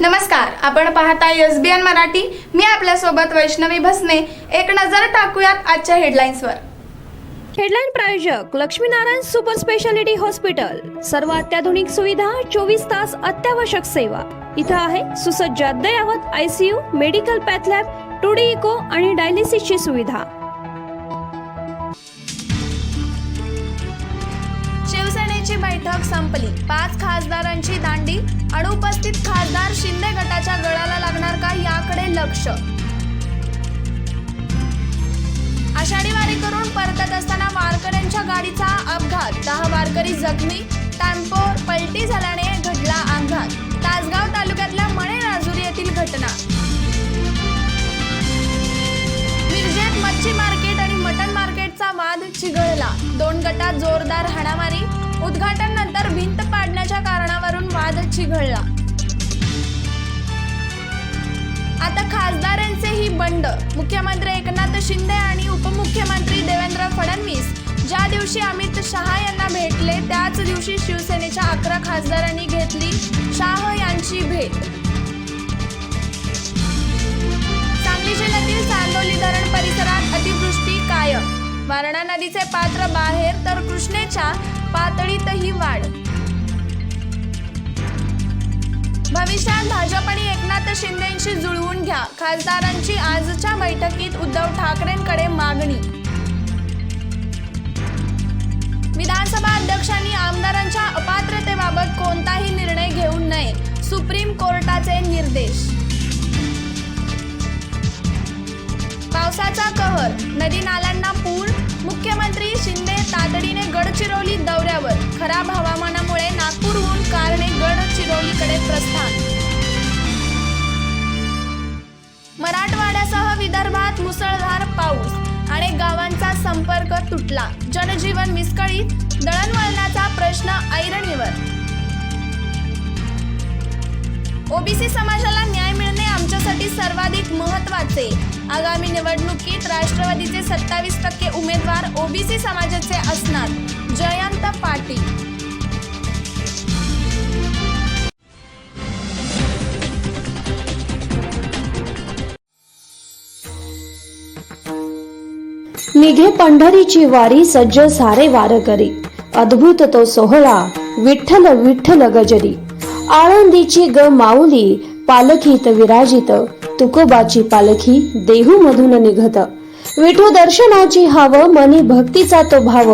नमस्कार, आपण पाहताय SBN मराठी. मी आपल्यासोबत वैष्णवी भसने. एक नजर टाकूयात आजच्या हेडलाईन्सवर. हेडलाईन प्रायोजक लक्ष्मीनारायण सुपर स्पेशालिटी हॉस्पिटल. सर्व अत्याधुनिक सुविधा, 24 तास अत्यावश्यक सेवा. इथं आहे सुसज्ज अद्ययावत ICU, medical path lab, 2D echo आणि डायलिसिसची सुविधा. शिवसेनेची बैठक संपली. 5 खासदारांची दांडी. अनुपस्थित खासदार शिंदे गटाच्या गळाला लागणार का याकडे लक्ष. आषाढी वारी करून परतत असताना वारकऱ्यांच्या गाडीचा अपघात. 10 वारकरी जखमी. टेम्पो पलटी झाल्याने घडला अपघात. तासगाव तालुक्यातल्या मणे राजुरी येथील घटना. मिरजेत मच्छी मार्केट आणि मटन मार्केटचा वाद चिघळला. 2 गटात जोरदार हाणामारी. उद्घाटन नंतर भिंत पाडण्याच्या कारणावरून वाद चिघळला. आता खासदारांचेही बंड. मुख्यमंत्री एकनाथ शिंदे आणि उपमुख्यमंत्री देवेंद्र फडणवीस ज्या दिवशी अमित शहा यांना भेटले त्याच दिवशी शिवसेनेच्या 11 खासदारांनी घेतली शाह यांची भेट. सांगली जिल्ह्यातील चांदोली धरण परिसरात अतिवृष्टी कायम. वारणा नदीचे पात्र बाहेर तर कृष्णेच्या पातळीतही वाढ. भविष्यात भाजप आणि एकनाथ शिंदेंशी जुळवून घ्या. खासदारांची आजच्या बैठकीत उद्धव ठाकरेंकडे मागणी. विधानसभा अध्यक्षांनी आमदारांच्या अपात्रतेबाबत कोणताही निर्णय घेऊ नये. सुप्रीम कोर्टाचे निर्देश. पावसाचा कहर. नदी नाल्यांना पूर. मुख्यमंत्री शिंदे तातडीने गडचिरोली दौऱ्यावर. खराब हवामानामुळे नागपूरहून कारने गडचिरोलीकडे प्रस्थान. मराठवाड्यासह विदर्भात मुसळधार पाऊस. अनेक गावांचा संपर्क तुटला. जनजीवन विस्कळीत. दळणवळणाचा प्रश्न ऐरणीवर. ओबीसी समाजाला न्याय मिळणे आमच्यासाठी सर्वाधिक महत्त्वाचे. आगामी निवडणुकीत राष्ट्रवादीचे 27% उमेदवार ओबीसी समाजाचे असणार. जयंत पाटील. निघे पंढरीची वारी, सज्ज सारे वारकरी. अद्भुत तो सोहळा, विठ्ठल विठ्ठल गजरी. आळंदीची ग माऊली, पालखीत विराजित. तुकोबाची पालखी देहू मधून निघत. विठू दर्शनाची हाव, मनी भक्तीचा तो भाव.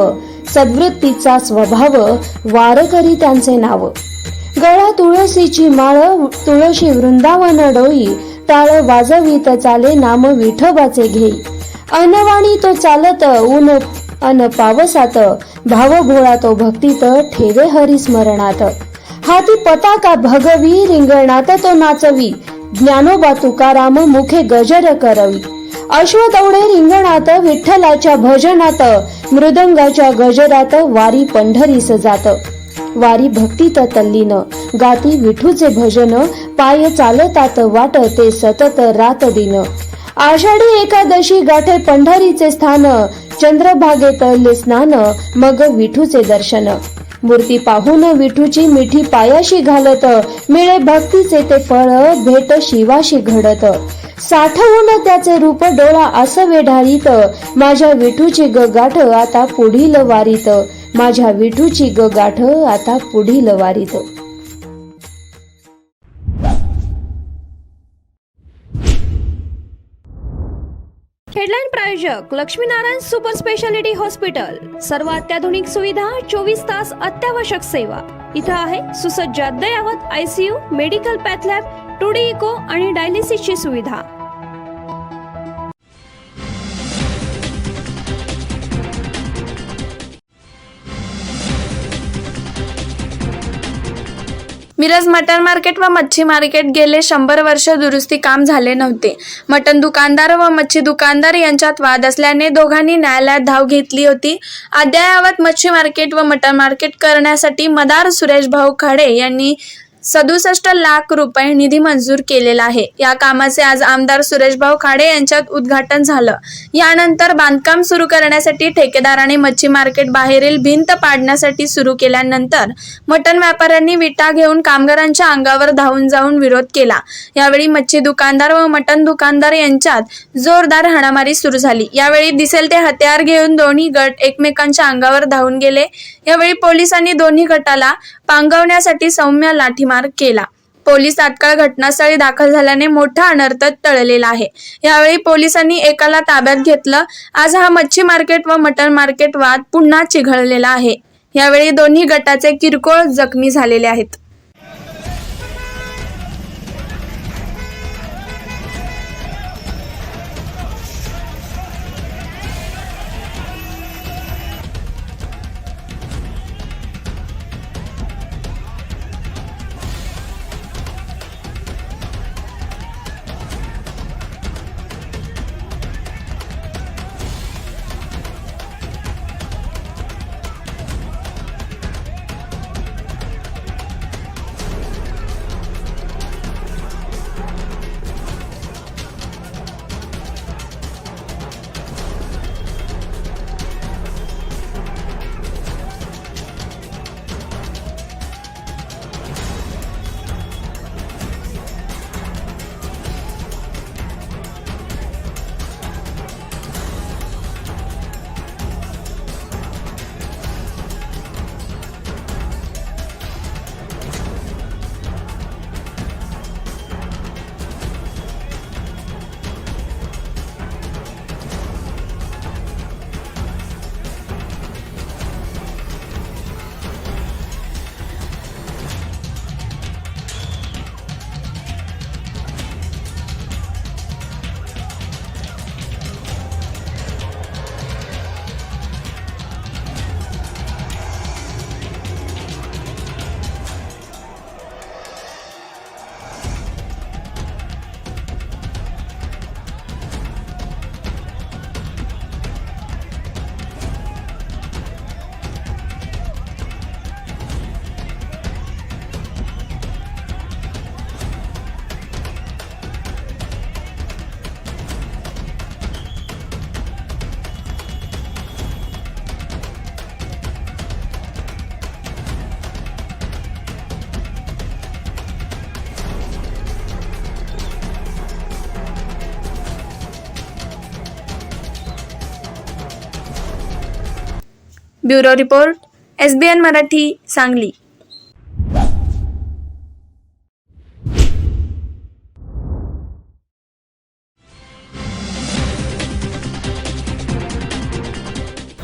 सद्वृत्तीचा स्वभाव, वारकरी त्यांचे नाव. गळा तुळशीची माळ, तुळशी वृंदावन डोई. टाळ वाजवीत चाले, नाम विठोबाचे घेई. अनवाणी तो चालत, ऊन अन पावसात. भाव भोळा तो भक्तीत, ठेवे हरी स्मरणात. हाती पताका भगवी, रिंगणात तो नाचवी. ज्ञानोबा तुकाराम, मुखे गजर करवी. अश्वदौडे रिंगणात, विठ्ठलाच्या भजनात. मृदंगाच्या गजरात, वारी पंढरीस जात. वारी भक्तीत तल्लीन, गाती विठूचे भजन. पाय चालतात वाट, ते सतत रात दिन. आषाढी एकादशी गाठे पंढरीचे स्थान. चंद्रभागेतले स्नान, मग विठूचे दर्शन. मूर्ती पाहून विठूची मिठी पायाशी घालत. मिळे भक्तीचे ते फळ, भेट शिवाशी घडत. साठवून त्याचे रूप, डोळा आसवे ढाळीत. माझ्या विठूची ग गाठ, आता पुढील वारीत. माझ्या विठूची ग गाठ, आता पुढील वारीत. हेडलाईन प्रायोजक लक्ष्मीनारायण सुपर स्पेशालिटी हॉस्पिटल. सर्व अत्याधुनिक सुविधा, 24 तास अत्यावश्यक सेवा. इथं आहे सुसज्ज अद्ययावत ICU, medical path lab, 2D echo आणि डायलिसिसची सुविधा. मिरज मटन मार्केट व मच्छी मार्केट गेले 100 वर्ष दुरुस्ती काम झाले नव्हते. मटन दुकानदार व मच्छी दुकानदार यांच्यात वाद असल्याने दोघांनी न्यायालयात धाव घेतली होती. अद्ययावत मच्छी मार्केट व मटन मार्केट करण्यासाठी मदार सुरेश भाऊ खाडे यांनी 67 लाख रुपये निधी मंजूर केलेला आहे। या कामाचे आज आमदार सुरेशभाऊ खाडे यांच्यात उद्घाटन झालं। यानंतर बांधकाम सुरू करण्यासाठी ठेकेदाराने मच्छी मार्केट बाहेरील भिंत पाडण्यासाठी सुरू केल्यानंतर मटण व्यापाऱ्यांनी विटा घेऊन कामगारांच्या अंगावर धावून जाऊन विरोध केला। यावेळी मच्छी दुकानदार व मटण दुकानदार यांच्यात जोरदार हाणामारी सुरू झाली। यावेळी दिसेल ते हत्यार घेऊन दोन्ही गट एकमेकांच्या अंगावर धावून गेले। यावेळी पोलिसांनी दोन्ही गटाला पांगवण्यासाठी सौम्य लाठीमार केला। पोलीस तात्काळ घटनास्थळी दाखल झाल्याने मोठा अनर्थ टळलेला आहे। यावेळी पोलिसांनी एकाला ताब्यात घेतलं। आज हा मच्छी मार्केट व मटण मार्केट वाद पुन्हा चिघळलेला आहे। यावेळी दोन्ही गटाचे किरकोळ जखमी झालेले आहेत। Bureau report SBN Marathi Sangli.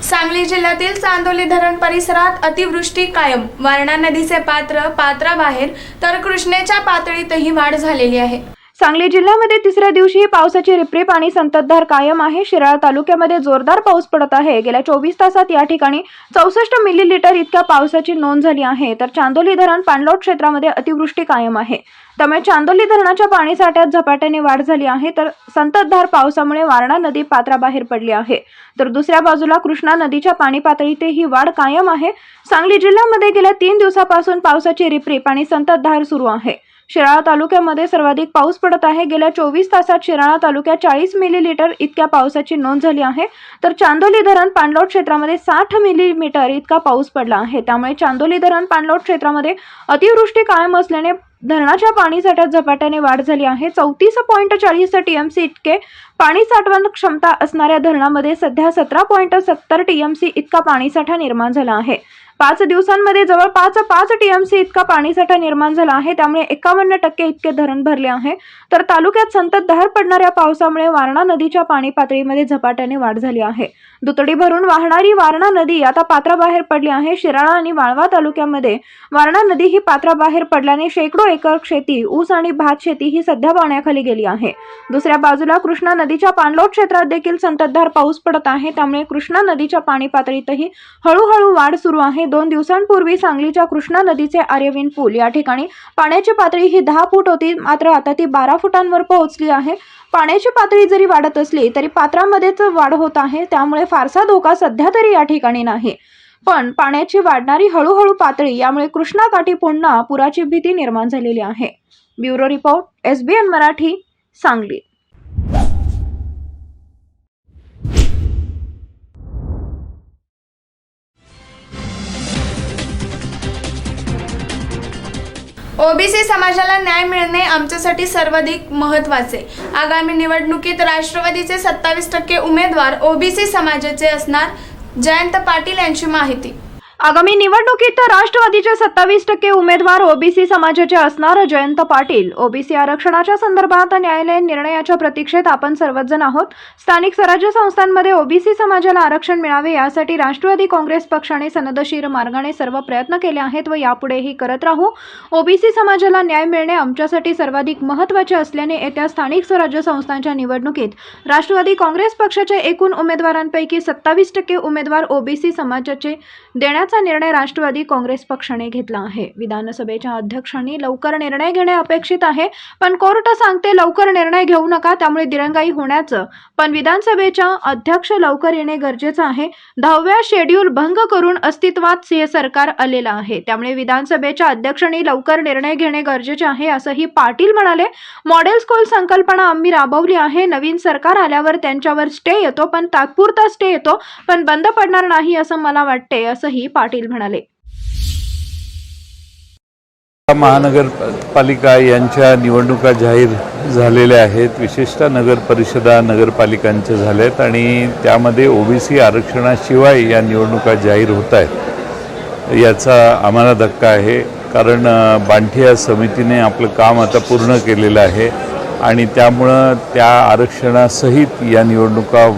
Sangli जिल्ह्यातील चांदोली धरण परिसरात अतिवृष्टी कायम। वारणा नदीचे पात्राबाहेर तर कृष्णेच्या पातळीतही वाढ झालेली आहे। सांगली जिल्ह्यामध्ये तिसऱ्या दिवशी पावसाची रिपरिप आणि संततधार कायम आहे। शिराळा तालुक्यामध्ये जोरदार पाऊस पडत आहे। गेल्या 24 तासात या ठिकाणी 64 मिलीलीटर इतक्या पावसाची नोंद झाली आहे। तर चांदोली धरण पाणलोट क्षेत्रामध्ये अतिवृष्टी कायम आहे। त्यामुळे चांदोली धरणाच्या पाणीसाठ्यात झपाट्याने वाढ झाली आहे। तर संततधार पावसामुळे वारणा नदी पात्राबाहेर पडली आहे। तर दुसऱ्या बाजूला कृष्णा नदीच्या पाणी पातळीतही वाढ कायम आहे। सांगली जिल्ह्यामध्ये गेल्या 3 दिवसापासून पावसाची रिपरिप आणि संततधार सुरू आहे। शिराळा तालुक्यामध्ये सर्वाधिक पाऊस पडत आहे। गेल्या 24 तासात शिराळा तालुक्यात 40 मिलीलीटर इतक्या पावसाची नोंद झाली आहे। तर चांदोली धरण पाणलोट क्षेत्रामध्ये 60 मिलीमीटर इतका पाऊस पडला आहे। त्यामुळे चांदोली धरण पाणलोट क्षेत्रामध्ये अतिवृष्टी कायम असल्याने धरणाच्या पाणीसाठ्यात झपाट्याने वाढ झाली आहे। 34.40 TMC इतके पाणी साठवण क्षमता असणाऱ्या धरणामध्ये सध्या 17.70 TMC इतका पाणीसाठा निर्माण झाला आहे। 5 दिवसांमध्ये जवळपास 5 TMC इतका पाणीसाठा निर्माण झाला आहे। त्यामुळे 51% इतके धरण भरले आहे। तर तालुक्यात संततधार पडणाऱ्या पावसामुळे वारणा नदीच्या पाणी पातळीमध्ये झपाट्याने वाढ झाली आहे। दुतडी भरून वाहणारी वारणा नदी आता पात्राबाहेर पडली आहे। शिराळा आणि वाळवा तालुक्यामध्ये वारणा नदी ही पात्राबाहेर पडल्याने शेकडो एकर शेती, ऊस आणि भात शेती ही सध्या पाण्याखाली गेली आहे। दुसऱ्या बाजूला कृष्णा नदीच्या पाणलोट क्षेत्रात देखील संततधार पाऊस पडत आहे। त्यामुळे कृष्णा नदीच्या पाणी पातळीतही हळूहळू वाढ सुरू आहे। 2 दिवसांपूर्वी सांगलीच्या कृष्णा नदीचे आर्यविन पूल या ठिकाणी पाण्याची पातळी ही 10 फूट होती, मात्र आता ती 12 फुटांवर पोहोचली आहे। पाण्याची पातळी जरी वाढत असली तरी पात्रामध्येच वाढ होत आहे। त्यामुळे फारसा धोका सध्या तरी या ठिकाणी नाही। पण पाण्याची वाढणारी हळूहळू पातळी यामुळे कृष्णाकाठी पुन्हा पुराची भीती निर्माण झालेली आहे. Bureau report SBN Marathi, Sangli. OBC समाजाला न्याय मिळणे आमच्यासाठी सर्वाधिक महत्त्वाचे. आगामी निवडणुकीत राष्ट्रवादीचे 27% उमेदवार ओबीसी समाजाचे असणार, जयंत पाटील यांची माहिती. आगामी निवडणुकीत राष्ट्रवादीचे 27% उमेदवार ओबीसी समाजाचे असणार, जयंत पाटील. ओबीसी आरक्षणाच्या संदर्भात न्यायालयीन निर्णयाच्या प्रतीक्षेत आपण सर्वजण आहोत. स्थानिक स्वराज्य संस्थांमध्ये ओबीसी समाजाला आरक्षण मिळावे यासाठी राष्ट्रवादी काँग्रेस पक्षाने सनदशीर मार्गाने सर्व प्रयत्न केले आहेत व यापुढेही करत राहू. ओबीसी समाजाला न्याय मिळणे आमच्यासाठी सर्वाधिक महत्त्वाचे असल्याने येत्या स्थानिक स्वराज्य संस्थांच्या निवडणुकीत राष्ट्रवादी काँग्रेस पक्षाच्या एकूण उमेदवारांपैकी 27% उमेदवार ओबीसी समाजाचे देण्याचा निर्णय राष्ट्रवादी काँग्रेस पक्षाने घेतला आहे. विधानसभेच्या अध्यक्षांनी लवकर निर्णय घेणे अपेक्षित आहे, पण कोर्ट सांगते लवकर निर्णय घेऊ नका, त्यामुळे दिरंगाई होण्याचं. पण विधानसभेच्या अध्यक्ष लवकर येणे गरजेचं आहे. 10व्या शेड्यूल भंग करून अस्तित्वात हे सरकार आलेलं आहे, त्यामुळे विधानसभेच्या अध्यक्षांनी लवकर निर्णय घेणे गरजेचे आहे, असंही पाटील म्हणाले. मॉडेल स्कूल संकल्पना आम्ही राबवली आहे. नवीन सरकार आल्यावर त्यांच्यावर स्टे येतो, पण तात्पुरता स्टे येतो, पण बंद पडणार नाही असं मला वाटते, असंही पाटील म्हणाले. महानगरपालिका यांच्या निवडणुका जाहीर झालेल्या आहेत. विशेषतः नगर परिषदा नगरपालिकांच्या झाल्यात आणि त्यामध्ये ओबीसी आरक्षणाशिवाय या निवडणुका जाहीर होत आहेत. याचा आम्हाला धक्का आहे, कारण बांठिया समितीने आपलं काम आता पूर्ण केलेलं आहे आणि त्यामुळं त्या आरक्षणासहित या निवडणुका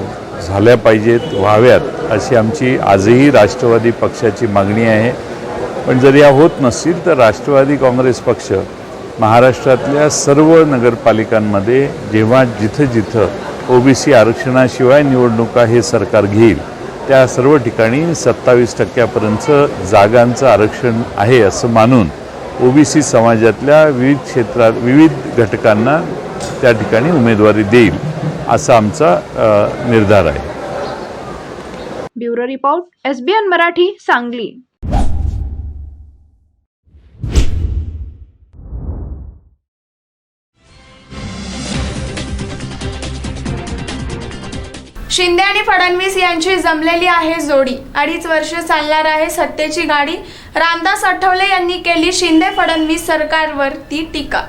झाल्या पाहिजेत, व्हाव्यात अशी आमची आजही राष्ट्रवादी पक्षाची मागणी आहे. पण जर या होत नसतील तर राष्ट्रवादी काँग्रेस पक्ष महाराष्ट्रातल्या सर्व नगरपालिकांमध्ये जेव्हा जिथं ओबीसी आरक्षणाशिवाय निवडणुका हे सरकार घेईल त्या सर्व ठिकाणी 27% जागांचं आरक्षण आहे असं मानून ओबीसी समाजातल्या विविध क्षेत्रात विविध घटकांना त्या ठिकाणी उमेदवारी देईल असा आमचा निर्धार आहे. Bureau report SBN Marathi, Sangli. Shinde आणि फडणवीस यांची जमलेली आहे जोडी. 2.5 वर्ष चालणार आहे सत्तेची गाडी. रामदास आठवले यांनी केली शिंदे फडणवीस सरकारवरती टीका.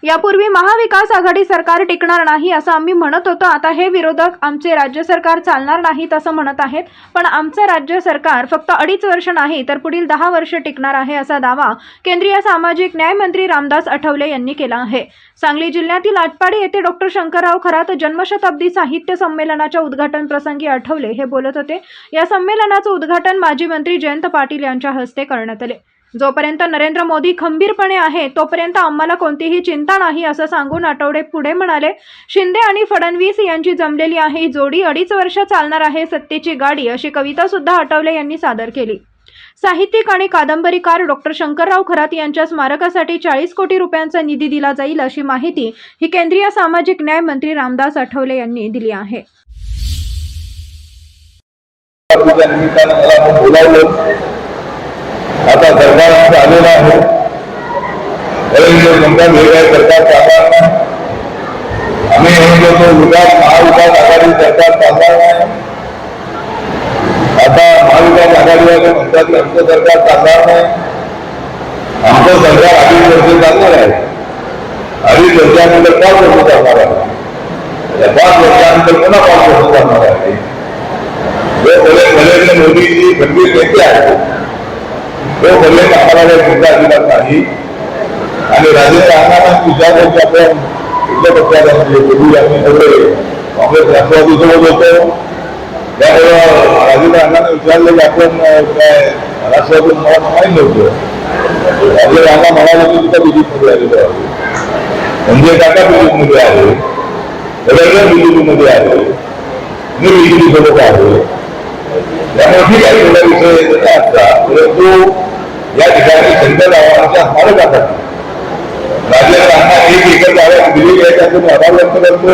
यापूर्वी महाविकास आघाडी सरकार टिकणार नाही असं आम्ही म्हणत होतो. आता हे विरोधक आमचे राज्य सरकार चालणार नाही असं म्हणत आहेत. पण आमचं राज्य सरकार फक्त 2.5 वर्ष नाही तर पुढील 10 वर्ष टिकणार आहे असा दावा केंद्रीय सामाजिक न्याय मंत्री रामदास आठवले यांनी केला आहे. सांगली जिल्ह्यातील आटपाडी येथे डॉक्टर शंकरराव खरात जन्मशताब्दी साहित्य संमेलनाच्या उद्घाटन प्रसंगी आठवले हे बोलत होते. या संमेलनाचं उद्घाटन माजी मंत्री जयंत पाटील यांच्या हस्ते करण्यात आले. जोपर्यंत नरेंद्र मोदी खंबीरपणे आहे तोपर्यंत आम्हाला कोणतीही चिंता नाही असं सांगून आठवले पुढे म्हणाले, शिंदे आणि फडणवीस यांची जमलेली आहे ही जोडी. 2.5 वर्ष चालणार आहे सत्तेची गाडी अशी कविता सुद्धा आठवले यांनी सादर केली. साहित्यिक आणि कादंबरीकार डॉक्टर शंकरराव खरात यांच्या स्मारकासाठी 40 कोटी रुपयांचा निधी दिला जाईल अशी माहिती ही केंद्रीय सामाजिक न्याय मंत्री रामदास आठवले यांनी दिली आहे. आता सरकार आलेला आहे. सरकार चालणार नाही. आम्ही महाविकास आघाडी सरकार चालणार नाही. आता महाविकास आघाडीवाले म्हणतात की आमचं सरकार चालणार नाही. आमचं सरकार 2.5 वर्ष चालणार आहे. 2.5 वर्षानंतर 5 वर्ष चालणार आहे. त्या 5 वर्षानंतर पुन्हा 5 वर्ष चालणार आहे. नरेंद्र मोदीजी खंबीर नेते आहेत. तो बोलले आम्हाला काही मुद्दा दिला नाही आणि राजेंद्र अण्णांना विचारलं की आपण कुठल्या पक्षाला पूर्वी आम्ही सगळे काँग्रेस राष्ट्रवादीसोबत होतो. त्यामुळं राजेंद्र अण्णांना विचारलं की आपण काय राष्ट्रवादी मला माहीत नव्हतं. राजेंद्र अण्णा म्हणाले की तिथं बीजेपीमध्ये आलेलो आहे, संजय काका बीजेपीमध्ये आहे, रवींद्र बीजेपीमध्ये आहे, मी बीजेपी सोबत आहे. त्यामुळे ठीक आहे थोडा विषय असता, परंतु या ठिकाणी संजय रावांच्या स्मारकासाठी राजेंद्र अण्णा एकच आहे दिलेली आहे त्याचं मी आभार व्यक्त करतो.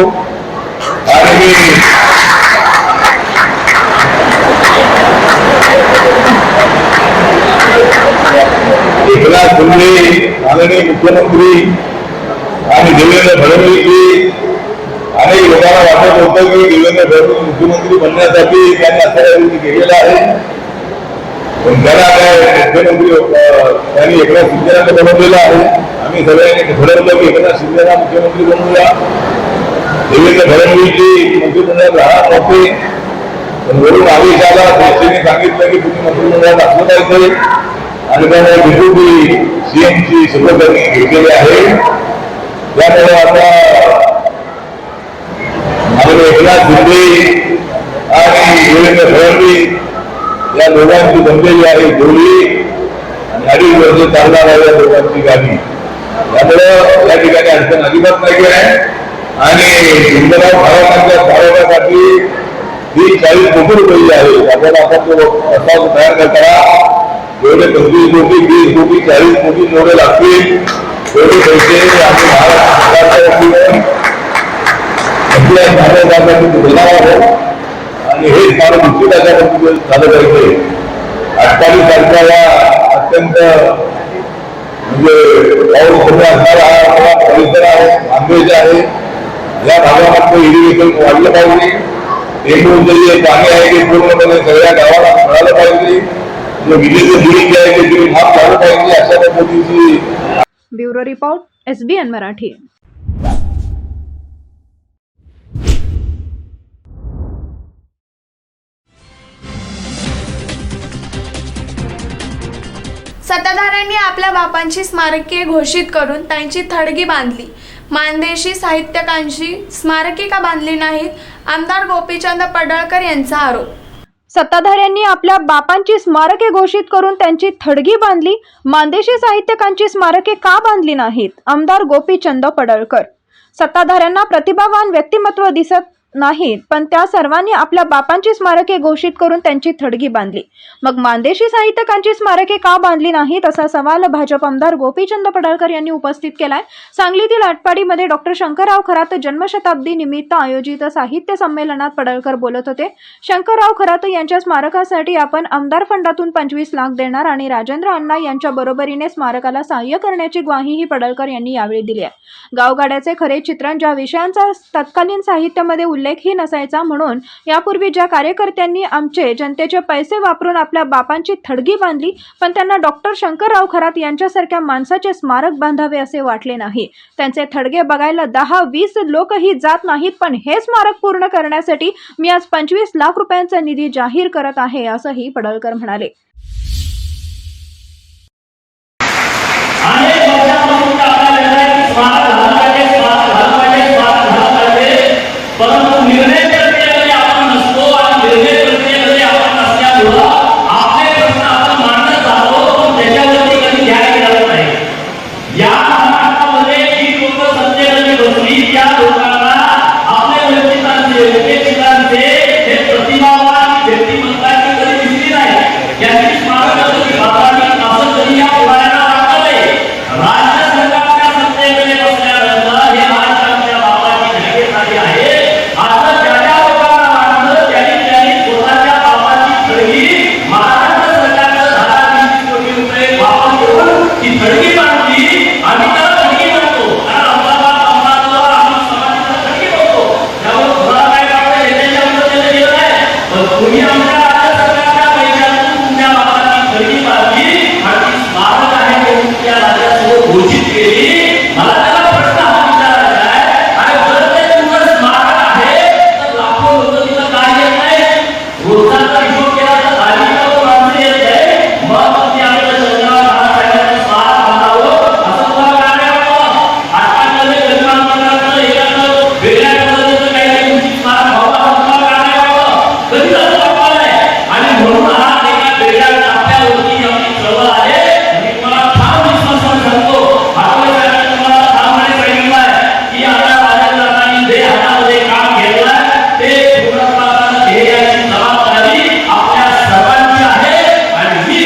आणि मी एकनाथ शिंदे माननीय मुख्यमंत्री आणि देवेंद्र फडणवीसजी अनेक लोकांना वाटत होतं की देवेंद्र फडणवीस मुख्यमंत्री बनण्यासाठी त्यांनी असं केलेलं आहे, पण त्याला काय मुख्यमंत्री त्यांनी एकनाथ शिंदेना बनवलेलं आहे. आम्ही सगळ्यांनी ठरवलं की एकनाथ शिंदेना मुख्यमंत्री बनवूया. देवेंद्र फडणवीसजी मंत्रिमंडळात राहणार नव्हते, पण वरून आदेश आला, देशाने सांगितलं की तुम्ही मंत्रिमंडळात असलं पाहिजे आणि त्यामुळे डेप्युटी सीएमची शपथ त्यांनी घेतलेली आहे. त्यामुळे आता माननीय एकनाथ शिंदे आणि देवेंद्र फडणवीस या दोघांची जमलेली आहे जोडी आणि 2.5 वर्ष चालणार आहे या दोघांची गाडी. त्यामुळे या ठिकाणी अडचण अजिबात नाही आहे आणि सुंदरराव भावांच्या स्वागतासाठी ही 40 कोटी रुपये आहे. आपल्याला आपण तो प्रस्ताव तयार करा, जेवढे 25 कोटी 20 कोटी 40 कोटी जेवढे लागतील तेवढे पैसे आम्ही महाराष्ट्र सरकारच्या वतीने देणार आहोत आणि हे फार निश्चित झालं पाहिजे. 48 तारखेला अत्यंत म्हणजे पाऊस कमी असणारा हा परिसर आहे, आंबेचा आहे, या भागामध्ये इरिगेशन वाढलं पाहिजे. एकूण जे पाणी आहे ते पूर्णपणे सगळ्या गावाला मिळालं पाहिजे. जे विजेचं बिल आहे ते बिल माफ झालं पाहिजे. अशा पद्धतीची ब्युरो रिपोर्ट SBN मराठी. सत्ताधाऱ्यांनी आपल्या बापांची स्मारके घोषित करून त्यांची थडगी बांधली. मानदेशी साहित्यिकांची स्मारके का बांधली नाहीत? आमदार गोपीचंद पडळकर यांचा आरोप. सत्ताधाऱ्यांनी आपल्या बापांची स्मारके घोषित करून त्यांची थडगी बांधली. मानदेशी साहित्यिकांची स्मारके का बांधली नाहीत? आमदार गोपीचंद पडळकर. सत्ताधाऱ्यांना प्रतिभावान व्यक्तिमत्व दिसत नाहीत, पण त्या सर्वांनी आपल्या बापांची स्मारके घोषित करून त्यांची थडगी बांधली. मग मानदेशी साहित्यिकांची स्मारके का बांधली नाहीत असा सवाल भाजप आमदार गोपीचंद पडळकर यांनी उपस्थित केलाय. सांगलीतील आटपाडीमध्ये डॉक्टर शंकरराव खरात जन्मशताब्दी निमित्त आयोजित साहित्य संमेलनात पडळकर बोलत होते. शंकरराव खरात यांच्या स्मारकासाठी आपण आमदार फंडातून 25 लाख देणार आणि राजेंद्र अण्णा यांच्या बरोबरीने स्मारकाला सहाय्य करण्याची ग्वाहीही पडळकर यांनी यावेळी दिली आहे. गावगाड्याचे खरे चित्रण, ज्या विषयांचा तत्कालीन साहित्यामध्ये उल्लेखही नसायचा, म्हणून यापूर्वी ज्या कार्यकर्त्यांनी आमचे जनतेचे पैसे वापरून आपल्या बापांची थडगी बांधली, पण त्यांना डॉक्टर शंकरराव खरात यांच्यासारख्या माणसाचे स्मारक बांधावे असे वाटले नाही. त्यांचे थडगे बघायला 10-20 लोकही जात नाहीत, पण हे स्मारक पूर्ण करण्यासाठी मी आज 25 लाख रुपयांचा निधी जाहीर करत आहे, असंही पडळकर म्हणाले. परंतु निर्णय प्रक्रियेमध्ये आपण नसतो आणि निर्णय प्रक्रियेमध्ये आपण नसल्यामुळं आपले प्रश्न आपण मांडत आहोत, पण त्याच्यावरती कधी ध्यान दिलं नाही. या महाराष्ट्रामध्ये जी लोक सत्तेमध्ये बसली त्या लोकांना आपल्या व्यक्तिमत्वांचे हे प्रतिभावान व्यक्तिमत्वाची कधी दिसली नाही. यांची स्मारकाची बाबांनी असं कधी या पुढाऱ्यांना वाटलं नाही. राज्य सरकारच्या सत्तेमध्ये बसल्यानंतर हे राज्य आमच्या बाबाची जागेसाठी आहे. आता ज्या लोकांना वाटलं त्यांनी स्वतःच्या बापाची थडगी महाराष्ट्र सरकारनं 10-20 कोटी रुपये वापर करून ती थडगी बांधली. आम्ही त्याला थडगी म्हणतो, कारण आमचा बाप आमचा आम्ही समाजाला थडगी म्हणतो. त्यावर तुम्हाला काय वाटतं याच्या त्याला गेलं नाही, पण तुम्ही आमच्या राज्य सरकारच्या पैशातून तुमच्या बापाची थडगी बांधली आणि ती स्मारक आहे म्हणून त्या राज्यासमोर घोषित केली. मला त्याला प्रश्न हा विचारायचा आहे, आणि जर ते तुमचं स्मारक आहे तर लाखो लोक तिथं काय येत नाही? रोजचा हिशोब केला तर 10,000 माणसं येत नाही. मग तुम्ही आपल्या शंकरराव साहेबांचं स्मारक बांधावं असं तुम्हाला काय नाही वाटतं? आजकालमध्ये गणमान्याचं एखादं वेगळ्या पद्धतीचं काहीतरी तुमची स्मारक व्हावं असं तुम्हाला काय नाही वाटतं? कधीच असं वाटलं नाही. आणि म्हणून हा एका वेगळ्या टप्प्यावरती आमची चळवळ आहे. मी तुम्हाला ठाम विश्वासाने सांगतो, आपल्या साहेबांनी तुम्हाला ठामपणे सांगितलं आहे की आता राजेंद्रांनी जे हातामध्ये काम घेतलं ते पूर्णत्वाचं ध्येयाची जबाबदारी आपल्या सर्वांची आहे. आणि मी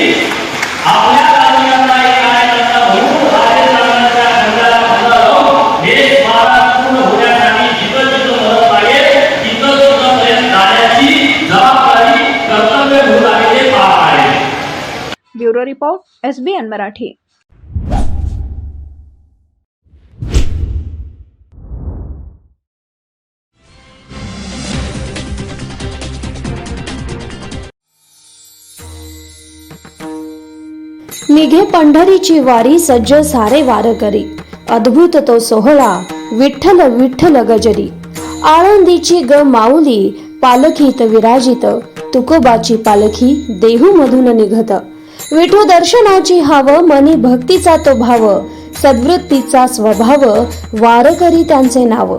आपल्या तालुक्यातला एक कार्यकर्ता म्हणून राजेंद्रांच्या खंडाला खंडा लावून हे स्मारक पूर्ण होण्यासाठी जिथं जिथं मदत लागेल तिथं तिथं जाण्याची जबाबदारी कर्तव्य म्हणून आम्ही ते पाहत आहे. Bureau report SBN Marathi. निघे पंढरीची वारी सज्ज सारे वारकरी अद्भुत तो सोहळा विठ्ठल विठ्ठल गजरी आळंदीची ग माऊली पालखीत विराजित तुकोबाची पालखी देहू मधून निघत विठू दर्शनाची हाव मनी भक्तीचा तो भाव सद्वृत्तीचा स्वभाव वारकरी त्यांचे नाव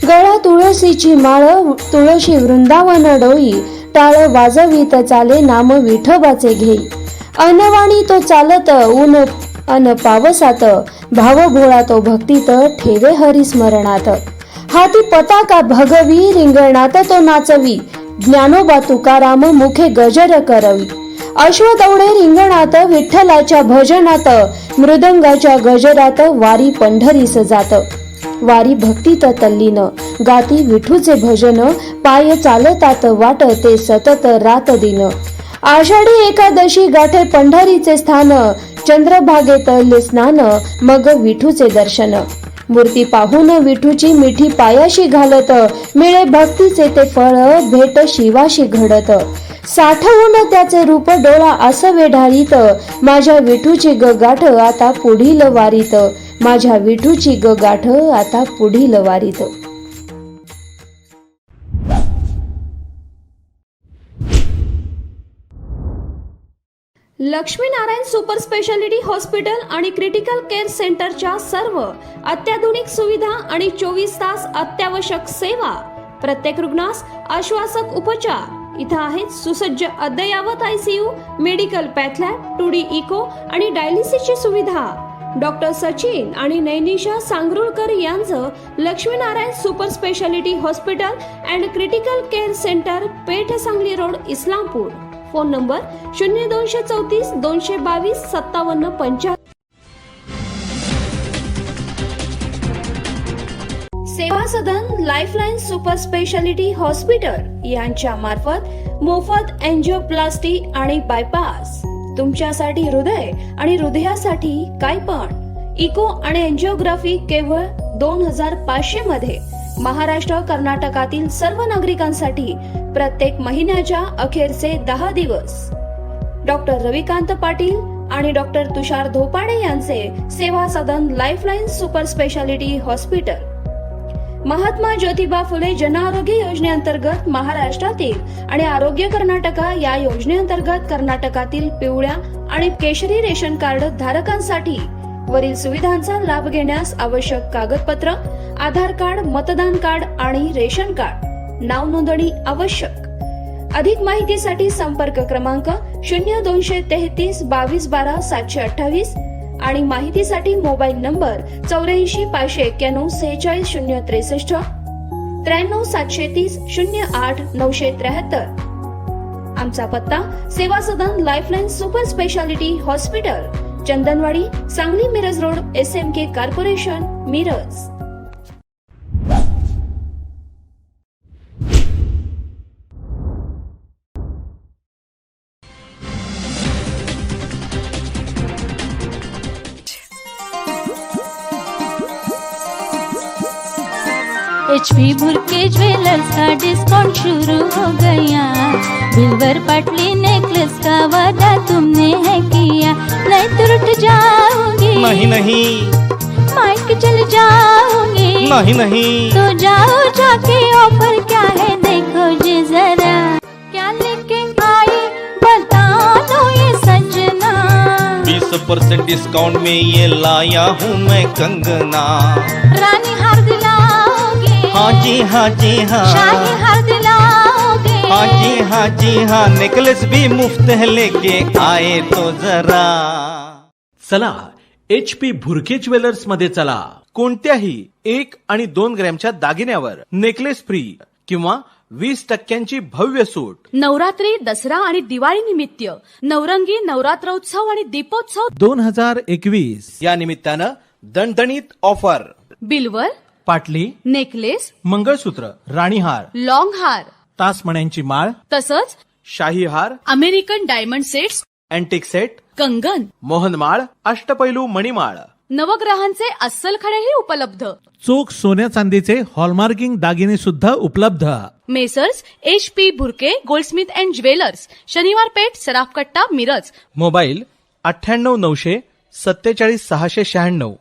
गळा तुळशीची माळ तुळशी वृंदावन डोई टाळ वाजवीत चाले नाम विठोबाचे घेई अनवाणी तो चालत ऊन अन पावसात भाव भोळा तो भक्तीत ठेवे हरी स्मरणात हाती पताका भगवी रिंगणात तो नाचवी ज्ञानोबा तुकाराम मुखे गजर करवी अश्वदौडे रिंगणात विठ्ठलाच्या भजनात मृदंगाच्या गजरात वारी पंढरीस जात वारी भक्तीत तल्लीन गाती विठूचे भजन पाय चालतात वाट ते सतत रात दिन आषाढी एकादशी गाठे पंढरीचे स्थान चंद्रभागेतले स्नान मग विठूचे दर्शन मूर्ती पाहून विठूची मिठी पायाशी घालत मिळे भक्तीचे ते फळ भेट शिवाशी घडत साठवून त्याचे रूप डोळा असवे ढाळीत माझ्या विठूची ग गाठ आता पुढील वारीत माझ्या विठूची ग गाठ आता पुढील वारीत. लक्ष्मीनारायण सुपर स्पेशालिटी हॉस्पिटल आणि क्रिटिकल केअर सेंटरच्या सर्व अत्याधुनिक सुविधा आणि 24 तास अत्यावश्यक सेवा प्रत्येक रुग्णास आश्वासक उपचार इथं आहेत सुसज्ज अद्ययावत ICU medical path lab 2D echo आणि डायलिसिसची सुविधा डॉक्टर सचिन आणि नैनिशा सांगरुळकर यांचं Laxminarayan super speciality hospital and critical care centre Peth Sangli road Islampur phone number 0234 222 5775. Seva Sadan lifeline super speciality hospital यांच्या मार्फत मोफत एंजिओप्लास्टी आणि बायपास तुमच्यासाठी हृदय आणि हृदयासाठी काय पण इको आणि एंजिओग्राफी केवळ 2500 मध्ये महाराष्ट्र कर्नाटकातील सर्व नागरिकांसाठी प्रत्येक महिन्याच्या अखेरचे 10 दिवस डॉक्टर रविकांत पाटील आणि डॉक्टर तुषार धोपाडे यांचे Seva Sadan lifeline super speciality hospital Mahatma Jyotiba Phule Jan Arogya योजनेअंतर्गत महाराष्ट्रातील आणि आरोग्य कर्नाटका या योजनेअंतर्गत कर्नाटकातील पिवळ्या आणि केशरी रेशन कार्ड धारकांसाठी वरील सुविधांचा लाभ घेण्यास आवश्यक कागदपत्र आधार कार्ड मतदान कार्ड आणि रेशन कार्ड नाव नोंदणी आवश्यक अधिक माहितीसाठी संपर्क क्रमांक 0233 22 12 728 आणि माहितीसाठी मोबाईल नंबर 84 591 46 063 93 730 08 973. आमचा पत्ता Seva Sadan lifeline super speciality hospital Chandanwadi Sangli Miraj road SMK corporation Miraj. HP Bhurke jewellers का डिस्काउंट शुरू हो गया सिल्वर पटली नेकलेस का वादा तुमने है किया नहीं तो रुठ जाओगे नहीं नहीं माइक चल जाओगे नहीं नहीं तो जाओ जाके ऑफर क्या है देखो जी जरा क्या लेके आई बता दो ये सजना 20% डिस्काउंट में ये लाया हूँ मैं कंगना रानी हार दिलाओगे हाँ जी हाँ जी हाँ शाही हार दिलाओगे हाँ जी हाँ नेकलेस भी मुफ्त है लेके आए तो जरा चला HP भुरके ज्वेलर्स मध्ये चला कोणत्याही 1 आणि 2 ग्रॅमच्या दागिन्यावर नेकलेस फ्री किंवा 20% भव्य सूट नवरात्री दसरा आणि दिवाळी निमित्त नवरंगी नवरात्रोत्सव आणि दीपोत्सव 2021 या निमित्तानं दणदणीत ऑफर बिल्वर पाटली नेकलेस मंगळसूत्र राणीहार लॉंग हार तासमण्यांची माळ तसंच शाही हार American diamond sets antique set कंगन मोहनमाळ अष्टपैलू मणिमाळ नवग्रहांचे अस्सल खडेही उपलब्ध चोख सोन्या चांदीचे हॉलमार्किंग दागिने सुद्धा उपलब्ध messrs HP Bhurke Goldsmith and jewellers शनिवार पेठ सराफकट्टा मिरज मोबाईल 98 947 696.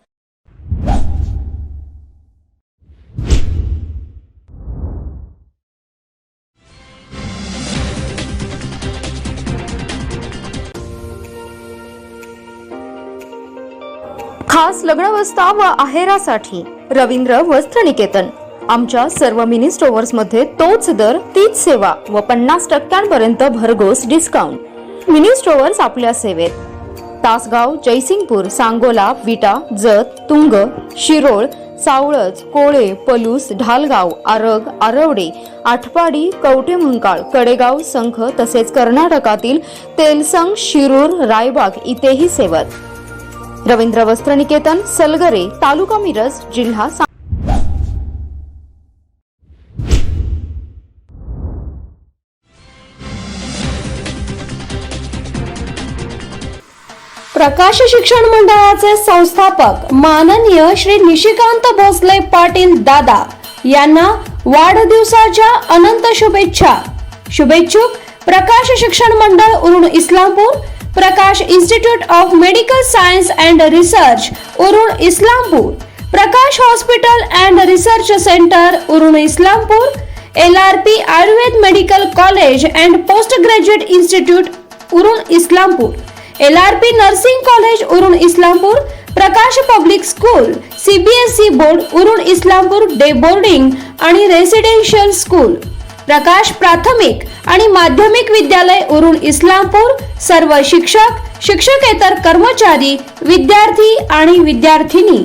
खास लग्नावस्था व आहेरासाठी रवींद्र वस्त्र निकेतन. आमच्या सर्व मिनी स्टोअर्स मध्ये तोच दर, तीच सेवा व 50% भरघोस डिस्काउंट. मिनी स्टोअर्स आपल्या सेवेत. तासगाव, जयसिंगपूर, सांगोला, विटा, जत, तुंग, शिरोळ, सावळज, कोळे, पलूस, ढालगाव, आरग, आरवडे, आठपाडी, कवठे मंकाळ, कडेगाव, संख तसेच कर्नाटकातील तेलसंग, शिरूर, रायबाग इथेही सेवत. रवींद्र वस्त्र निकेतन, सलगरे, तालुका मिरज, जिल्हा प्रकाश शिक्षण मंडळाचे संस्थापक माननीय श्री निशिकांत भोसले पाटील दादा यांना वाढदिवसाच्या अनंत शुभेच्छा. शुभेच्छुक Prakash Shikshan Mandal Urun Islampur, Prakash institute of medical science and research Urun Islampur, Prakash hospital and research centre Urun Islampur, LRP Ayurved medical college and post graduate institute Urun Islampur, LRP nursing college Urun Islampur, Prakash public school, CBSE board Urun Islampur day boarding आणि रेसिडेन्शियल स्कूल, प्रकाश प्राथमिक आणि माध्यमिक विद्यालय उरुण इस्लामपूर, सर्व शिक्षक, शिक्षकेतर कर्मचारी, विद्यार्थी आणि विद्यार्थिनी.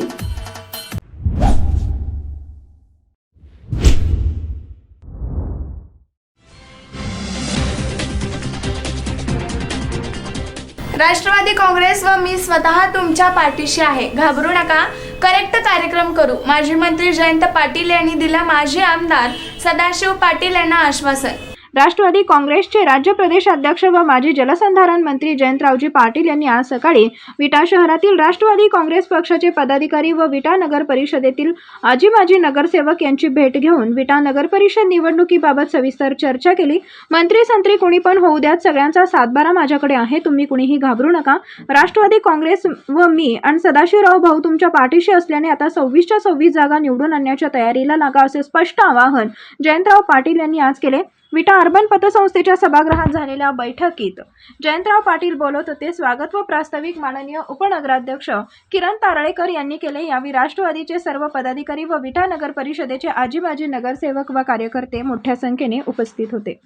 राष्ट्रवादी काँग्रेस व मी स्वतः तुमच्या पाठीशी आहे. घाबरू नका, करेक्ट कार्यक्रम करू. माजी मंत्री जयंत पाटील यांनी दिलं माजी आमदार सदाशिव पाटील यांना आश्वासन. राष्ट्रवादी काँग्रेसचे राज्य प्रदेश अध्यक्ष व माजी जलसंधारण मंत्री जयंतरावजी पाटील यांनी आज सकाळी विटा शहरातील राष्ट्रवादी काँग्रेस पक्षाचे पदाधिकारी व विटा नगर परिषदेतील माजी नगरसेवक यांची भेट घेऊन विटा नगर परिषद निवडणुकीबाबत सविस्तर चर्चा केली. मंत्री संत्री कोणी पण होऊ द्यात, सगळ्यांचा सातबारा माझ्याकडे आहे. तुम्ही कुणीही घाबरू नका. राष्ट्रवादी काँग्रेस व मी आणि सदाशिवराव भाऊ तुमच्या पाठीशी असल्याने आता 26च्या 26 जागा निवडून आणण्याच्या तयारीला लागा, असे स्पष्ट आवाहन जयंतराव पाटील यांनी आज केले. विटा अर्बन पतसंस्थेच्या सभागृहात झालेल्या बैठकीत जयंतराव पाटील बोलत होते. स्वागत व प्रास्ताविक माननीय उपनगराध्यक्ष किरण तारळेकर यांनी केले. यावेळी राष्ट्रवादीचे सर्व पदाधिकारी व विटा नगर परिषदेचे माजी नगरसेवक व कार्यकर्ते मोठ्या संख्येने उपस्थित होते.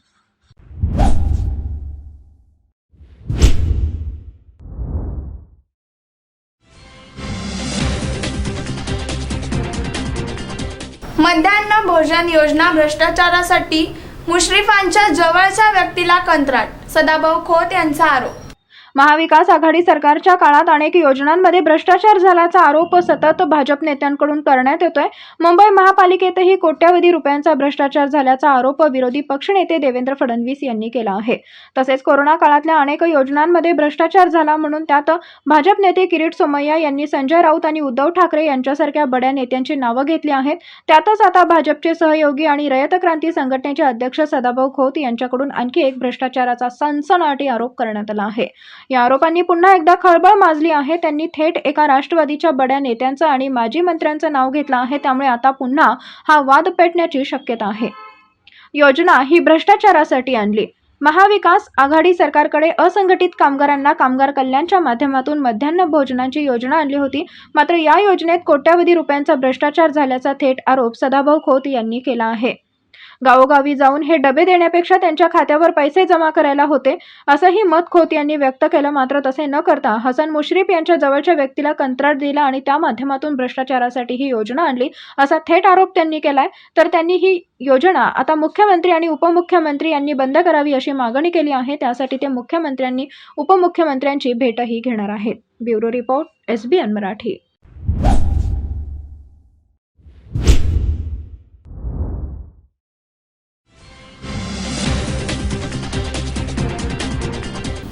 मध्यान्ह भोजन योजना भ्रष्टाचारासाठी मुश्रीफांच्या जवळच्या व्यक्तीला कंत्राट, सदाभाऊ खोत यांचा आरोप. महाविकास आघाडी सरकारच्या काळात अनेक योजनांमध्ये भ्रष्टाचार झाल्याचा आरोप सतत भाजप नेत्यांकडून करण्यात येतोय. मुंबई महापालिकेतही कोट्यावधी रुपयांचा भ्रष्टाचार झाल्याचा आरोप विरोधी पक्षनेते देवेंद्र फडणवीस यांनी केला आहे. तसेच कोरोना काळातल्या अनेक योजनांमध्ये भ्रष्टाचार झाला म्हणून त्यात भाजप नेते किरीट सोमय्या यांनी संजय राऊत आणि उद्धव ठाकरे यांच्यासारख्या बड्या नेत्यांची नावं घेतली आहेत. त्यातच आता भाजपचे सहयोगी आणि रयत क्रांती संघटनेचे अध्यक्ष सदाभाऊ खोत यांच्याकडून आणखी एक भ्रष्टाचाराचा सनसनाटी आरोप करण्यात आला आहे. या आरोपांनी पुन्हा एकदा खळबळ माजली आहे. त्यांनी थेट एका राष्ट्रवादीच्या बड्या नेत्यांचं आणि माजी मंत्र्यांचं नाव घेतलं आहे. त्यामुळे आता पुन्हा हा वाद पेटण्याची शक्यता आहे. योजना ही भ्रष्टाचारासाठी आणली. महाविकास आघाडी सरकारकडे असंघटित कामगारांना कामगार कल्याणच्या माध्यमातून मध्यान्ह भोजनाची योजना आणली होती. मात्र या योजनेत कोट्यावधी रुपयांचा भ्रष्टाचार झाल्याचा थेट आरोप सदाभाऊ खोत यांनी केला आहे. गावोगावी जाऊन हे डबे देण्यापेक्षा त्यांच्या खात्यावर पैसे जमा करायला होते, असंही मत खोत यांनी व्यक्त केलं. मात्र तसे न करता हसन मुश्रीफ यांच्या जवळच्या व्यक्तीला कंत्राट दिला आणि त्या माध्यमातून भ्रष्टाचारासाठी ही योजना आणली, असा थेट आरोप त्यांनी केलाय. तर त्यांनी ही योजना आता मुख्यमंत्री आणि उपमुख्यमंत्री यांनी बंद करावी अशी मागणी केली आहे. त्यासाठी ते मुख्यमंत्र्यांनी उपमुख्यमंत्र्यांची भेटही घेणार आहेत. Bureau report, SBN Marathi.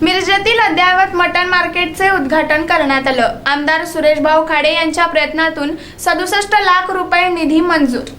मिरजेतील अद्ययावत मटण मार्केटचे उद्घाटन करण्यात आलं. आमदार सुरेशभाऊ खाडे यांच्या प्रयत्नातून 67 लाख रुपये निधी मंजूर.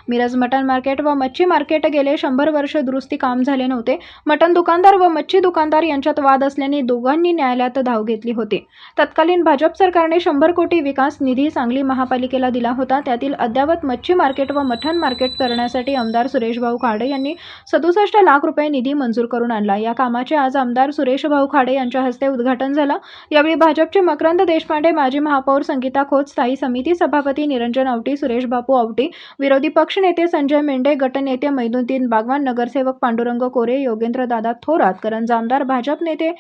मिरज मटण मार्केट व मच्छी मार्केट गेले 100 वर्ष दुरुस्ती काम झाले नव्हते. मटण दुकानदार व मच्छी दुकानदार यांच्यात वाद असल्याने दोघांनी न्यायालयात धाव घेतली होती. तत्कालीन भाजप सरकारने 100 कोटी विकास निधी सांगली महापालिकेला दिला होता. त्यातील अद्यावत मच्छी मार्केट व मटण मार्केट करण्यासाठी आमदार सुरेशभाऊ खाडे यांनी 67 लाख रुपये निधी मंजूर करून आणला. या कामाचे आज आमदार सुरेशभाऊ खाडे यांच्या हस्ते उद्घाटन झालं. यावेळी भाजपचे मकरंद देशपांडे, माजी महापौर संगीता खोत, स्थायी समिती सभापती निरंजन आवटी, सुरेश बापू आवटी, विरोधी पक्षनेते संजय मेंढे, गटनेते मैनुद्दीन बागवान, नगरसेवक पांडुरंग कोरे, योगेंद्र दादा थोरात, करंज आमदार भाजप नेते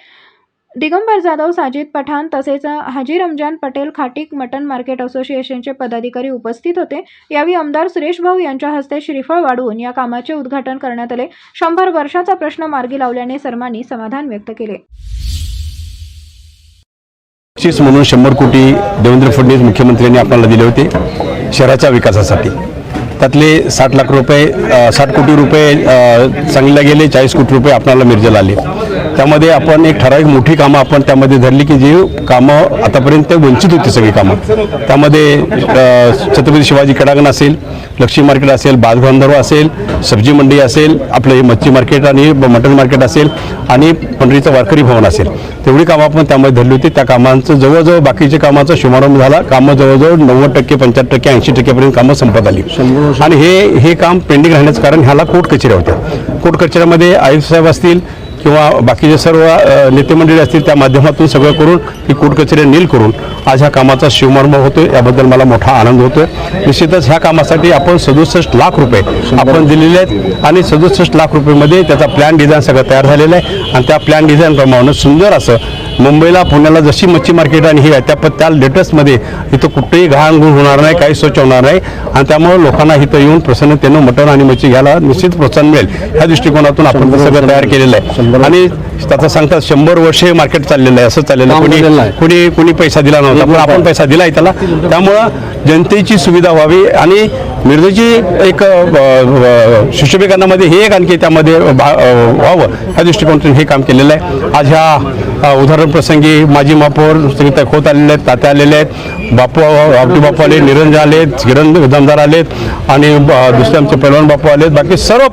दिगंबर जाधव, साजिद पठाण तसेच हाजी रमजान पटेल, खाटीक मटन मार्केट असोसिएशनचे पदाधिकारी उपस्थित होते. यावेळी आमदार सुरेश भाऊ यांच्या हस्ते श्रीफळ वाढवून या कामाचे उद्घाटन करण्यात आले. 100 वर्षाचा प्रश्न मार्गी लावल्याने सर्वांनी समाधान व्यक्त केले. बक्षीस म्हणून 100 कोटी देवेंद्र फडणवीस मुख्यमंत्र्यांनी आपल्याला दिले होते शहराच्या विकासासाठी. त्यातले 60 लाख रुपये 60 कोटी रुपये सांगलीला गेले, 40 कोटी रुपये आपल्याला मिरजेला आले. त्यामध्ये आपण एक ठराविक मोठी कामं आपण त्यामध्ये धरली की जी कामं आतापर्यंत वंचित होती सगळी कामं. त्यामध्ये छत्रपती शिवाजी क्रीडांगण असेल, लक्ष्मी मार्केट असेल, बालगंधर्व असेल, सब्जी मंडी असेल, आपलं हे मच्छी मार्केट आणि मटण मार्केट असेल आणि पंढरीचं वारकरी भवन असेल, तेवढी कामं आपण त्यामध्ये धरली होती. त्या कामांचं जवळजवळ बाकीच्या कामाचा शुभारंभ झाला. कामं जवळजवळ 90%, 75%, 80% कामं संपत आली. आणि हे काम पेंडिंग राहण्याचं कारण ह्याला कोर्ट कचेऱ्या होत्या. कोर्ट कचेऱ्यामध्ये आयुक्त साहेब असतील किंवा बाकीचे सर्व नेते मंडळी असतील, त्या माध्यमातून सगळं करून ही कोर्ट कचेऱ्या नील करून आज ह्या कामाचा शुभारंभ होतोय. याबद्दल मला मोठा आनंद होतोय. निश्चितच ह्या कामासाठी आपण 67 लाख रुपये आपण दिलेले आहेत आणि 67 लाख रुपयेमध्ये त्याचा प्लॅन डिझाईन सगळं तयार झालेलं आहे. आणि त्या प्लॅन डिझाईनप्रमाणे सुंदर असं मुंबईला, पुण्याला जशी मच्छी मार्केट आणि ही आहे त्या लेटेस्टमध्ये इथं कुठेही घाणघूण होणार नाही, काही स्वच्छ होणार नाही. आणि त्यामुळे लोकांना इथं येऊन प्रसन्नतेनं मटण आणि मच्छी घ्यायला निश्चित प्रोत्साहन मिळेल. ह्या दृष्टिकोनातून आपण ते सगळं तयार केलेलं आहे. आणि त्याचा सांगतात 100 वर्ष हे मार्केट चाललेलं आहे, असं चाललेलं. कोणी पैसा दिला नव्हता, पण आपण पैसा दिला आहे त्याला. त्यामुळं जनतेची सुविधा व्हावी आणि मिरजेची एक सुशोभीकरणामध्ये हे एक आणखी त्यामध्ये व्हावं ह्या दृष्टिकोनातून हे काम केलेलं आहे. आज ह्या उदाहरण प्रसंगी माजी महापौर संगीता खोत आलेले आहेत, तात्या आलेले आहेत, बापू आवटी बापू आले, निरंजन आलेत, किरण दमदार आलेत आणि दुसरे आमचे पैलवान बापू आलेत. बाकी सर्व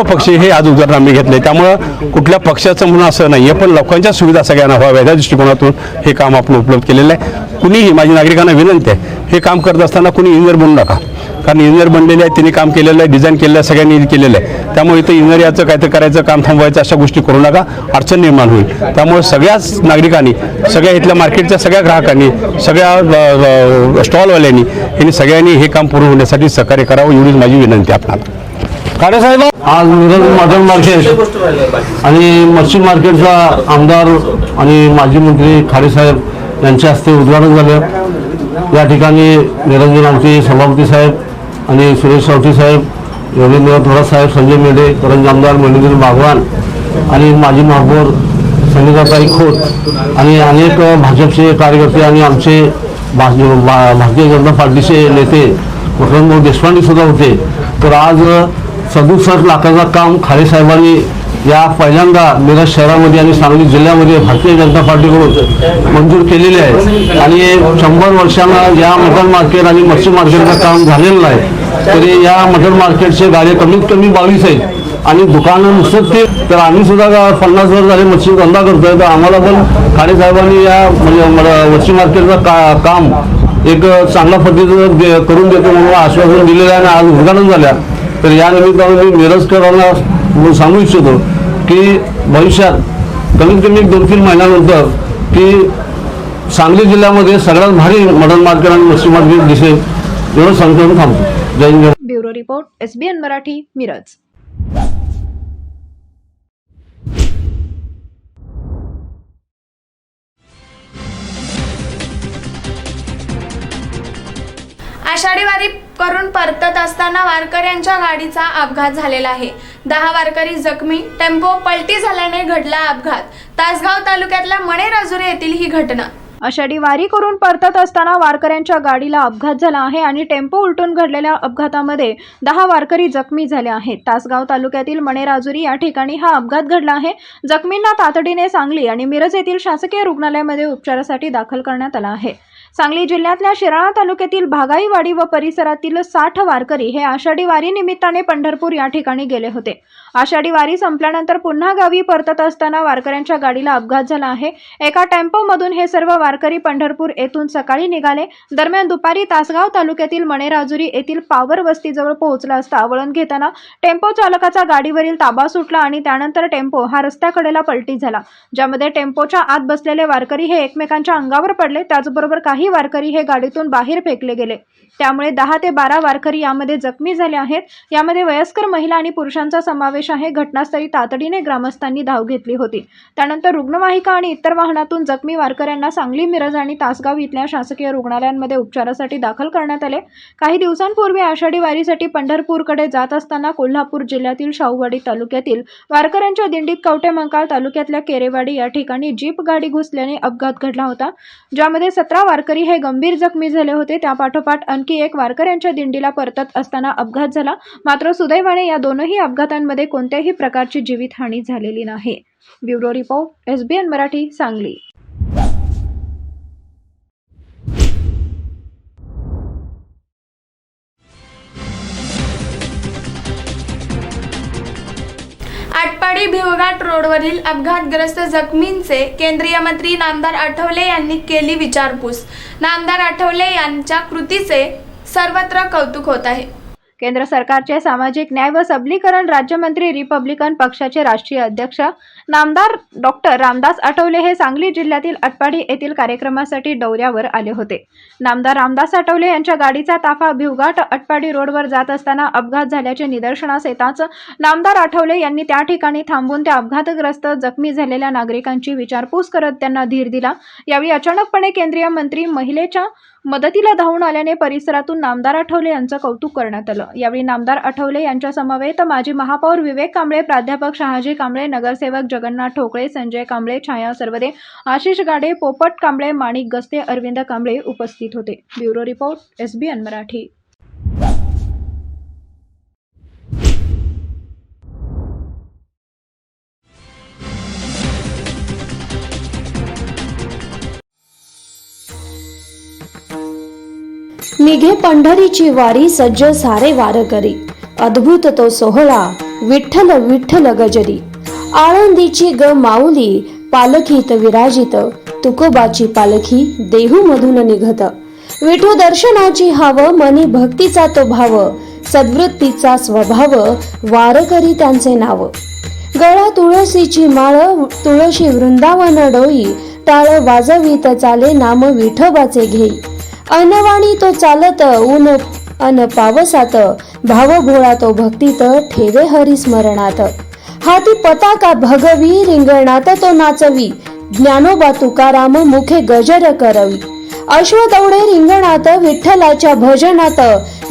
पक्षी हे आज उदाहरण आम्ही घेतले. त्यामुळं कुठल्या पक्षाचं म्हणून असं नाही आहे, पण लोकांच्या सुविधा सगळ्यांना व्हाव्या या दृष्टिकोनातून हे काम आपण उपलब्ध केलेलं आहे. कुणीही, माझी नागरिकांना विनंती आहे, हे काम करत असताना कुणी इंजिनियर बनू नका. कारण इंजिनियर बनलेले आहेत, त्यांनी काम केलेलं आहे, डिझाईन केलेलं आहे, सगळ्यांनी केलेलं आहे. त्यामुळे इथं इंजिनियर याचं काहीतरी करायचं, काम थांबवायचं अशा गोष्टी करू नका, अडचण निर्माण होईल. त्यामुळे सगळ्याच नागरिकांनी, सगळ्या इथल्या मार्केटच्या सगळ्या ग्राहकांनी, सगळ्या स्टॉलवाल्यांनी यांनी सगळ्यांनी हे काम पूर्ण होण्यासाठी सहकार्य करावं एवढीच माझी विनंती आपल्याला. खाडे साहेब, आज मिरज मटण मार्केट आणि मच्छी मार्केटचा आमदार आणि माजी मंत्री खाडे साहेब यांच्या हस्ते उद्घाटन झालं. या ठिकाणी निरंजन आवटी सभापती साहेब आणि सुरेश आवटी साहेब, योगेंद्र थोरात साहेब, संजय मेढे, करंज आमदार मैनुद्दीन बागवान आणि माजी महापौर संगीताताई खोत आणि अनेक भाजपचे कार्यकर्ते आणि आमचे भारतीय जनता पार्टीचे नेते मकरंद देशपांडे सुद्धा होते. तर आज 67 लाखाचा काम खाडे साहेबांनी या पहिल्यांदा मिरज शहरामध्ये आणि सांगली जिल्ह्यामध्ये भारतीय जनता पार्टीकडून मंजूर केलेले आहे. आणि 100 वर्षांना या मटण मार्केट आणि मच्छी मार्केटचं काम झालेलं आहे. तरी या मटण मार्केटचे गाडे कमीत कमी 22 आहेत आणि दुकानं नुसतं ते. तर आम्ही सुद्धा 50 वर्ष झाले मच्छी धंदा करतोय. तर आम्हाला पण खाडे साहेबांनी या मच्छी मार्केटचं काम एक चांगल्या पद्धतीनं करून देतो म्हणून आश्वासन दिलेलं आहे आणि आज उद्घाटन झालं. तर या निमित्तानं मी मिरजकरांना सांगू इच्छितो की भविष्यात कमीत कमी 2-3 महिन्यानंतर की सांगली जिल्ह्यामध्ये सगळ्यात भारी मटण मार्केट आणि मच्छी मार्केट दिसेल एवढं सांगून थांबतो. जय हिंद. Bureau report, SBN Marathi, Miraj. Ashadhi Wari करून परतत असताना वारकऱ्यांच्या गाडीचा अपघात झालेला आहे. 10 वारकरी जखमी, टेम्पो पलटी झाल्याने घडला अपघात. तासगाव तालुक्यातल्या मणेराजुरी येथील ही घटना. आषाढी वारी करून परतत असताना वारकऱ्यांच्या गाडीला अपघात झाला आहे आणि टेम्पो उलटून घडलेल्या अपघातामध्ये 10 वारकरी जखमी झाले आहेत. तासगाव तालुक्यातील मणेराजुरी या ठिकाणी हा अपघात घडला आहे. जखमींना तातडीने सांगली आणि मिरज येथील शासकीय रुग्णालयामध्ये उपचारासाठी दाखल करण्यात आला आहे. सांगली जिल्ह्यातल्या शिराळा तालुक्यातील भागाईवाडी व परिसरातील 60 वारकरी हे आषाढी वारी निमित्ताने पंढरपूर या ठिकाणी गेले होते. आषाढी वारी संपल्यानंतर पुन्हा गावी परतत असताना वारकऱ्यांच्या गाडीला अपघात झाला आहे. एका टेम्पोमधून हे सर्व वारकरी पंढरपूर येथून सकाळी निघाले. दरम्यान दुपारी तासगाव तालुक्यातील मणेराजुरी येथील पावर वस्तीजवळ पोहोचला असता वळण घेताना टेम्पो चालकाचा गाडीवरील ताबा सुटला आणि त्यानंतर टेम्पो हा रस्त्याकडेला पलटी झाला, ज्यामध्ये टेम्पोच्या आत बसलेले वारकरी हे एकमेकांच्या अंगावर पडले. त्याचबरोबर काही वारकरी हे गाडीतून बाहेर फेकले गेले. त्यामुळे 10 ते 12 वारकरी यामध्ये जखमी झाले आहेत. यामध्ये वयस्कर महिला आणि पुरुषांचा समावेश आहे. घटनास्थळी तातडीने ग्रामस्थांनी धाव घेतली होती. त्यानंतर रुग्णवाहिका आणि इतर वाहनातून जखमी वारकऱ्यांना सांगली, मिरज आणि तासगाव इथल्या शासकीय रुग्णालयांमध्ये उपचारासाठी दाखल करण्यात आले. काही दिवसांपूर्वी आषाढी वारीसाठी पंढरपूरकडे जात असताना कोल्हापूर जिल्ह्यातील शाहूवाडी तालुक्यातील वारकऱ्यांच्या दिंडीत कवठेमंकाळ तालुक्यातल्या केरेवाडी या ठिकाणी जीप गाडी घुसल्याने अपघात घडला होता, ज्यामध्ये 17 वारकरी हे गंभीर जखमी झाले होते. त्यापाठोपाठ आणखी एक वारकऱ्यांच्या दिंडीला परतत असताना अपघात झाला. मात्र सुदैवाने या दोनही अपघातांमध्ये कोणत्याही प्रकारची जीवितहानी झालेली नाही. Bureau report, SBN Marathi, Sangli. Atpadi Bhivghat रोडवरील अपघातग्रस्त जखमींचे केंद्रीय मंत्री नामदार आठवले यांनी केली विचारपूस. नामदार आठवले यांच्या कृतीचे सर्वत्र कौतुक होत आहे. केंद्र सरकारचे सामाजिक न्याय व सबलीकरण राज्यमंत्री रिपब्लिकन पक्षाचे राष्ट्रीय अध्यक्ष नामदार डॉक्टर रामदास आठवले हे सांगली जिल्ह्यातील आटपाडी येथील कार्यक्रमासाठी दौऱ्यावर आले होते. नामदार रामदास आठवले यांच्या गाडीचा ताफा भिवघाट आटपाडी रोडवर जात असताना अपघात झाल्याचे निदर्शनास येताच नामदार आठवले यांनी त्या ठिकाणी थांबून त्या अपघातग्रस्त जखमी झालेल्या नागरिकांची विचारपूस करत त्यांना धीर दिला. यावेळी अचानकपणे केंद्रीय मंत्री महिलेच्या मदतीला धावून आल्याने परिसरातून नामदार आठवले यांचं कौतुक करण्यात आलं. यावेळी नामदार आठवले यांच्या समवेत माजी महापौर विवेक कांबळे, प्राध्यापक शहाजी कांबळे, नगरसेवक जगन्नाथ ठोकळे, संजय कांबळे, छाया सरवदे, आशिष गाडे, पोपट कांबळे, माणिक गस्ते, अरविंद कांबळे उपस्थित होते. Bureau report, SBN Marathi. निघे पंढरीची वारी सज्ज सारे वारकरी, अद्भुत तो सोहळा विठ्ठल विठ्ठल गजरी. आळंदीची ग माऊली पालखीत विराजित, तुकोबाची पालखी देहू मधून निघत. विठू दर्शनाची हाव, मनी भक्तीचा तो भाव, सद्वृत्तीचा स्वभाव, वारकरी त्यांचे नाव. गळा तुळशीची माळ, तुळशी वृंदावन डोई, टाळ वाजवीत चाले नाम विठोबाचे घेई. अनवाणी तो चालत ऊन अन पावसात, भाव भोळा तो भक्तीत ठेवे हरिस्मरणात. हाती पताका भगवी, रिंगणात तो नाचवी, ज्ञानोबा तुकाराम मुखे गजर करवी. अश्व दौडे रिंगणात, विठ्ठलाच्या भजनात,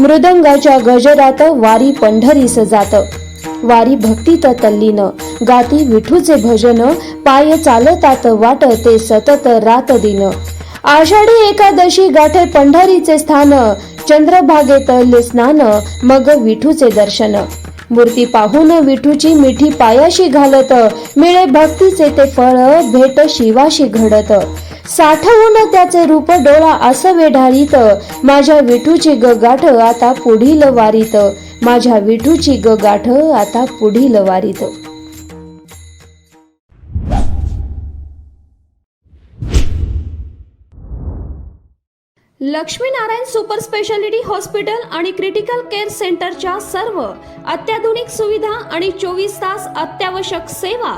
मृदंगाच्या गजरात वारी पंढरीस जात. वारी भक्तीत तल्लीन, गाती विठूचे भजन, पाय चालतात वाट ते सतत रात दिन. आषाढी एकादशी गाठे पंढरीचे स्थान, चंद्रभागेतले स्नान, मग विठूचे दर्शन. मूर्ती पाहून विठूची मिठी पायाशी घालत, मिळे भक्तीचे ते फळ, भेट शिवाशी घडत. साठवून त्याचे रूप डोळा आसवे ढाळीत, माझ्या विठूची गाठ आता पुढील वारीत, माझ्या विठूची गाठ आता पुढील वारीत. लक्ष्मीनारायण सुपर स्पेशालिटी हॉस्पिटल आणि क्रिटिकल केअर सेंटरच्या सर्व अत्याधुनिक सुविधा आणि 24 तास अत्यावश्यक सेवा,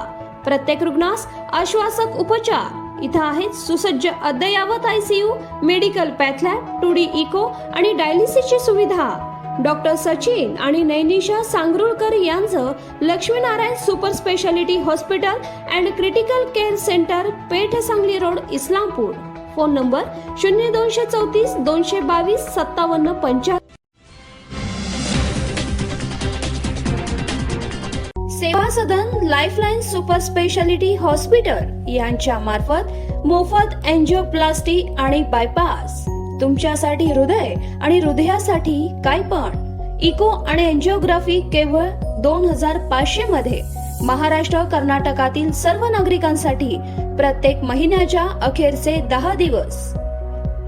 प्रत्येक रुग्णास आश्वासक उपचार. इथं आहेत सुसज्ज अद्ययावत ICU, medical path lab, 2D echo आणि डायलिसिसची सुविधा. डॉक्टर सचिन आणि नैनिशा सांगरुळकर यांचं Laxminarayan super speciality hospital and critical care centre, Peth Sangli road, Islampur. Phone number 0234 222 5775. Seva Sadan lifeline super speciality hospital यांच्या मार्फत मोफत एंजिओप्लास्टी आणि बायपास. तुमच्यासाठी हृदय आणि हृदयासाठी काय पण. इको आणि एंजिओग्राफी केवळ 2500 मध्ये. महाराष्ट्र कर्नाटकातील सर्व नागरिकांसाठी प्रत्येक महिन्याच्या अखेरचे 10 दिवस.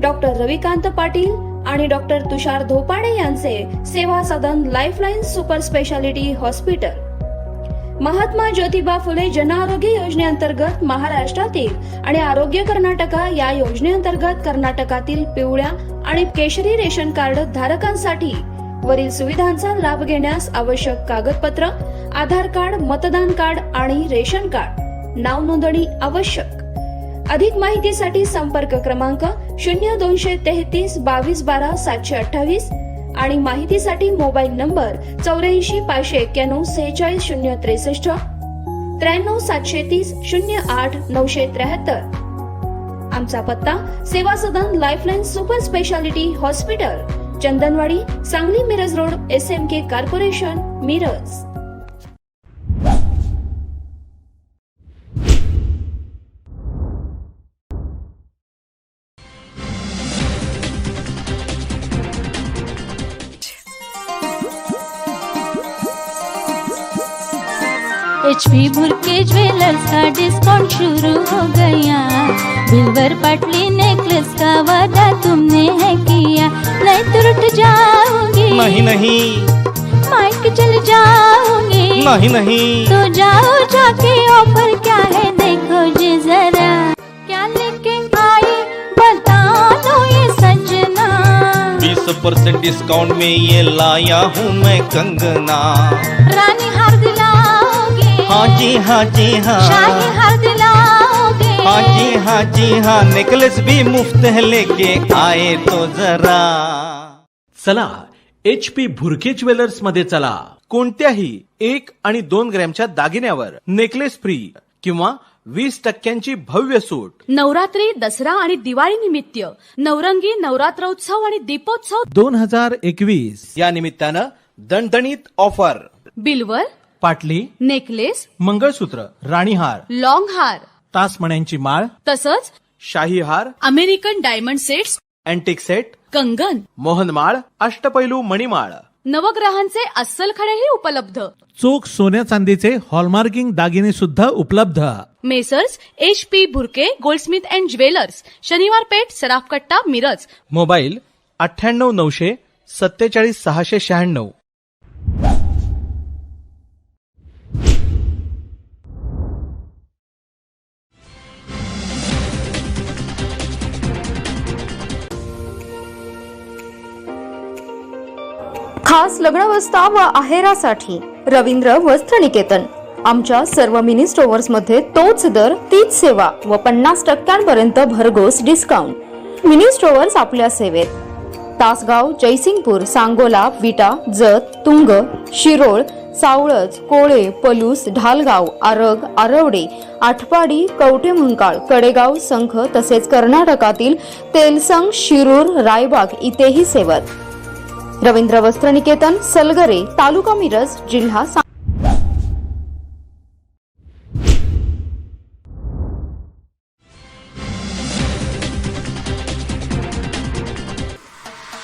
डॉक्टर रविकांत पाटील आणि डॉक्टर तुषार धोपाडे यांचे Seva Sadan lifeline super speciality hospital. Mahatma Jyotiba Phule Jan Arogya योजनेअंतर्गत महाराष्ट्रातील आणि आरोग्य कर्नाटका या योजनेअंतर्गत कर्नाटकातील पिवळ्या आणि केशरी रेशन कार्ड धारकांसाठी वरील सुविधांचा लाभ घेण्यास आवश्यक कागदपत्र आधार कार्ड, मतदान कार्ड आणि रेशन कार्ड. नाव नोंदणी आवश्यक. अधिक माहितीसाठी संपर्क क्रमांक 0233 22 12 728 आणि माहितीसाठी मोबाईल नंबर 84 591 46 063 93 730 08 973. आमचा पत्ता Seva Sadan lifeline super speciality hospital, Chandanwadi, Sangli Miraj road, SMK corporation, Miraj. HP Bhurke jewellers का डिस्काउंट शुरू हो गया. बिल्वर पटली नेकलेस का वादा तुमने है किया, नहीं तो रुठ जाऊंगी. नहीं नहीं माइक चल जाऊंगी. नहीं नहीं तो जाओ जाके ऑफर क्या है देखो जी जरा. क्या लेके आई बता दो ये सजना. 20% डिस्काउंट में ये लाया हूँ मैं कंगना. रानी हार दिलाओगे. हाँ जी हाँ जी हाँ. शाही हार दिलाओगे. हाँ जी हाँ जी हाँ. नेकलेस भी मुफ्त है लेके आए तो जरा. चला HP भुरके ज्वेलर्स मध्ये चला. कोणत्याही 1 आणि 2 ग्रॅमच्या दागिन्यावर नेकलेस फ्री किंवा 20% भव्य सूट. नवरात्री, दसरा आणि दिवाळी निमित्त नवरंगी नवरात्रोत्सव आणि दीपोत्सव 2021 या निमित्तानं दणदणीत ऑफर. बिल्वर, पाटली, नेकलेस, मंगळसूत्र, राणीहार, लॉंग हार, तासमण्यांची माळ, तसंच शाही हार, American diamond sets, antique set, कंगन, मोहनमाळ, अष्टपैलू मणिमाळ, नवग्रहांचे अस्सल खडेही उपलब्ध. चोख सोन्या चांदीचे हॉलमार्किंग दागिने सुद्धा उपलब्ध. Messrs HP Bhurke Goldsmith and jewellers, शनिवार पेठ, सराफ कट्टा, मिरज. मोबाईल 98 900 47 696. खास लग्नावस्था व आहेरासाठी रवींद्र वस्त्र निकेतन. आमच्या सर्व मिनी स्टोअर्स मध्ये तोच दर, तीच सेवा व 50% भरघोस डिस्काउंट. मिनी स्टोअर्स आपल्या सेवेत. तासगाव, जयसिंगपूर, सांगोला, विटा, जत, तुंग, शिरोळ, सावळज, कोळे, पलूस, ढालगाव, आरग, आरवडे, आठपाडी, कवठे मंकाळ, कडेगाव, संख तसेच कर्नाटकातील तेलसंग, शिरूर, रायबाग इथेही सेवत. रवींद्र वस्त्र निकेतन, सलगरे, तालुका मिरज, जिल्हा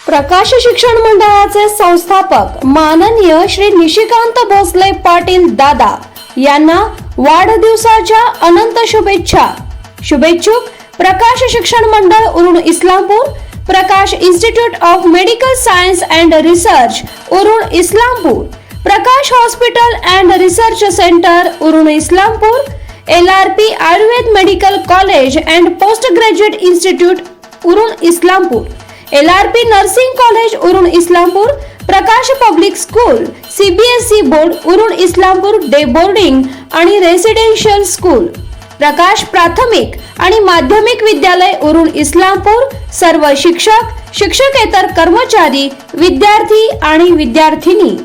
प्रकाश शिक्षण मंडळाचे संस्थापक माननीय श्री निशिकांत भोसले पाटील दादा यांना वाढदिवसाच्या अनंत शुभेच्छा. शुभेच्छुक Prakash Shikshan Mandal Urun Islampur, Prakash institute of medical science and research Urun Islampur, Prakash hospital and research centre Urun Islampur, LRP Ayurved medical college and post graduate institute Urun Islampur, LRP nursing college Urun Islampur, Prakash public school, CBSE board Urun Islampur day boarding आणि रेसिडेन्शियल स्कूल, प्रकाश प्राथमिक आणि माध्यमिक विद्यालय उरुण इस्लामपूर, सर्व शिक्षक, शिक्षकेतर कर्मचारी, विद्यार्थी आणि विद्यार्थिनी.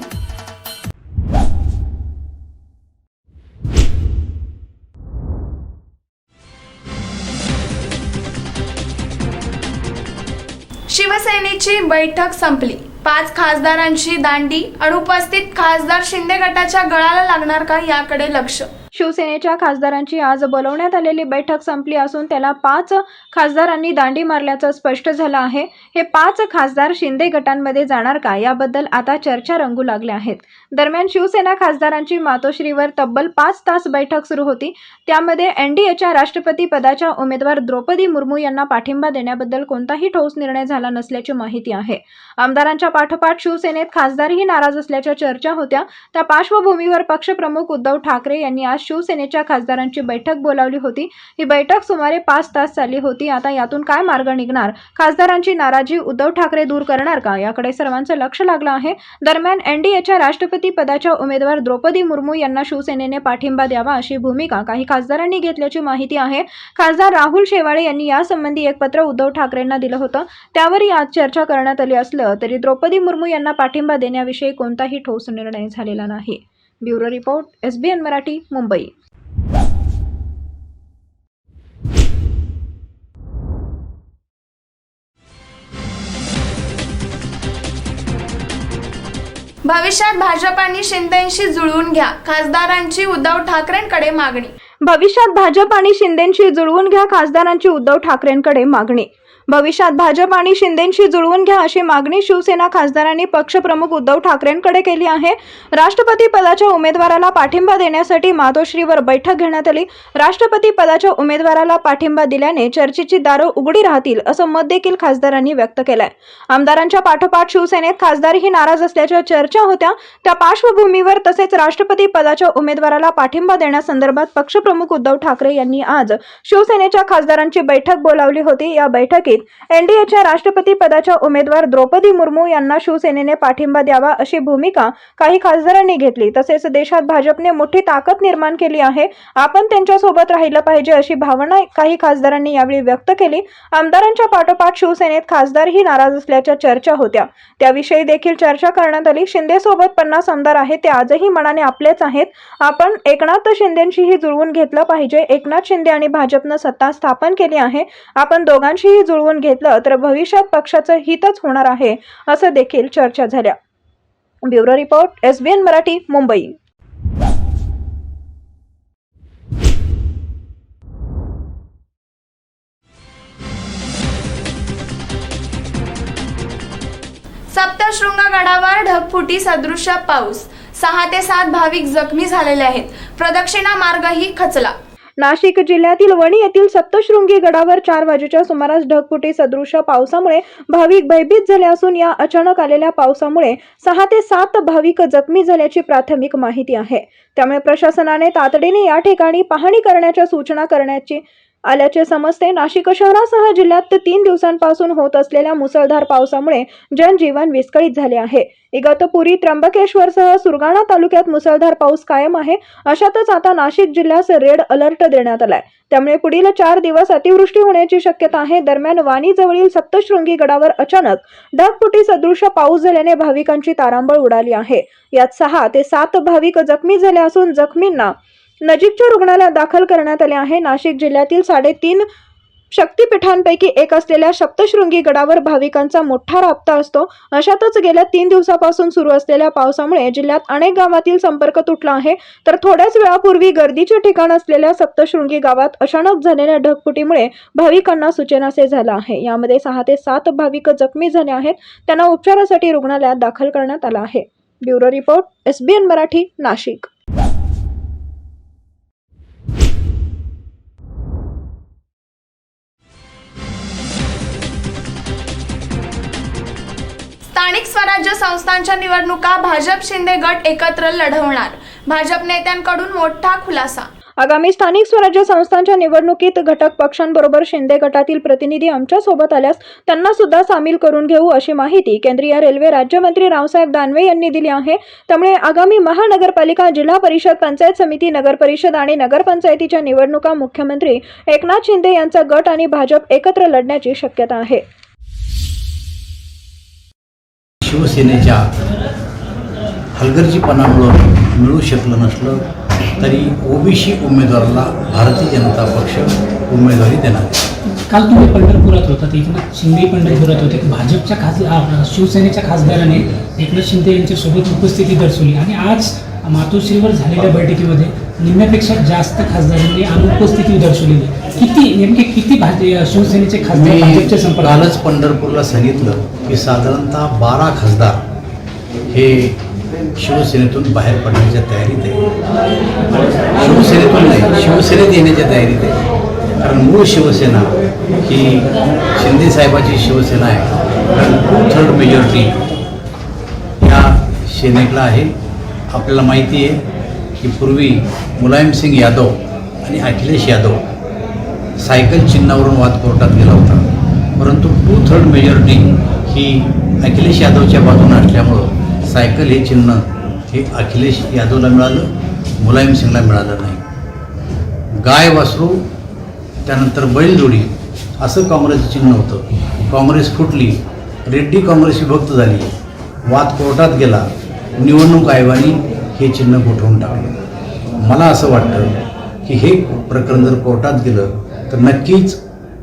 शिवसेनेची बैठक संपली. 5 खासदारांची दांडी, अनुपस्थित खासदार शिंदे गटाच्या गळाला लागणार का याकडे लक्ष. शिवसेनेच्या खासदारांची आज बोलवण्यात आलेली बैठक संपली असून त्याला 5 खासदारांनी दांडी मारल्याचं स्पष्ट झालं आहे. हे 5 खासदार शिंदे गटांमध्ये जाणार का याबद्दल आता चर्चा रंगू लागल्या आहेत. दरम्यान शिवसेना खासदारांची मातोश्रीवर तब्बल 5 तास बैठक सुरू होती. त्यामध्ये एनडीएच्या राष्ट्रपती पदाच्या उमेदवार द्रौपदी मुर्मू यांना पाठिंबा देण्याबद्दल कोणताही ठोस निर्णय झाला नसल्याची माहिती आहे. आमदारांच्या पाठोपाठ शिवसेनेत खासदारही नाराज असल्याच्या चर्चा होत्या. त्या पार्श्वभूमीवर पक्षप्रमुख उद्धव ठाकरे यांनी आज शिवसेनेच्या खासदारांची बैठक बोलावली होती. ही बैठक सुमारे 5 तास चालली होती. आता यातून काय मार्ग निघणार, खासदारांची नाराजी उद्धव ठाकरे दूर करणार का, याकडे सर्वांचं लक्ष लागलं आहे. दरम्यान एनडीएच्या राष्ट्रपती पदाच्या उमेदवार द्रौपदी मुर्मू यांना शिवसेनेने पाठिंबा द्यावा अशी भूमिका काही खासदारांनी घेतल्याची माहिती आहे. खासदार राहुल शेवाळे यांनी यासंबंधी एक पत्र उद्धव ठाकरेंना दिलं होतं. त्यावरही आज चर्चा करण्यात आली असलं तरी द्रौपदी मुर्मू यांना पाठिंबा देण्याविषयी कोणताही ठोस निर्णय झालेला नाही. Bureau report, SBN Marathi, Mumbai. भविष्यात भाजप आणि शिंदेशी जुळवून घ्या, खासदारांची उद्धव ठाकरेंकडे मागणी. भविष्यात भाजप आणि शिंदेशी जुळवून घ्या, खासदारांची उद्धव ठाकरेंकडे मागणी. भविष्यात भाजप आणि शिंदेशी जुळवून घ्या अशी मागणी शिवसेना खासदारांनी पक्षप्रमुख उद्धव ठाकरेंकडे केली आहे. राष्ट्रपती पदाच्या उमेदवाराला पाठिंबा देण्यासाठी मातोश्रीवर बैठक घेण्यात आली. राष्ट्रपती पदाच्या उमेदवाराला पाठिंबा दिल्याने चर्चेची दारं उघडी राहतील असं मत देखील खासदारांनी व्यक्त केलंय. आमदारांच्या पाठोपाठ शिवसेनेत खासदारही नाराज असल्याच्या चर्चा होत्या. त्या पार्श्वभूमीवर तसेच राष्ट्रपती पदाच्या उमेदवाराला पाठिंबा देण्यासंदर्भात पक्षप्रमुख उद्धव ठाकरे यांनी आज शिवसेनेच्या खासदारांची बैठक बोलावली होती. या बैठकीत एनडीएच्या राष्ट्रपती पदाच्या उमेदवार द्रौपदी मुर्मू यांना शिवसेनेने पाठिंबा द्यावा अशी भूमिका काही खासदारांनी घेतली. तसेच देशात भाजपने मोठी ताकद निर्माण केली आहे, आपण त्यांच्यासोबत राहिलं पाहिजे अशी भावना काही खासदारांनी यावेळी व्यक्त केली. आमदारांच्या पाठोपाठ शिवसेनेत खासदारही नाराज असल्याच्या चर्चा होत्या. त्याविषयी देखील चर्चा करण्यात आली. शिंदे सोबत 50 आमदार आहेत, ते आजही मनाने आपलेच आहेत. आपण एकनाथ शिंदेंशीही जुळवून घेतलं पाहिजे. एकनाथ शिंदे आणि भाजपनं सत्ता स्थापन केली आहे, आपण दोघांशीही जुळवून घेतलं तर भविष्यात पक्षाचं हितच होणार आहे असं देखील चर्चा झाल्या. Bureau report, SBN Marathi, Mumbai. Saptashrung गडावर ढगफुटी सदृश्य पाऊस, 6 ते 7 भाविक जखमी झालेले आहेत. प्रदक्षिणा मार्गही खचला. नाशिक जिल्ह्यातील वणी येथील सप्तशृंगी गडावर 4 वाजेच्या सुमारास ढगफुटी सदृश पावसामुळे भाविक भयभीत झाले असून या अचानक आलेल्या पावसामुळे 6 ते 7 भाविक जखमी झाल्याची प्राथमिक माहिती आहे. त्यामुळे प्रशासनाने तातडीने या ठिकाणी पाहणी करण्याच्या सूचना करण्याची आल्याचे समजते. नाशिक शहरासह जिल्ह्यात 3 दिवसांपासून होत असलेल्या मुसळधार पावसामुळे जनजीवन विस्कळीत झाले आहे. इगतपुरी, त्र्यंबकेश्वरसह सुरगाणा तालुक्यात मुसळधार पाऊस कायम आहे. अशातच आता नाशिक जिल्ह्यास रेड अलर्ट देण्यात आलाय. त्यामुळे पुढील 4 दिवस अतिवृष्टी होण्याची शक्यता आहे. दरम्यान वाणी जवळील सप्तशृंगी गडावर अचानक ढगफुटी सदृश पाऊस झाल्याने भाविकांची तारांबळ उडाली आहे. यात 6 ते 7 भाविक जखमी झाले असून जखमींना नजीकच्या रुग्णालयात दाखल करण्यात आले आहे. नाशिक जिल्ह्यातील 3.5 शक्तिपीठांपैकी एक असलेल्या सप्तशृंगी गडावर भाविकांचा मोठा राबता असतो. अशातच गेल्या 3 दिवसापासून सुरू असलेल्या पावसामुळे जिल्ह्यात अनेक गावातील संपर्क तुटला आहे. तर थोड्याच वेळापूर्वी गर्दीचे ठिकाण असलेल्या सप्तशृंगी गावात अचानक झालेल्या ढगफुटीमुळे भाविकांना सूचनासे झाला आहे. यामध्ये 6 ते 7 भाविक जखमी झाले आहेत. त्यांना उपचारासाठी रुग्णालयात दाखल करण्यात आलं आहे. Bureau report, SBN Marathi, Nashik. स्थानिक स्वराज्य संस्थांच्या निवडणुका भाजप शिंदे गट एकत्र लढवणार, भाजप नेत्यांकडून मोठा खुलासा. आगामी स्थानिक स्वराज्य संस्थांच्या निवडणुकीत घटक पक्षांबरोबर शिंदे गटातील प्रतिनिधी आमच्या सोबत आल्यास त्यांना सुद्धा सामील करून घेऊ अशी माहिती केंद्रीय रेल्वे राज्यमंत्री रावसाहेब दानवे यांनी दिली आहे. त्यामुळे आगामी महानगरपालिका, जिल्हा परिषद, पंचायत समिती, नगर परिषद आणि नगरपंचायतीच्या निवडणुका मुख्यमंत्री एकनाथ शिंदे यांचा गट आणि भाजप एकत्र लढण्याची शक्यता आहे. शिवसेनेच्या हलगर्जीपणामुळे मिळू शकलं नसलं तरी ओबीसी उमेदवाराला भारतीय जनता पक्ष उमेदवारी देणार. काल तुम्ही पंढरपुरात होतात, एकनाथ शिंदे पंढरपुरात होते. भाजपच्या शिवसेनेच्या खासदाराने एकनाथ शिंदे यांच्यासोबत उपस्थिती दर्शवली आणि आज मातोश्रीवर झालेल्या बैठकीमध्ये निम्म्यापेक्षा जास्त खासदारांनी अनुपस्थिती दर्शवलेली. किती शिवसेनेचे खासदार भाजपच्या मी संपर्कात? कालच पंढरपूरला सांगितलं की साधारणतः 12 खासदार हे शिवसेनेतून बाहेर पडण्याच्या तयारीत आहे. शिवसेनेतून नाही, शिवसेनेत येण्याच्या तयारीत आहे. कारण मूळ शिवसेना ही शिंदेसाहेबाची शिवसेना आहे. कारण 2/3 मेजॉरिटी ह्या सेनेला आहे. आपल्याला माहिती आहे की पूर्वी मुलायमसिंग यादव आणि अखिलेश यादव सायकल चिन्हावरून वाद कोर्टात गेला होता. परंतु 2/3 मेजॉरिटी ही अखिलेश यादवच्या बाजूने असल्यामुळं सायकल हे चिन्ह हे अखिलेश यादवला मिळालं, मुलायमसिंगला मिळालं नाही. गाय वासरू त्यानंतर बैलजोडी असं काँग्रेसचं चिन्ह होतं. काँग्रेस फुटली, रेड्डी काँग्रेस विभक्त झाली, वाद कोर्टात गेला, निवडणूक आयोगाने हे चिन्ह गोठवून टाकलं. मला असं वाटतं की हे प्रकरण जर कोर्टात गेलं तर नक्कीच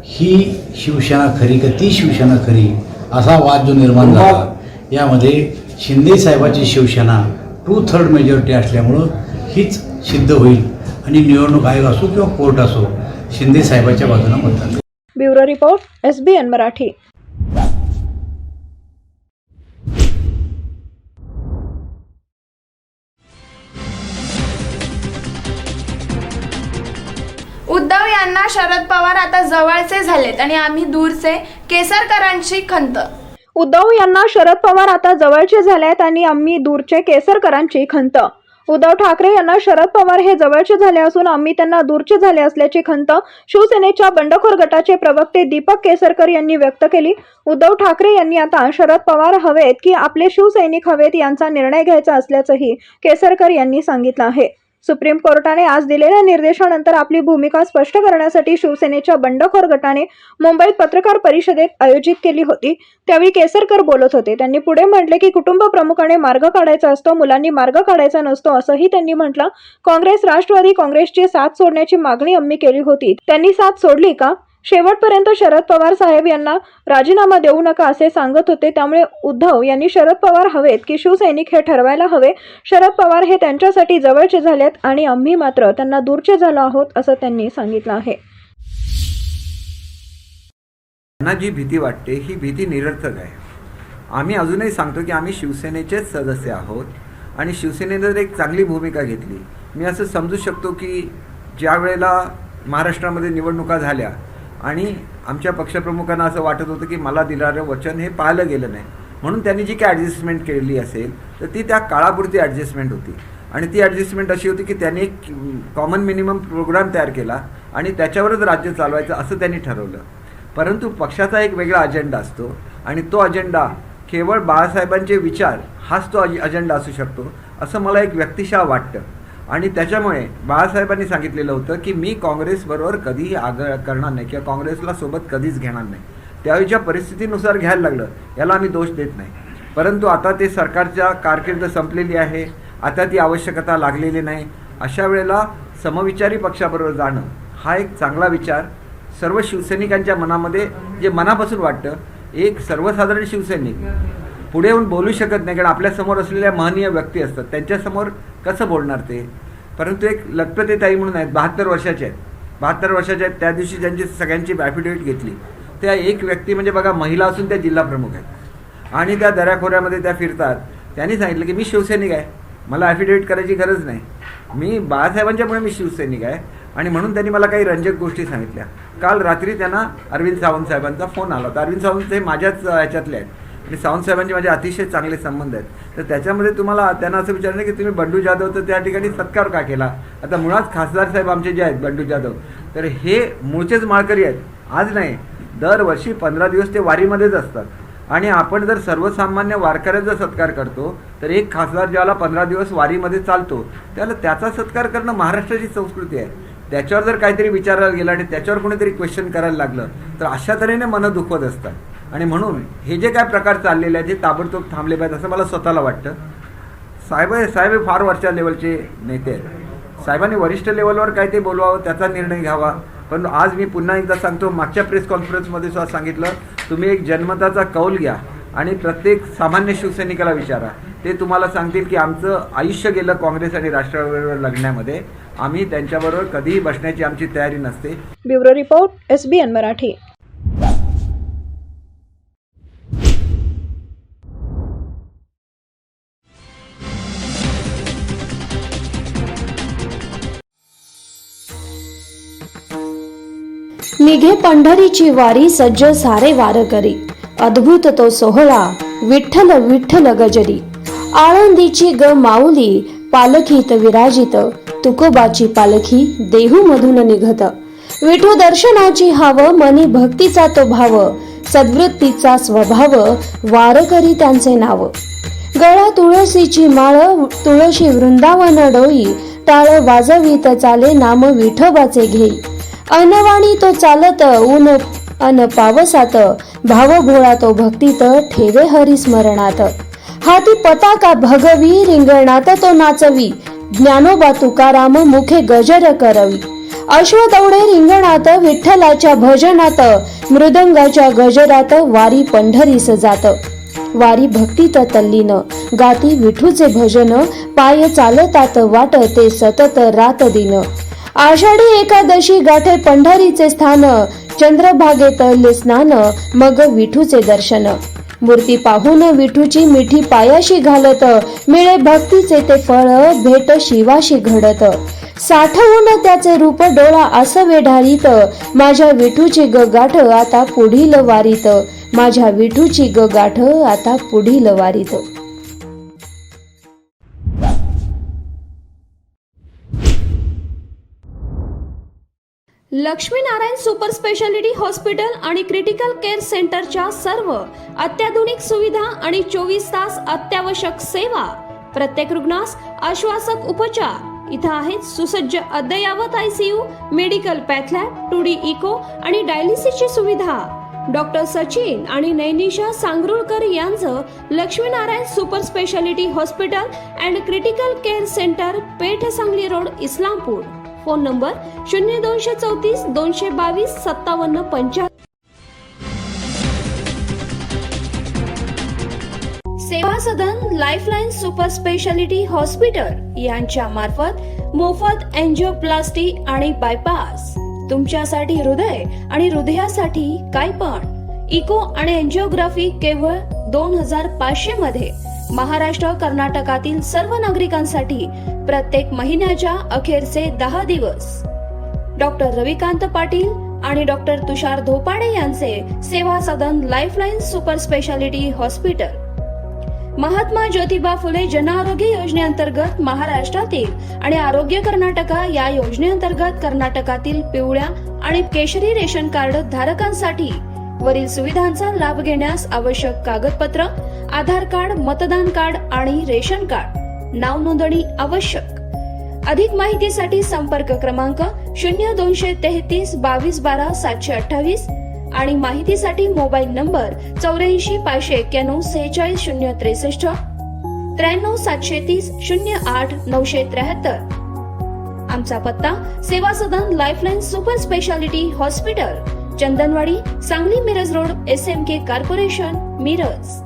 ही शिवसेना खरी का ती शिवसेना खरी असा वाद जो निर्माण झाला. यामध्ये शिंदेसाहेबाची शिवसेना 2/3 मेजॉरिटी असल्यामुळं हीच सिद्ध होईल आणि निवडणूक आयोग असो किंवा कोर्ट असो शिंदेसाहेबाच्या बाजूनं मतदान. Bureau report SBN Marathi. Uddhav यांना शरद पवार आता जवळचे झालेत आणि आम्ही दूरचे, केसरकरांची खंत. उद्धव यांना शरद पवार आता जवळचे झालेत आणि आम्ही दूरचे, केसरकरांची खंत. उद्धव ठाकरे यांना शरद पवार हे जवळचे झाले असून आम्ही त्यांना दूरचे झाले असल्याची खंत शिवसेनेच्या बंडखोर गटाचे प्रवक्ते दीपक केसरकर यांनी व्यक्त केली. उद्धव ठाकरे यांनी आता शरद पवार हवेत की आपले शिवसैनिक हवेत यांचा निर्णय घ्यायचा असल्याचंही केसरकर यांनी सांगितलं आहे. सुप्रीम कोर्टाने आज दिलेल्या निर्देशानंतर आपली भूमिका स्पष्ट करण्यासाठी शिवसेनेच्या बंडखोर गटाने मुंबईत पत्रकार परिषदेत आयोजित केली होती. त्यावेळी केसरकर बोलत होते. त्यांनी पुढे म्हटले की कुटुंब प्रमुखाने मार्ग काढायचा असतो, मुलांनी मार्ग काढायचा नसतो असंही त्यांनी म्हटलं. काँग्रेस राष्ट्रवादी काँग्रेसची साथ सोडण्याची मागणी आम्ही केली होती, त्यांनी साथ सोडली का? शेवटपर्यंत शरद पवार साहेब यांना राजीनामा देऊ नका असे सांगत होते. त्यामुळे उद्धव यांनी शरद पवार हवेत की शिवसैनिक हे ठरवायला हवे. शरद पवार हे त्यांच्यासाठी जवळचे झालेत आणि आम्ही मात्र त्यांना दूरचे झालो आहोत असं त्यांनी सांगितलं आहे. त्यांना जी भीती वाटते ही भीती निरर्थक आहे. आम्ही अजूनही सांगतो की आम्ही शिवसेनेचेच सदस्य आहोत आणि शिवसेनेनं जर एक चांगली भूमिका घेतली. मी असं समजू शकतो की ज्या वेळेला महाराष्ट्रामध्ये निवडणुका झाल्या आणि आमच्या पक्षप्रमुखांना असं वाटत होतं की मला दिलेलं वचन हे पाळलं गेलं नाही, म्हणून त्यांनी जी काय ॲडजस्टमेंट केलेली असेल तर ती त्या काळापुरती ॲडजस्टमेंट होती. आणि ती ॲडजस्टमेंट अशी होती की त्यांनी एक कॉमन मिनिमम प्रोग्राम तयार केला आणि त्याच्यावरच राज्य चालवायचं असं त्यांनी ठरवलं. परंतु पक्षाचा एक वेगळा अजेंडा असतो आणि तो अजेंडा केवळ बाळासाहेबांचे विचार हाच तो अजेंडा असू शकतो असं मला एक व्यक्तिशः वाटतं. आणि त्याच्यामुळे बाळासाहेबांनी सांगितलेलं होतं की मी काँग्रेसबरोबर कधीही आग्रह करणार नाही किंवा काँग्रेसला सोबत कधीच घेणार नाही. त्यावेळीच्या परिस्थितीनुसार घ्यायला लागलं, याला आम्ही दोष देत नाही. परंतु आता ते सरकारच्या कारकीर्द संपलेली आहे, आता ती आवश्यकता लागलेली नाही. अशा वेळेला समविचारी पक्षाबरोबर जाणं हा एक चांगला विचार सर्व शिवसैनिकांच्या मनामध्ये जे मनापासून वाटतं. एक सर्वसाधारण शिवसैनिक पुढे येऊन बोलू शकत नाही, कारण आपल्यासमोर असलेल्या महनीय व्यक्ती असतात, त्यांच्यासमोर कसं बोलणार ते. परंतु एक लखपते ताई म्हणून आहेत, 72 वर्षाचे आहेत. त्या दिवशी ज्यांची सगळ्यांची ॲफिडेविट घेतली त्या एक व्यक्ती म्हणजे बघा महिला असून त्या जिल्हा प्रमुख आहेत आणि त्या दऱ्याखोऱ्यामध्ये त्या फिरतात. त्यांनी सांगितलं की मी शिवसैनिक आहे, मला ॲफिडेविट करायची गरज नाही, मी बाळासाहेबांच्यामुळे मी शिवसैनिक आहे. आणि म्हणून त्यांनी मला काही रंजक गोष्टी सांगितल्या. काल रात्री त्यांना अरविंद सावंत साहेबांचा फोन आला होता. अरविंद सावंत हे माझ्याच ह्याच्यातले आहेत आणि सावंत साहेबांचे माझे अतिशय चांगले संबंध आहेत. तर त्याच्यामध्ये तुम्हाला त्यांना असं विचारलं की तुम्ही बंडू जाधव तर त्या ठिकाणी सत्कार का केला. आता मुळात खासदार साहेब आमचे जे आहेत बंडू जाधव तर हे मूळचेच माळकरी आहेत, आज नाही, दरवर्षी 15 दिवस ते वारीमध्येच असतात. आणि आपण जर सर्वसामान्य वारकऱ्याचा सत्कार करतो तर एक खासदार ज्याला 15 दिवस वारीमध्ये चालतो त्याला त्याचा सत्कार करणं महाराष्ट्राची संस्कृती आहे. त्याच्यावर जर काहीतरी विचारायला गेला आणि त्याच्यावर कोणीतरी क्वेश्चन करायला लागलं तर अशा तऱ्हेने मनं दुखवत असतात. आणि म्हणून हे जे काय प्रकार चाललेले आहेत हे ताबडतोब थांबले पाहिजे असं मला स्वतःला वाटतं. साहेब फार वरच्या लेवलचे नेते आहेत. साहेबांनी वरिष्ठ लेवलवर काय ते बोलवावं, त्याचा निर्णय घ्यावा. पण आज मी पुन्हा एकदा सांगतो, मागच्या प्रेस कॉन्फरन्समध्ये सुद्धा सांगितलं, तुम्ही एक जनमताचा कौल घ्या आणि प्रत्येक सामान्य शिवसैनिकाला विचारा, ते तुम्हाला सांगतील की आमचं आयुष्य गेलं काँग्रेस आणि राष्ट्रवादीबरोबर लढण्यामध्ये. आम्ही त्यांच्याबरोबर कधीही बसण्याची आमची तयारी नसते. Bureau report SBN Marathi. निघे पंढरीची वारी सज्ज सारे वारकरी, अद्भुत तो सोहळा विठ्ठल विठ्ठल गजरी. आळंदीची ग माऊली पालखीत विराजित, तुकोबाची पालखी देहू मधून निघत. विठू दर्शनाची हाव मनी भक्तीचा तो भाव, सद्वृत्तीचा स्वभाव वारकरी त्यांचे नाव. गळा तुळशीची माळ तुळशी वृंदावन डोई, टाळ वाजवीत चाले नाम विठोबाचे घेई. अनवाणी तो चालत ऊन अन पावसात, भाव भोळा तो भक्तीत ठेवे हरिस्मरणात. हाती पताका भगवी रिंगणात तो नाचवी, ज्ञानोबा तुकाराम मुखे गजर करवी. अश्वदौडे रिंगणात विठ्ठलाच्या भजनात, मृदंगाच्या गजरात वारी पंढरीस जात. वारी भक्तीत तल्लीन गाती विठूचे भजन, पाय चालतात वाट ते सतत रात दिन. आषाढी एकादशी गाठे पंढरीचे स्थान, चंद्रभागेतले स्नान मग विठूचे दर्शन. मूर्ती पाहून विठूची मिठी पायाशी घालत, मिळे भक्तीचे ते फळ भेट शिवाशी घडत. साठवून त्याचे रूप डोळा आसवे ढाळीत, माझ्या विठूची ग गाठ आता पुढील वारीत. माझ्या विठूची ग गाठ आता पुढील वारीत. लक्ष्मीनारायण सुपर स्पेशालिटी हॉस्पिटल आणि क्रिटिकल केअर सेंटरच्या सर्व अत्याधुनिक सुविधा आणि 24 तास अत्यावश्यक सेवा. प्रत्येक रुग्णास आश्वासक उपचार. इथं आहेत सुसज्ज अद्ययावत ICU, medical path lab, 2D echo आणि डायलिसिसची सुविधा. डॉक्टर सचिन आणि नैनिशा सांगरुळकर यांचं Laxminarayan super speciality hospital and critical care centre, Peth Sangli road, Islampur. Phone number 0234 222 5775. Seva Sadan lifeline super speciality hospital यांच्या मार्फत मोफत एंजिओप्लास्टी आणि बायपास. तुमच्यासाठी हृदय आणि हृदयासाठी काय पण इको आणि एंजिओग्राफी केवळ 2500 मध्ये. महाराष्ट्र कर्नाटकातील सर्व नागरिकांसाठी प्रत्येक महिन्याच्या अखेरचे 10 दिवस. डॉक्टर रविकांत पाटील आणि डॉक्टर तुषार धोपाडे यांचे Seva Sadan lifeline super speciality hospital. Mahatma Jyotiba Phule Jan Arogya योजनेअंतर्गत महाराष्ट्रातील आणि आरोग्य कर्नाटका या योजनेअंतर्गत कर्नाटकातील पिवळ्या आणि केशरी रेशन कार्ड धारकांसाठी वरील सुविधांचा लाभ घेण्यास आवश्यक कागदपत्र: आधार कार्ड, मतदान कार्ड आणि रेशन कार्ड. नाव नोंदणी आवश्यक. अधिक माहितीसाठी संपर्क क्रमांक 0233 22 12 728 आणि माहितीसाठी मोबाईल नंबर 84 591 46 063 93 730 08 973. आमचा पत्ता Seva Sadan lifeline super speciality hospital, Chandanwadi, Sangli Miraj road, SMK corporation, Miraj.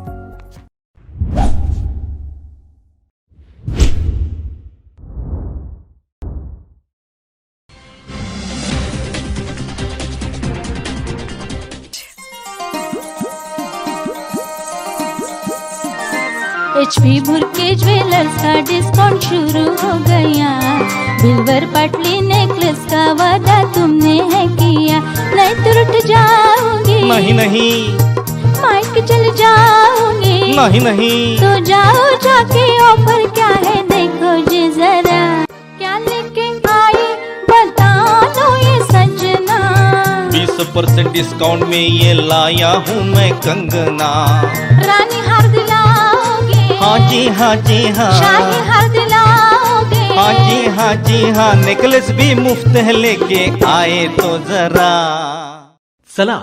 HP Bhurke jewellers का डिस्काउंट शुरू हो गया. बिल्वर पटली नेकलेस का वादा तुमने है किया, नहीं तो रुठ जाओगे. नहीं नहीं माइक चल जाओगे. नहीं नहीं तो जाओ जाके ऑफर क्या है देखो जी जरा. क्या लेके आई बता दो ये सजना. 20% डिस्काउंट में ये लाया हूँ मैं कंगना. रानी हार दिलाओगे. हाँ जी हाँ जी हाँ. शाही हार दिलाओगे. हाँ जी हाँ जी हाँ. नेकलेस भी मुफ्त है लेके आए तो जरा. चला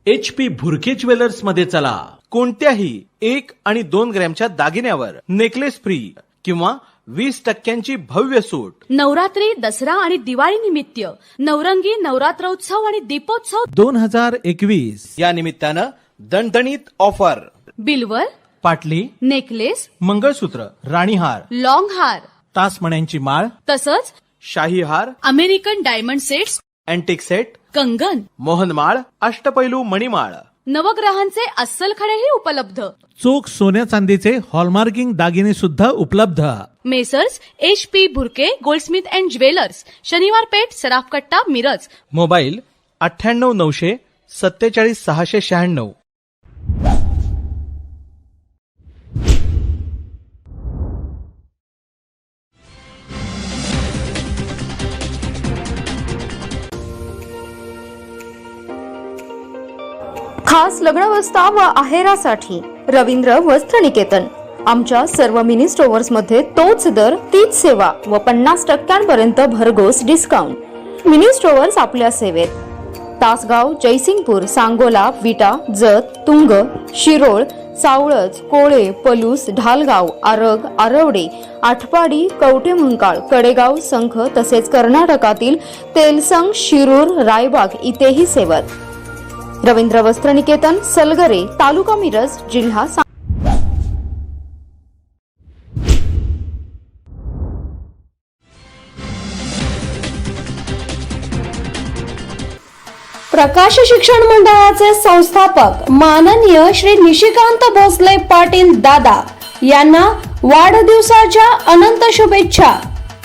HP भुरके ज्वेलर्स मध्ये चला. कोणत्याही 1 आणि 2 ग्रॅमच्या दागिन्यावर नेकलेस फ्री किंवा 20% भव्य सूट. नवरात्री, दसरा आणि दिवाळी निमित्त नवरंगी नवरात्रोत्सव आणि दीपोत्सव 2021 या निमित्तानं दणदणीत ऑफर. बिल्वर, पाटली, नेकलेस, मंगळसूत्र, राणीहार, लॉंग हार, तासमण्यांची माळ, तसंच शाही हार, American diamond sets, antique set, कंगन, मोहनमाळ, अष्टपैलू मणिमाळ, नवग्रहांचे अस्सल खडेही उपलब्ध. चोख सोन्या चांदीचे हॉलमार्किंग दागिने सुद्धा उपलब्ध. Messrs HP Bhurke Goldsmith and jewellers, शनिवार पेठ, सराफकट्टा, मिरज. मोबाईल 98 900 47 696. खास लग्नावस्था व आहेरासाठी रवींद्र वस्त्र निकेतन. आमच्या सर्व मिनी स्टोअर्स मध्ये तोच दर, तीच सेवा व 50% भरघोस डिस्काउंट. मिनी स्टोअर्स आपल्या सेवेत. तासगाव, जयसिंगपूर, सांगोला, विटा, जत, तुंग, शिरोळ, सावळज, कोळे, पलूस, ढालगाव, आरग, आरवडे, आठपाडी, कवठेमंकाळ, कडेगाव, संख तसेच कर्नाटकातील तेलसंग, शिरूर, रायबाग इथेही सेवत. रवींद्र वस्त्र निकेतन, सलगरे, तालुका मिरज, जिल्हा प्रकाश शिक्षण मंडळाचे संस्थापक माननीय श्री निशिकांत भोसले पाटील दादा यांना वाढदिवसाच्या अनंत शुभेच्छा.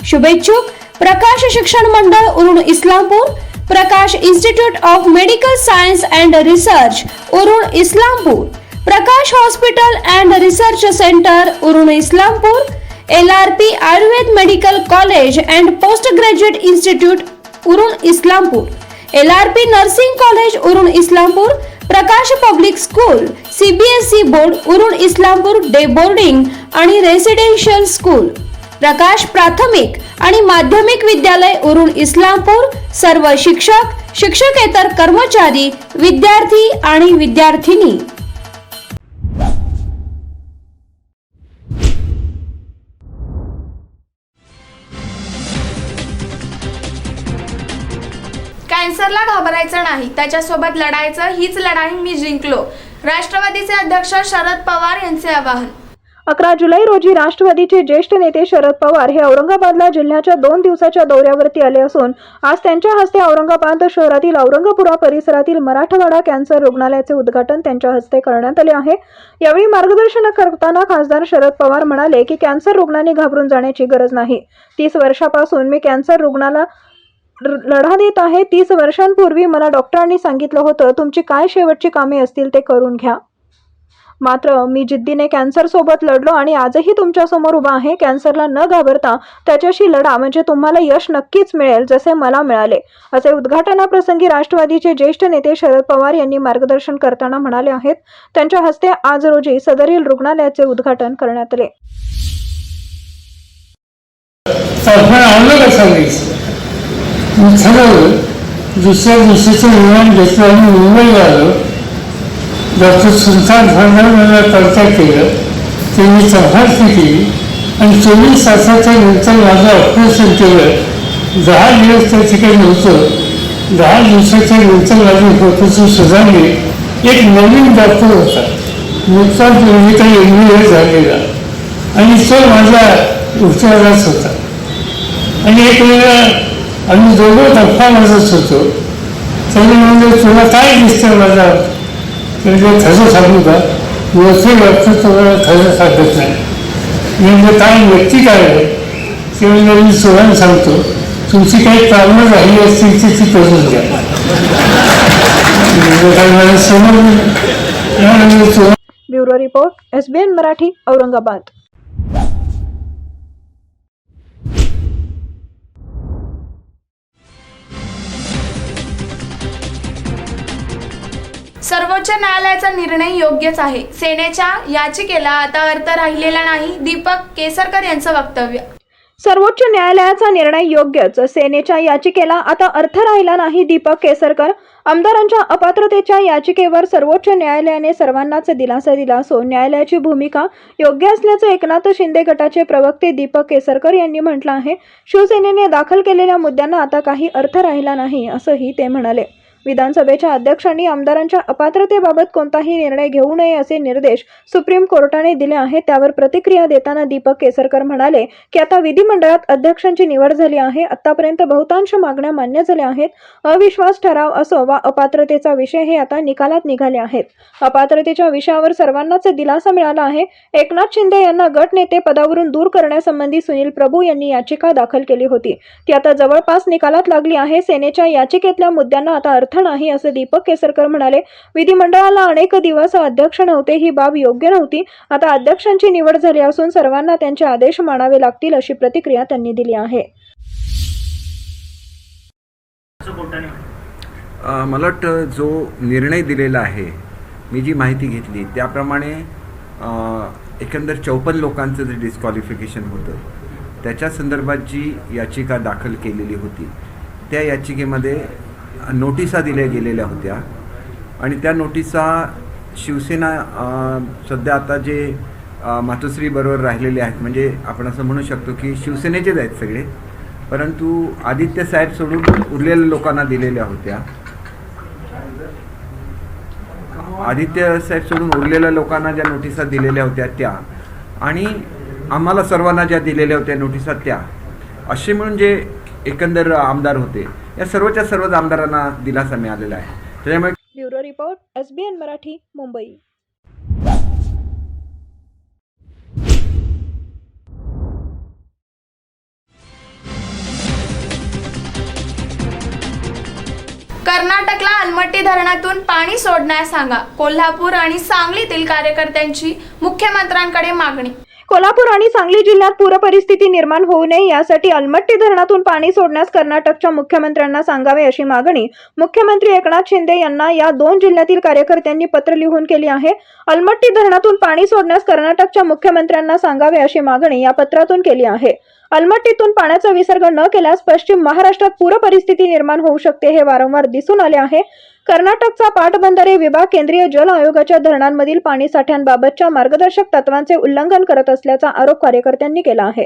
शुभेच्छुक Prakash Shikshan Mandal Urun Islampur, Prakash institute of medical science and research Urun Islampur, Prakash hospital and research centre Urun Islampur, LRP Ayurved medical college and post graduate institute Urun Islampur, LRP nursing college Urun Islampur, Prakash public school, CBSE board Urun Islampur day boarding आणि रेसिडेन्शियल स्कूल, प्रकाश प्राथमिक आणि माध्यमिक विद्यालय उरुण इस्लामपूर, सर्व शिक्षक, शिक्षकेतर कर्मचारी, विद्यार्थी आणि विद्यार्थिनी. कॅन्सरला घाबरायचं नाही, त्याच्यासोबत लढायचं. हीच लढाई मी जिंकलो. राष्ट्रवादीचे अध्यक्ष शरद पवार यांचे आवाहन. 11 जुलै रोजी राष्ट्रवादीचे ज्येष्ठ नेते शरद पवार हे औरंगाबादला जिल्ह्याच्या 2 दिवसाच्या दौऱ्यावरती आले असून आज त्यांच्या हस्ते औरंगाबाद शहरातील औरंगपुरा परिसरातील मराठवाडा कॅन्सर रुग्णालयाचे उद्घाटन त्यांच्या हस्ते करण्यात आले आहे. यावेळी मार्गदर्शन करताना खासदार शरद पवार म्हणाले की कॅन्सर रुग्णांनी घाबरून जाण्याची गरज नाही. 30 वर्षापासून मी कॅन्सर रुग्णाला लढा देत आहे. 30 वर्षांपूर्वी मला डॉक्टरांनी सांगितलं होतं तुमची काय शेवटची कामे असतील ते करून घ्या. मात्र मी जिद्दीने कॅन्सर सोबत लढलो आणि आजही तुमच्या समोर उभा आहे. कॅन्सरला न घाबरता त्याच्याशी लढा, म्हणजे तुम्हाला यश नक्कीच मिळेल जसे मला मिळाले, असे उद्घाटनाप्रसंगी राष्ट्रवादीचे ज्येष्ठ नेते शरद पवार यांनी मार्गदर्शन करताना म्हणाले आहेत. त्यांच्या हस्ते आज रोजी सदरील रुग्णालयाचे उद्घाटन करण्यात आले. दुसऱ्या दिवशीचं विमान घेतलं आणि मुंबईला आलो. डॉक्टर सुलतान फर्नांड मला कॉन्टॅक्ट केलं. त्यांनी तपासणी केली आणि 24 तासाच्या नंतर माझं ऑपरेशन केलं. 10 दिवस त्या ठिकाणी नव्हतं. 10 दिवसाच्या नंतर माझी प्रोफेसर सुधारली. एक नवीन डॉक्टर होता, नुकताच मेडिकल MBA झालेला आणि तो माझ्या उपचारात होता. आणि एक वेळा आम्ही दोघं गप्पा मारत होतो. त्याने म्हणजे तुला काय दिसतं माझा? म्हणजे खरं सांगू का, मोठे डॉक्टर तुम्हाला खरं सांगत नाही. म्हणजे काय व्यक्ती काय आहे ते म्हणजे मी सोडून सांगतो. तुमची काही कामं राहिली असतील ती करून द्या. Bureau report, SBN Marathi, Aurangabad. सर्वोच्च न्यायालयाचा निर्णय योग्यच आहे. सेनेच्या याचिकेला आता अर्थ राहिलेला नाही. दीपक केसरकर यांचं वक्तव्य. सर्वोच्च न्यायालयाचा निर्णय योग्यच, सेनेच्या याचिकेला आता अर्थ राहिला नाही. दीपक केसरकर. आमदारांच्या अपात्रतेच्या याचिकेवर सर्वोच्च न्यायालयाने सर्वांनाच दिलासा दिला असून न्यायालयाची भूमिका योग्य असल्याचं एकनाथ शिंदे गटाचे प्रवक्ते दीपक केसरकर यांनी म्हटलं आहे. शिवसेनेने दाखल केलेल्या मुद्द्यांना आता काही अर्थ राहिला नाही असंही ते म्हणाले. विधानसभेच्या अध्यक्षांनी आमदारांच्या अपात्रतेबाबत कोणताही निर्णय घेऊ नये असे निर्देश सुप्रीम कोर्टाने दिले आहेत. त्यावर प्रतिक्रिया देताना दीपक केसरकर म्हणाले की आता विधिमंडळात अध्यक्षांची निवड झाली आहे. आतापर्यंत बहुतांश मागण्या मान्य झाल्या आहेत. अविश्वास ठराव असो वा अपात्रतेचा विषय हे आता निकालात निघाले आहेत. अपात्रतेच्या विषयावर सर्वांनाच दिलासा मिळाला आहे. एकनाथ शिंदे यांना गट नेते पदावरून दूर करण्यासंबंधी सुनील प्रभू यांनी याचिका दाखल केली होती. ती आता जवळपास निकालात लागली आहे. सेनेच्या याचिकेतल्या मुद्द्यांना आता अर्थ नाही असं दीपक केसरकर म्हणाले. विधिमंडळाला अनेक दिवस अध्यक्ष नव्हते, ही बाब योग्य नव्हती. आता अध्यक्षांची निवड झाली असून सर्वांना त्यांचे आदेश मानावे लागतील अशी प्रतिक्रिया त्यांनी दिली आहे. मला वाटतं जो निर्णय दिलेला आहे, मी जी माहिती घेतली त्याप्रमाणे एकंदर 54 लोकांचं जे डिस्क्वालिफिकेशन होतं त्याच्या संदर्भात जी याचिका दाखल केलेली होती त्या याचिकेमध्ये नोटिसा दिल्या गेलेल्या होत्या आणि त्या नोटिसा शिवसेना सध्या आता जे मातोश्री बरोबर राहिलेले आहेत, म्हणजे आपण असं म्हणू शकतो की शिवसेनेचेच आहेत सगळे, परंतु आदित्य साहेब सोडून उरलेल्या लोकांना दिलेल्या होत्या. आदित्य साहेब सोडून उरलेल्या लोकांना ज्या नोटिसा दिलेल्या होत्या त्या आणि आम्हाला सर्वांना ज्या दिलेल्या होत्या नोटिसा त्या असे म्हणून जे एकंदर आमदार होते या सर्वच्या सर्वच आमदारांना दिलासा मिळालेला आहे. त्याच्यामुळे bureau report SBN Marathi, Mumbai. कर्नाटकला अलमट्टी धरणातून पाणी सोडण्यास सांगा. कोल्हापूर आणि सांगलीतील कार्यकर्त्यांची मुख्यमंत्र्यांकडे मागणी. कोल्हापूर आणि सांगली जिल्ह्यात पूर परिस्थिती निर्माण होऊ नये यासाठी अलमट्टी धरणातून पाणी सोडण्यास कर्नाटकच्या मुख्यमंत्र्यांना सांगावे अशी मागणी मुख्यमंत्री एकनाथ शिंदे यांना या 2 जिल्ह्यातील कार्यकर्त्यांनी पत्र लिहून केली आहे. अलमट्टी धरणातून पाणी सोडण्यास कर्नाटकच्या मुख्यमंत्र्यांना सांगावे अशी मागणी या पत्रातून केली आहे. अलमट्टीतून पाण्याचा विसर्ग न केल्यास पश्चिम महाराष्ट्रात पूर परिस्थिती निर्माण होऊ शकते हे वारंवार दिसून आले आहे. कर्नाटकचा पाटबंधारे विभाग केंद्रीय जल आयोगाच्या धरणांमधील पाणी साठ्यांबाबतच्या मार्गदर्शक तत्वांचे उल्लंघन करत असल्याचा आरोप कार्यकर्त्यांनी केला आहे.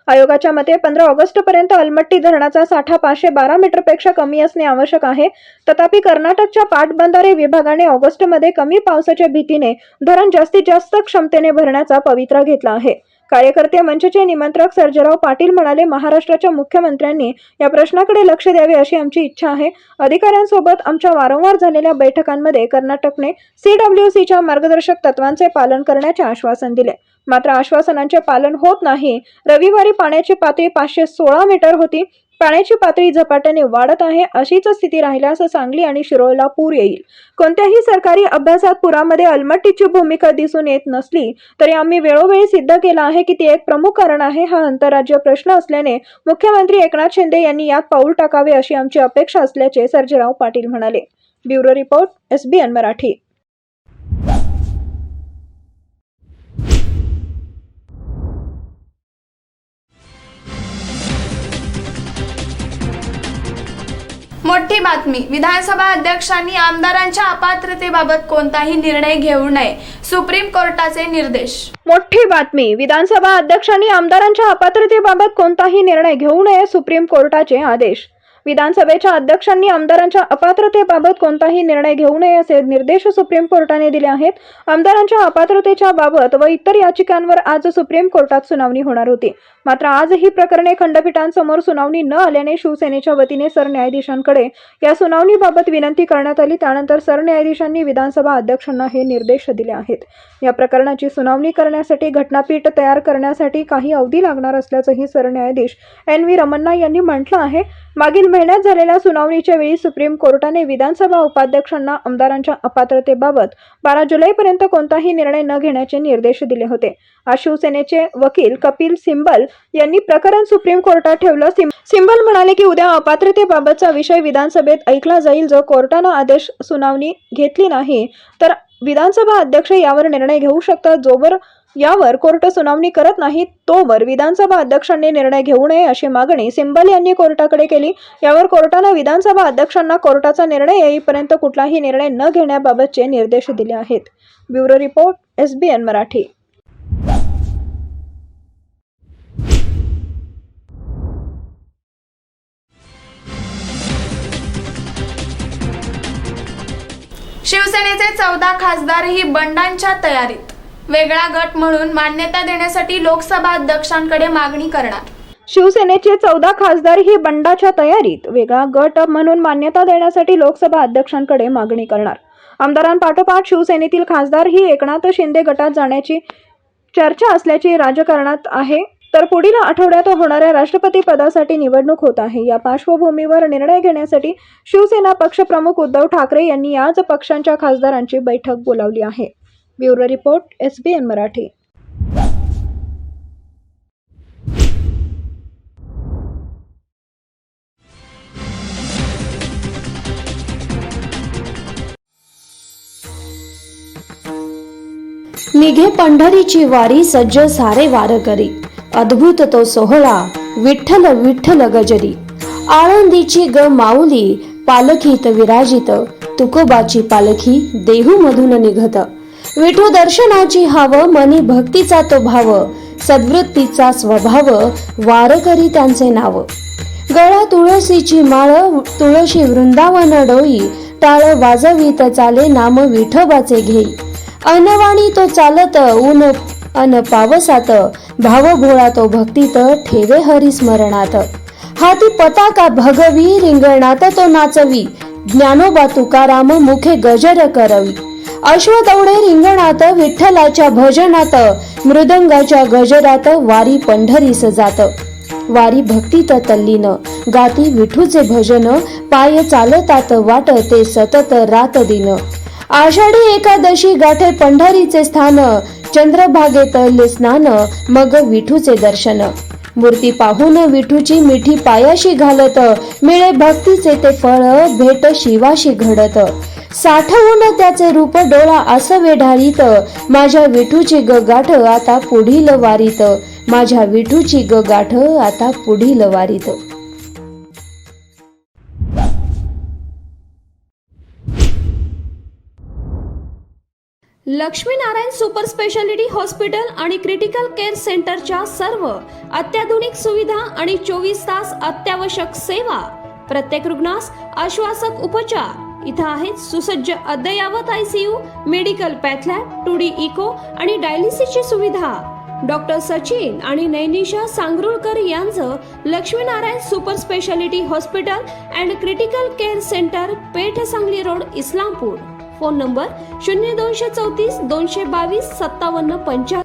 आयोगाच्या मते 15 ऑगस्टपर्यंत अलमट्टी धरणाचा साठा 512 मीटरपेक्षा कमी असणे आवश्यक आहे. तथापि कर्नाटकच्या पाटबंधारे विभागाने ऑगस्टमध्ये कमी पावसाच्या भीतीने धरण जास्तीत जास्त क्षमतेने भरण्याचा पवित्रा घेतला आहे. कार्यकर्ते मंचचे निमंत्रक सर्जेराव पाटील म्हणाले, महाराष्ट्राच्या मुख्यमंत्र्यांनी या प्रश्नाकडे लक्ष द्यावे अशी आमची इच्छा आहे. अधिकाऱ्यांसोबत आमच्या वारंवार झालेल्या बैठकांमध्ये कर्नाटकने CWCच्या मार्गदर्शक तत्वांचे पालन करण्याचे आश्वासन दिले. मात्र आश्वासनांचे पालन होत नाही. रविवारी पाण्याची पातळी 516 मीटर होती. पाण्याची पातळी झपाट्याने वाढत आहे. अशीच स्थिती राहिल्यास सांगली आणि शिरोळला पूर येईल. कोणत्याही सरकारी अभ्यासात पुरामध्ये अलमट्टीची भूमिका दिसून येत नसली तरी आम्ही वेळोवेळी सिद्ध केला आहे की ती एक प्रमुख कारण आहे. हा आंतरराज्य प्रश्न असल्याने मुख्यमंत्री एकनाथ शिंदे यांनी यात पाऊल टाकावे अशी आमची अपेक्षा असल्याचे सर्जेराव पाटील म्हणाले. Bureau report SBN Marathi. मोठी बातमी. विधानसभा अध्यक्षांनी आमदारांच्या अपात्रतेबाबत कोणताही निर्णय घेऊ नये, सुप्रीम कोर्टाचे निर्देश. मोठी बातमी. विधानसभा अध्यक्षांनी आमदारांच्या अपात्रतेबाबत कोणताही निर्णय घेऊ नये, सुप्रीम कोर्टाचे आदेश. विधानसभेच्या अध्यक्षांनी आमदारांच्या अपात्रतेबाबत कोणताही निर्णय घेऊ नये असे निर्देश सुप्रीम कोर्टाने दिले आहेत. आमदारांच्या अपात्रतेच्या बाबत व इतर याचिकांवर आज सुप्रीम कोर्टात सुनावणी होणार होती. मात्र आज ही प्रकरणे खंडपीठांसमोर सुनावणी न आल्याने शिवसेनेच्या वतीने सरन्यायाधीशांकडे या सुनावणीबाबत विनंती करण्यात आली. त्यानंतर सरन्यायाधीशांनी विधानसभा अध्यक्षांना हे निर्देश दिले आहेत. या प्रकरणाची सुनावणी करण्यासाठी घटनापीठ तयार करण्यासाठी काही अवधी लागणार असल्याचंही सरन्यायाधीश NV रमन्ना यांनी म्हटलं आहे. मागील महिन्यात झालेल्या सुनावणीच्या वेळी सुप्रीम कोर्टाने विधानसभा उपाध्यक्षांना आमदारांच्या अपात्रतेबाबत 12 जुलैपर्यंत कोणताही निर्णय न घेण्याचे निर्देश दिले होते. आज शिवसेनेचे वकील कपिल सिब्बल यांनी प्रकरण सुप्रीम कोर्टात ठेवलं. सिब्बल म्हणाले की उद्या अपात्रतेबाबतचा विषय विधानसभेत ऐकला जाईल. जर कोर्टानं आदेश सुनावणी घेतली नाही तर विधानसभा अध्यक्ष यावर निर्णय घेऊ शकतात. जोवर यावर कोर्ट सुनावणी करत नाही तोवर विधानसभा अध्यक्षांनी निर्णय घेऊ नये अशी मागणी सिब्बल यांनी कोर्टाकडे केली. यावर कोर्टानं विधानसभा अध्यक्षांना कोर्टाचा निर्णय येईपर्यंत कुठलाही निर्णय न घेण्याबाबतचे निर्देश दिले आहेत. Bureau report SBN Marathi. शिवसेनेचे 14 खासदारही बंडांच्या तयारीत. वेगळा गट म्हणून मान्यता देण्यासाठी लोकसभा अध्यक्षांकडे मागणी करणार. शिवसेनेचे 14 खासदार ही बंडाच्या तयारीत. वेगळा गट म्हणून मान्यता देण्यासाठी लोकसभा अध्यक्षांकडे मागणी करणार. आमदारांपाठोपाठ शिवसेनेतील खासदार ही एकनाथ शिंदे गटात जाण्याची चर्चा असल्याची राजकारणात आहे. तर पुढील आठवड्यात होणाऱ्या राष्ट्रपती पदासाठी निवडणूक होत आहे. या पार्श्वभूमीवर निर्णय घेण्यासाठी शिवसेना पक्षप्रमुख उद्धव ठाकरे यांनी आज पक्षांच्या खासदारांची बैठक बोलावली आहे. Bureau report, SBN Marathi. निघे पंढरीची वारी सज्ज सारे वारकरी. अद्भुत तो सोहळा विठ्ठल विठ्ठल गजरी. आळंदीची ग माऊली पालखीत विराजित. तुकोबाची पालखी देहू मधून निघत. विठू दर्शनाची हाव मनी भक्तीचा तो भाव. सद्वृत्तीचा स्वभाव वारकरी त्यांचे नाव. गळा तुळशीची माळ तुळशी वृंदावन डोई. टाळ वाजवीत चाले नाम विठोबाचे घेई. अनवाणी तो चालत ऊन अन पावसात. भाव भोळा तो भक्तीत ठेवे हरी स्मरणात. हाती पताका भगवी रिंगणात तो नाचवी. ज्ञानोबा तुकाराम मुखे गजर करवी. अश्व दौडे रिंगणात विठ्ठलाच्या भजनात. मृदंगाच्या गजरात वारी पंढरीस जात. वारी भक्तीत तल्लीन गाती विठूचे भजन. पाय चालतात वाट ते सतत रात दिन. आषाढी एकादशी गाठे पंढरीचे स्थान. चंद्रभागेतले स्नान मग विठूचे दर्शन. मूर्ती पाहून विठूची मिठी पायाशी घालत. मिळे भक्तीचे ते फळ भेट शिवाशी घडत. साठवून त्याचे रूप डोळा आसवे ढाळीत. माझ्या विठूची ग गाठ आता पुढील वारीत. माझ्या विठूची ग गाठ आता पुढील वारीत. लक्ष्मीनारायण सुपर स्पेशालिटी हॉस्पिटल आणि क्रिटिकल केअर सेंटरच्या सर्व अत्याधुनिक सुविधा आणि 24 तास अत्यावश्यक सेवा. प्रत्येक रुग्णास आश्वासक उपचार. इथं आहेत सुसज्ज अद्ययावत ICU, medical path lab, 2D echo आणि डायलिसिसची सुविधा. डॉक्टर सचिन आणि नैनिशा सांगरुळकर यांचं Laxminarayan super speciality hospital and critical care centre, Peth Sangli road, Islampur. Phone number 0234 222 5755.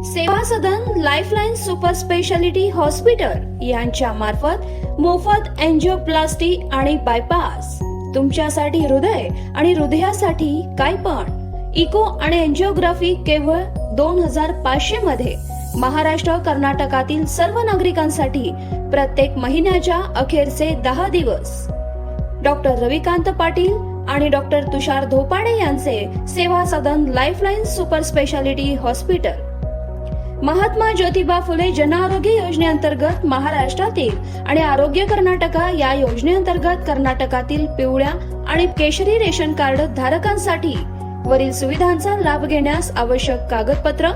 Seva Sadan lifeline super speciality hospital यांच्या मार्फत मोफत एंजिओप्लास्टी आणि बायपास. तुमच्यासाठी हृदय आणि हृदयासाठी काय पण. इको आणि एंजिओग्राफी केवळ 2500 मध्ये. महाराष्ट्र कर्नाटकातील सर्व नागरिकांसाठी प्रत्येक महिन्याच्या अखेरचे 10 दिवस. डॉक्टर रविकांत पाटील आणि डॉक्टर तुषार धोपाडे यांचे Seva Sadan lifeline super speciality hospital. Mahatma Jyotiba Phule Jan Arogya योजनेअंतर्गत महाराष्ट्रातील आणि आरोग्य कर्नाटका या योजनेअंतर्गत कर्नाटकातील पिवळ्या आणि केशरी रेशन कार्ड धारकांसाठी वरील सुविधांचा लाभ घेण्यास आवश्यक कागदपत्र: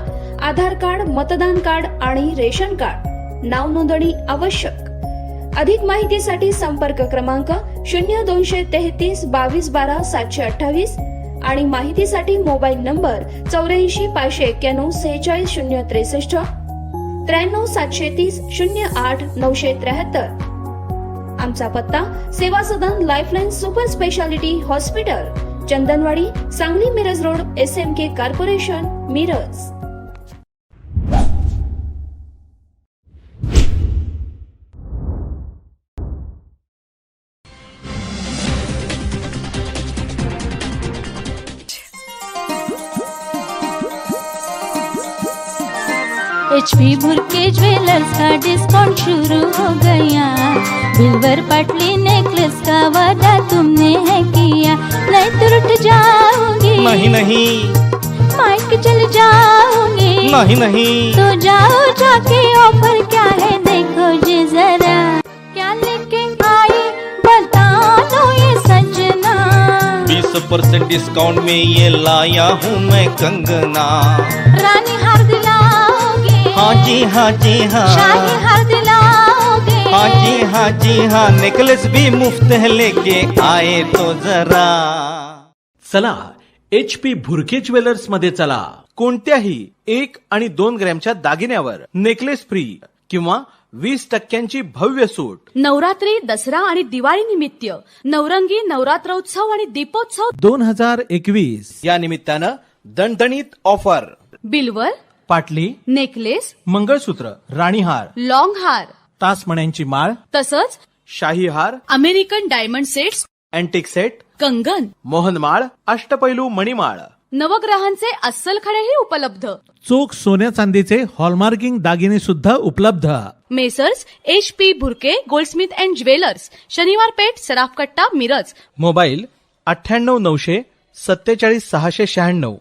आधार कार्ड, मतदान कार्ड आणि रेशन कार्ड. नाव नोंदणी आवश्यक. अधिक माहितीसाठी संपर्क क्रमांक 0233 22 12 728 आणि माहितीसाठी मोबाईल नंबर 84 591 46 063 93 730 08 973. आमचा पत्ता Seva Sadan lifeline super speciality hospital, Chandanwadi, Sangli Miraj road, SMK corporation, Miraj. HP Bhurke jewellers का डिस्काउंट शुरू हो गया. सिल्वर पटली नेकलेस का वादा तुमने है किया. नहीं तो रुठ जाओगी. नहीं नहीं. माइक चल जाओगी. नहीं नहीं. तो जाओ जाके ऑफर क्या है देखो जी जरा. क्या लेके आई बता दो ये सजना. 20% डिस्काउंट में ये लाया हूँ मैं कंगना. रानी हार दिलाओगे. हाँ जी हाँ जी हाँ. शाही हार दिलाओगे. हाँ जी हाँ नेकलेस भी मुफ्त है लेके आए तो जरा. चला HP भुरके ज्वेलर्स मध्ये चला. कोणत्याही 1 आणि 2 ग्रॅमच्या दागिन्यावर नेकलेस फ्री किंवा 20% भव्य सूट. नवरात्री, दसरा आणि दिवाळी निमित्त नवरंगी नवरात्रोत्सव आणि दीपोत्सव 2021 या निमित्तानं दणदणीत ऑफर. बिलवर, पाटली, नेकलेस, मंगळसूत्र, राणीहार, लॉंग हार, तासमण्यांची माळ, तसंच शाही हार, American diamond sets, antique set, कंगन, मोहनमाळ, अष्टपैलू मणिमाळ, नवग्रहांचे अस्सल खडेही उपलब्ध. चोख सोन्या चांदीचे हॉलमार्किंग दागिने सुद्धा उपलब्ध. Messrs HP Bhurke Goldsmith and jewellers, शनिवार पेठ, सराफकट्टा, मिरज. मोबाईल 98 900 47 696.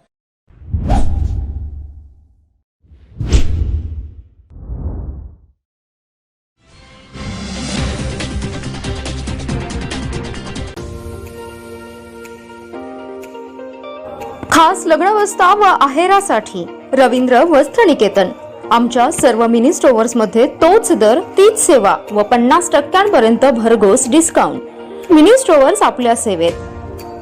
खास लग्नावस्था व आहेरासाठी रवींद्र वस्त्र निकेतन. आमच्या सर्व मिनी स्टोअर्स मध्ये तोच दर, तीच सेवा व 50% भरघोस डिस्काउंट. मिनी स्टोअर्स आपल्या सेवेत.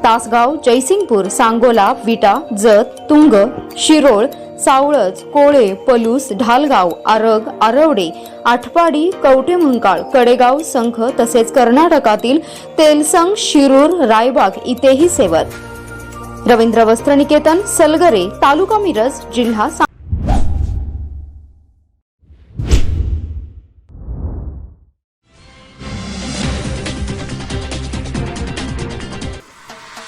तासगाव, जयसिंगपूर, सांगोला, विटा, जत, तुंग, शिरोळ, सावळज, कोळे, पलूस, ढालगाव, आरग, आरवडे, आठपाडी, कवठे मुंकाळ, कडेगाव, संख तसेच कर्नाटकातील तेलसंग, शिरूर, रायबाग इथेही सेवत. रवींद्र वस्त्र निकेतन, सलगरे, तालुका मिरज, जिल्हा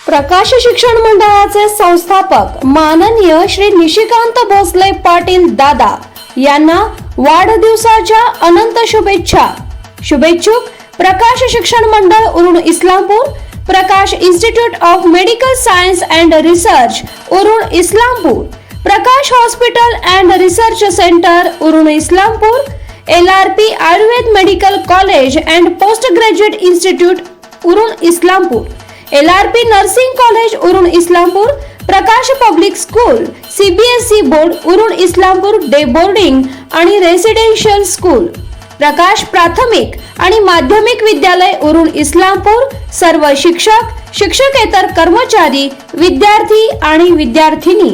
प्रकाश शिक्षण मंडळाचे संस्थापक माननीय श्री निशिकांत भोसले पाटील दादा यांना वाढदिवसाच्या अनंत शुभेच्छा. शुभेच्छुक Prakash Shikshan Mandal Uran Islampur, Prakash institute of medical science and research Uran Islampur, Prakash hospital and research centre Uran Islampur, LRP Ayurved medical college and post graduate institute Uran Islampur, LRP nursing college Uran Islampur, Prakash public school, CBSE board Uran Islampur day boarding आणि रेसिडेन्शियल स्कूल, प्रकाश प्राथमिक आणि माध्यमिक विद्यालय उरण इस्लामपूर, सर्व शिक्षक, शिक्षकेतर कर्मचारी, विद्यार्थी आणि विद्यार्थिनी.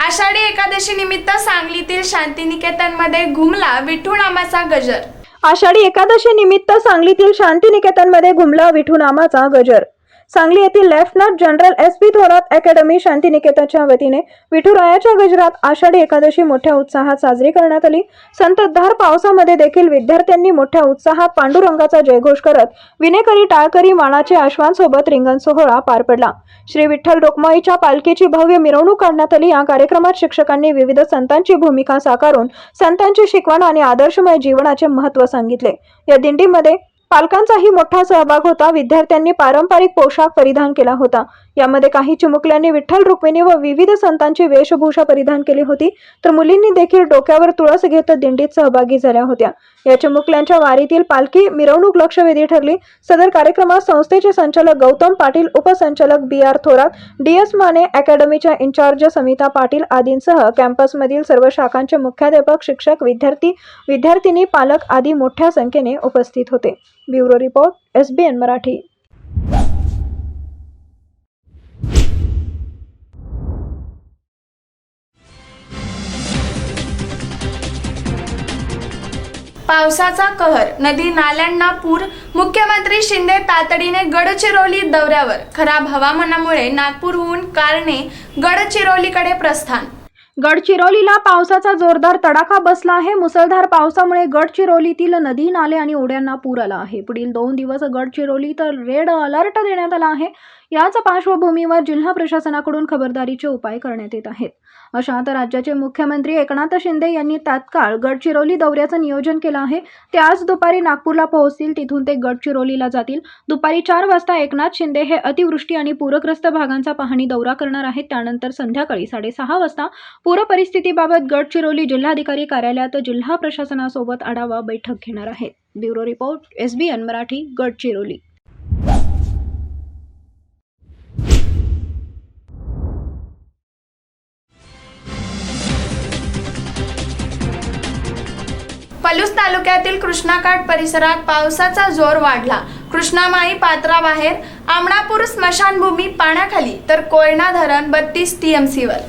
आषाढी एकादशी निमित्त सांगलीतील शांतिनिकेतनमध्ये घुमला विठ्ठुनामाचा गजर. आषाढी एकादशी निमित्त सांगलीतील शांतिनिकेतनमध्ये घुमला विठुनामाचा गजर. सांगली येथील lieutenant general SP Thorat academy शांतिनिकेतनच्या वतीने विठुरायाच्या गजरात आषाढी एकादशी मोठ्या उत्साहात साजरी करण्यात आली. संततधार पावसामध्ये देखील विद्यार्थ्यांनी मोठ्या उत्साहात पांडुरंगाचा जयघोष करत विनेकरी टाळकरी मानाचे आश्वान सोबत रिंगण सोहळा पार पडला. श्री विठ्ठल रुक्माईच्या पालखीची भव्य मिरवणूक काढण्यात आली. या कार्यक्रमात शिक्षकांनी विविध संतांची भूमिका साकारून संतांची शिकवण आणि आदर्शमय जीवनाचे महत्त्व सांगितले. या दिंडीमध्ये पालकांचाही मोठा सहभाग होता. विद्यार्थ्यांनी पारंपरिक पोशाख परिधान केला होता. यामध्ये काही चिमुकल्यांनी विठ्ठल रुक्मिणी व विविध संतांची वेशभूषा परिधान केली होती, तर मुलींनी देखील डोक्यावर तुळस घेत दिंडीत सहभागी झाल्या होत्या. या चिमुकल्यांच्या वारीतील पालखी मिरवणूक लक्षवेधी ठरली. सदर कार्यक्रमात संस्थेचे संचालक गौतम पाटील, उपसंचालक BR थोरात, DS माने, अकॅडमीच्या इंचार्ज समिता पाटील आदींसह कॅम्पसमधील सर्व शाखांचे मुख्याध्यापक, शिक्षक, विद्यार्थी, विद्यार्थिनी, पालक आदी मोठ्या संख्येने उपस्थित होते. Bureau report, SBN Marathi. पावसाचा कहर, नदी नाल्यांना पूर, मुख्यमंत्री शिंदे तातडीने गडचिरोली दौऱ्यावर. खराब हवामानामुळे नागपूरहून कारने गडचिरोलीकडे प्रस्थान. गडचिरोलीला पावसाचा जोरदार तडाखा बसला आहे. मुसळधार पावसामुळे गडचिरोलीतील नदी, नाले आणि ओढ्यांना पूर आला आहे. पुढील 2 दिवस गडचिरोली तर रेड अलर्ट देण्यात आला आहे. याच पार्श्वभूमीवर जिल्हा प्रशासनाकडून खबरदारीचे उपाय करण्यात येत आहेत. अशात राज्याचे मुख्यमंत्री एकनाथ शिंदे यांनी तात्काळ गडचिरोली दौऱ्याचं नियोजन केलं आहे. ते आज दुपारी नागपूरला पोहोचतील. तिथून ते गडचिरोलीला जातील. दुपारी 4 वाजता एकनाथ शिंदे हे अतिवृष्टी आणि पूरग्रस्त भागांचा पाहणी दौरा करणार आहेत. त्यानंतर संध्याकाळी 6:30 वाजता पूर परिस्थितीबाबत गडचिरोली जिल्हाधिकारी कार्यालयात जिल्हा प्रशासनासोबत आढावा बैठक घेणार आहेत. Bureau report, SBN Marathi, Gadchiroli. Palus तालुक्यातील कृष्णाकाठ परिसरात पावसाचा जोर वाढला. कृष्णामाई पात्राबाहेर, आमणापूर स्मशानभूमी पाण्याखाली तर कोयना धरण 32 TMCवर.